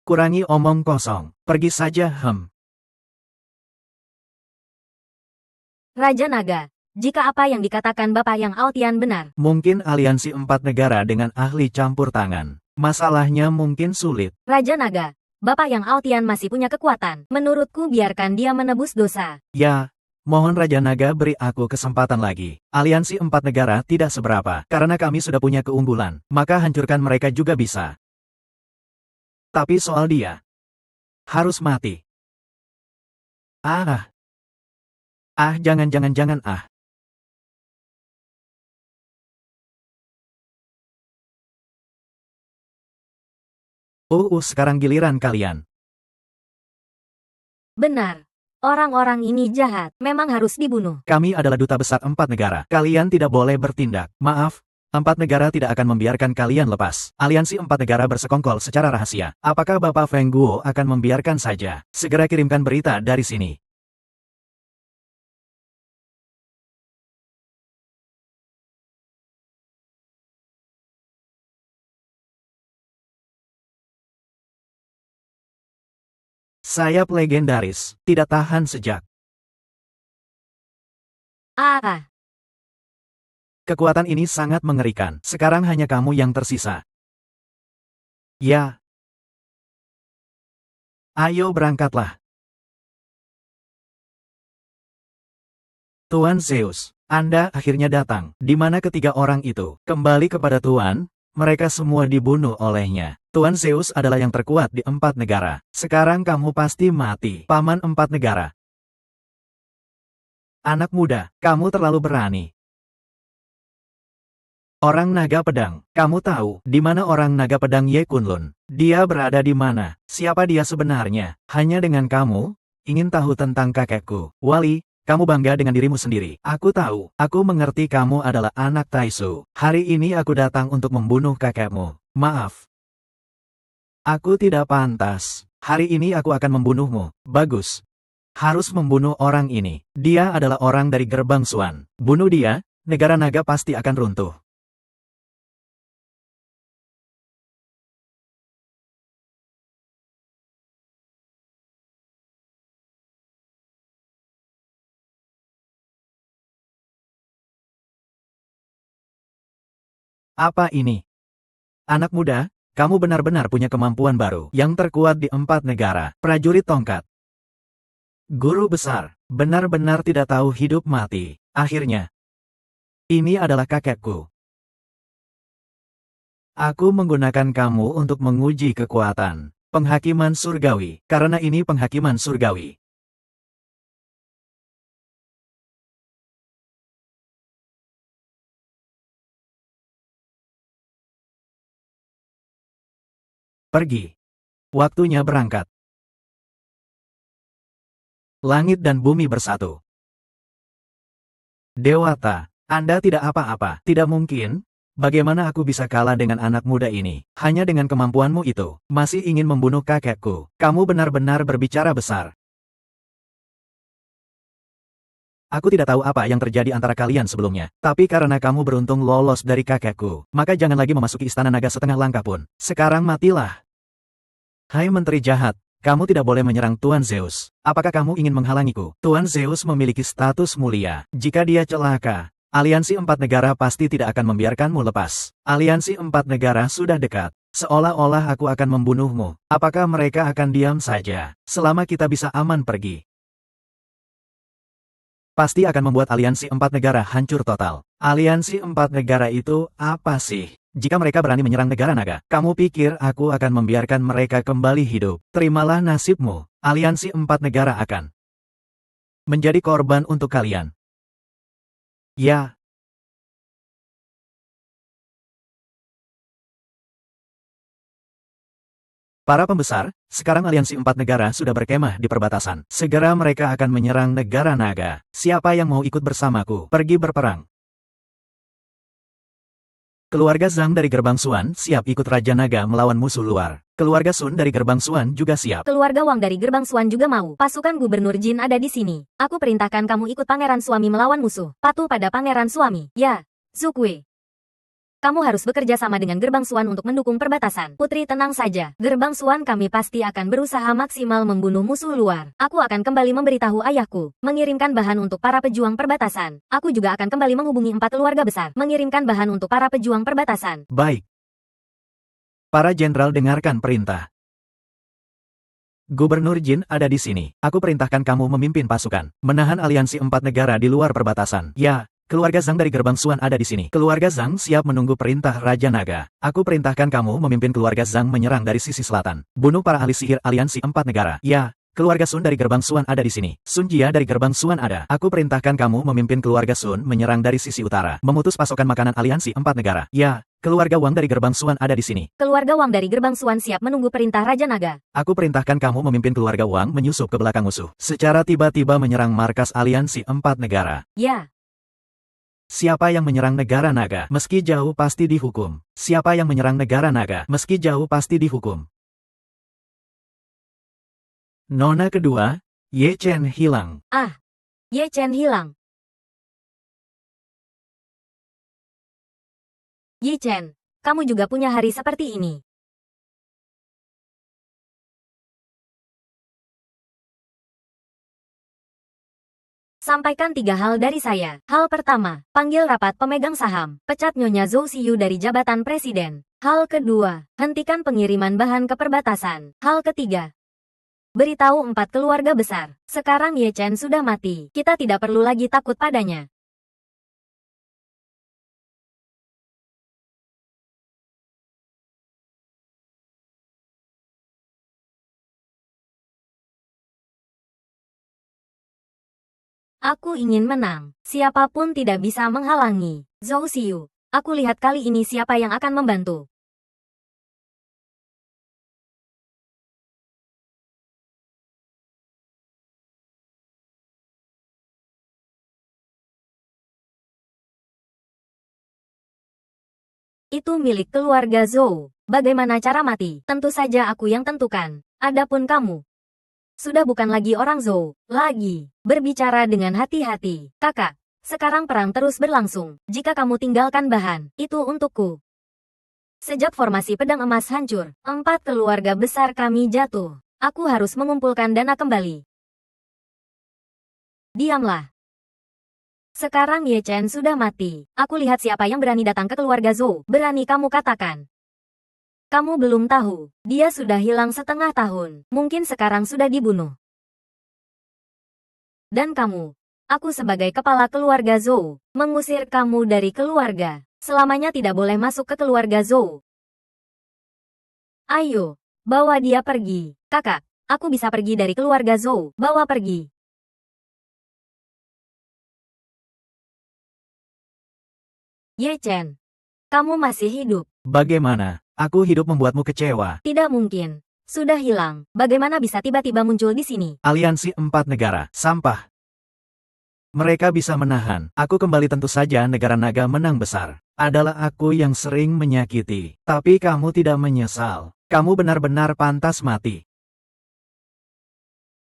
Kurangi omong kosong, pergi saja. Raja Naga, jika apa yang dikatakan Bapak yang Aotian benar, Mungkin aliansi 4 negara dengan ahli campur tangan. Masalahnya mungkin sulit. Raja Naga, Bapak yang Aotian masih punya kekuatan. Menurutku biarkan dia menebus dosa. Ya, mohon Raja Naga beri aku kesempatan lagi. Aliansi 4 negara tidak seberapa, karena kami sudah punya keunggulan, maka hancurkan mereka juga bisa. Tapi soal dia, harus mati. Jangan. Sekarang giliran kalian. Benar. Orang-orang ini jahat, memang harus dibunuh. Kami adalah duta besar 4 negara. Kalian tidak boleh bertindak. Maaf, 4 negara tidak akan membiarkan kalian lepas. Aliansi 4 negara bersekongkol secara rahasia. Apakah Bapak Feng Guo akan membiarkan saja? Segera kirimkan berita dari sini. Sayap legendaris, tidak tahan sejak. Kekuatan ini sangat mengerikan. Sekarang hanya kamu yang tersisa. Ya. Ayo berangkatlah. Tuan Zeus, Anda akhirnya datang. Di mana ketiga orang itu? Kembali kepada Tuan, mereka semua dibunuh olehnya. Tuan Zeus adalah yang terkuat di 4 negara. Sekarang kamu pasti mati. Paman 4 negara. Anak muda, kamu terlalu berani. Orang naga pedang, kamu tahu di mana orang naga pedang Ye Kunlun? Dia berada di mana? Siapa dia sebenarnya? Hanya dengan kamu? Ingin tahu tentang kakekku? Wali, kamu bangga dengan dirimu sendiri. Aku tahu, aku mengerti kamu adalah anak Taisu. Hari ini aku datang untuk membunuh kakekmu. Maaf. Aku tidak pantas. Hari ini aku akan membunuhmu. Bagus. Harus membunuh orang ini. Dia adalah orang dari gerbang Xuan. Bunuh dia, negara naga pasti akan runtuh. Apa ini? Anak muda, kamu benar-benar punya kemampuan baru yang terkuat di 4 negara. Prajurit tongkat. Guru besar, benar-benar tidak tahu hidup mati. Akhirnya, ini adalah kakekku. Aku menggunakan kamu untuk menguji kekuatan. Penghakiman surgawi, karena ini penghakiman surgawi. Pergi. Waktunya berangkat. Langit dan bumi bersatu. Dewata, Anda tidak apa-apa. Tidak mungkin. Bagaimana aku bisa kalah dengan anak muda ini? Hanya dengan kemampuanmu itu, masih ingin membunuh kakekku. Kamu benar-benar berbicara besar. Aku tidak tahu apa yang terjadi antara kalian sebelumnya. Tapi karena kamu beruntung lolos dari kakekku, maka jangan lagi memasuki istana naga setengah langkah pun. Sekarang matilah. Hai menteri jahat, kamu tidak boleh menyerang Tuan Zeus. Apakah kamu ingin menghalangiku? Tuan Zeus memiliki status mulia. Jika dia celaka, Aliansi 4 negara pasti tidak akan membiarkanmu lepas. Aliansi 4 negara sudah dekat. Seolah-olah aku akan membunuhmu. Apakah mereka akan diam saja, selama kita bisa aman pergi? Pasti akan membuat aliansi 4 negara hancur total. Aliansi 4 negara itu apa sih? Jika mereka berani menyerang negara naga, kamu pikir aku akan membiarkan mereka kembali hidup? Terimalah nasibmu. Aliansi 4 negara akan menjadi korban untuk kalian. Ya. Para pembesar, sekarang aliansi 4 negara sudah berkemah di perbatasan. Segera mereka akan menyerang negara naga. Siapa yang mau ikut bersamaku? Pergi berperang. Keluarga Zhang dari gerbang Xuan siap ikut Raja Naga melawan musuh luar. Keluarga Sun dari gerbang Xuan juga siap. Keluarga Wang dari gerbang Xuan juga mau. Pasukan Gubernur Jin ada di sini. Aku perintahkan kamu ikut Pangeran Suami melawan musuh. Patuh pada Pangeran Suami. Ya, Zukui. Kamu harus bekerja sama dengan Gerbang Xuan untuk mendukung perbatasan. Putri tenang saja. Gerbang Xuan kami pasti akan berusaha maksimal membunuh musuh luar. Aku akan kembali memberitahu ayahku. Mengirimkan bahan untuk para pejuang perbatasan. Aku juga akan kembali menghubungi 4 keluarga besar. Mengirimkan bahan untuk para pejuang perbatasan. Baik. Para jenderal dengarkan perintah. Gubernur Jin ada di sini. Aku perintahkan kamu memimpin pasukan. Menahan aliansi 4 negara di luar perbatasan. Ya. Keluarga Zhang dari gerbang Xuan ada di sini. Keluarga Zhang siap menunggu perintah Raja Naga. Aku perintahkan kamu memimpin keluarga Zhang menyerang dari sisi selatan. Bunuh para ahli sihir aliansi 4 negara. Ya, keluarga Sun dari gerbang Xuan ada di sini. Sun Jia dari gerbang Xuan ada. Aku perintahkan kamu memimpin keluarga Sun menyerang dari sisi utara. Memutus pasokan makanan aliansi 4 negara. Ya, keluarga Wang dari gerbang Xuan ada di sini. Keluarga Wang dari gerbang Xuan siap menunggu perintah Raja Naga. Aku perintahkan kamu memimpin keluarga Wang menyusup ke belakang musuh. Secara tiba-tiba menyerang markas aliansi 4 negara. Ya. Siapa yang menyerang negara naga, meski jauh pasti dihukum. Siapa yang menyerang negara naga, meski jauh pasti dihukum. Nona kedua, Ye Chen hilang. Ah, Ye Chen hilang. Ye Chen, kamu juga punya hari seperti ini. Sampaikan 3 hal dari saya. Hal pertama, panggil rapat pemegang saham. Pecat Nyonya Zhou Xiyu dari jabatan presiden. Hal kedua, hentikan pengiriman bahan ke perbatasan. Hal ketiga, beritahu 4 keluarga besar. Sekarang Ye Chen sudah mati. Kita tidak perlu lagi takut padanya. Aku ingin menang. Siapapun tidak bisa menghalangi. Zhou Xiyu, aku lihat kali ini siapa yang akan membantu. Itu milik keluarga Zhou. Bagaimana cara mati? Tentu saja aku yang tentukan. Adapun kamu, Sudah bukan lagi orang Zhou. Lagi. Berbicara dengan hati-hati. Kakak, sekarang perang terus berlangsung. Jika kamu tinggalkan bahan, itu untukku. Sejak formasi pedang emas hancur, 4 keluarga besar kami jatuh. Aku harus mengumpulkan dana kembali. Diamlah. Sekarang Ye Chen sudah mati. Aku lihat siapa yang berani datang ke keluarga Zhou. Berani kamu katakan. Kamu belum tahu, dia sudah hilang setengah tahun. Mungkin sekarang sudah dibunuh. Dan kamu, aku sebagai kepala keluarga Zhou, mengusir kamu dari keluarga. Selamanya tidak boleh masuk ke keluarga Zhou. Ayo, bawa dia pergi. Kakak, aku bisa pergi dari keluarga Zhou. Bawa pergi. Ye Chen, kamu masih hidup. Bagaimana? Aku hidup membuatmu kecewa. Tidak mungkin. Sudah hilang. Bagaimana bisa tiba-tiba muncul di sini? Aliansi 4 negara. Sampah. Mereka bisa menahan. Aku kembali tentu saja negara naga menang besar. Adalah aku yang sering menyakiti. Tapi kamu tidak menyesal. Kamu benar-benar pantas mati.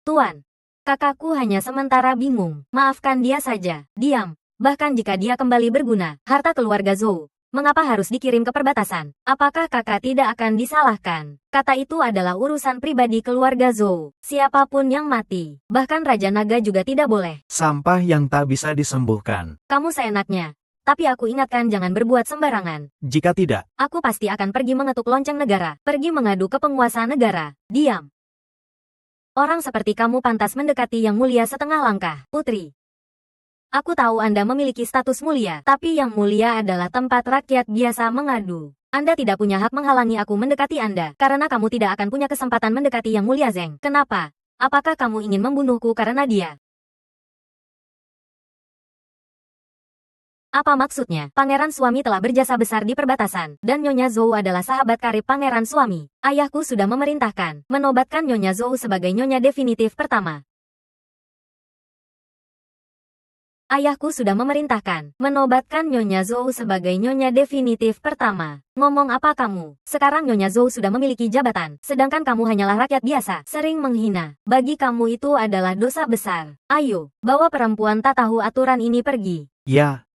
Tuan, kakakku hanya sementara bingung. Maafkan dia saja. Diam. Bahkan jika dia kembali berguna, harta keluarga Zhou. Mengapa harus dikirim ke perbatasan? Apakah kakak tidak akan disalahkan? Kata itu adalah urusan pribadi keluarga Zhou. Siapapun yang mati, bahkan Raja Naga juga tidak boleh. Sampah yang tak bisa disembuhkan. Kamu seenaknya. Tapi aku ingatkan jangan berbuat sembarangan. Jika tidak, Aku pasti akan pergi mengetuk lonceng negara. Pergi mengadu ke penguasa negara. Diam. Orang seperti kamu pantas mendekati yang mulia setengah langkah, putri. Aku tahu Anda memiliki status mulia, tapi yang mulia adalah tempat rakyat biasa mengadu. Anda tidak punya hak menghalangi aku mendekati Anda, karena kamu tidak akan punya kesempatan mendekati yang mulia Zeng. Kenapa? Apakah kamu ingin membunuhku karena dia? Apa maksudnya? Pangeran suami telah berjasa besar di perbatasan, dan Nyonya Zhou adalah sahabat karib pangeran suami. Ayahku sudah memerintahkan, menobatkan Nyonya Zhou sebagai Nyonya definitif pertama. Ayahku sudah memerintahkan, menobatkan Nyonya Zhou sebagai Nyonya definitif pertama. Ngomong apa kamu? Sekarang Nyonya Zhou sudah memiliki jabatan, sedangkan kamu hanyalah rakyat biasa, sering menghina. Bagi kamu itu adalah dosa besar. Ayo, bawa perempuan tak tahu aturan ini pergi. ya.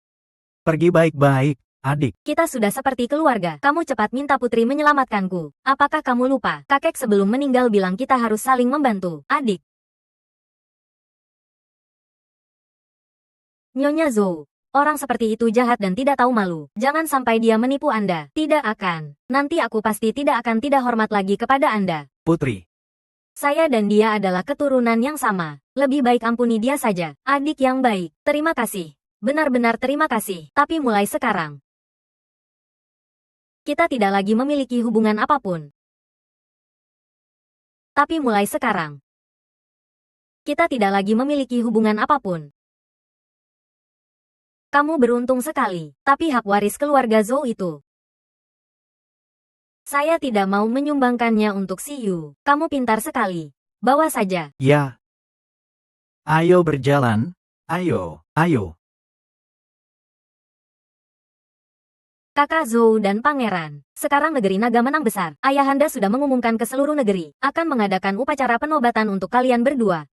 Pergi baik-baik, adik. Kita sudah seperti keluarga. Kamu cepat minta putri menyelamatkanku. Apakah kamu lupa? Kakek sebelum meninggal bilang kita harus saling membantu. Adik. Nyonya Zhou, orang seperti itu jahat dan tidak tahu malu. Jangan sampai dia menipu Anda. Tidak akan. Nanti aku pasti tidak akan tidak hormat lagi kepada Anda. Putri. Saya dan dia adalah keturunan yang sama. Lebih baik ampuni dia saja. Adik yang baik. Terima kasih. Benar-benar terima kasih. Tapi mulai sekarang, kita tidak lagi memiliki hubungan apapun. Tapi mulai sekarang, kita tidak lagi memiliki hubungan apapun. Kamu beruntung sekali, tapi hak waris keluarga Zhou itu. Saya tidak mau menyumbangkannya untuk si Yu. Kamu pintar sekali. Bawa saja. Ya. Ayo berjalan. Ayo, ayo. Kakak Zhou dan Pangeran. Sekarang negeri naga menang besar. Ayahanda sudah mengumumkan ke seluruh negeri, akan mengadakan upacara penobatan untuk kalian berdua.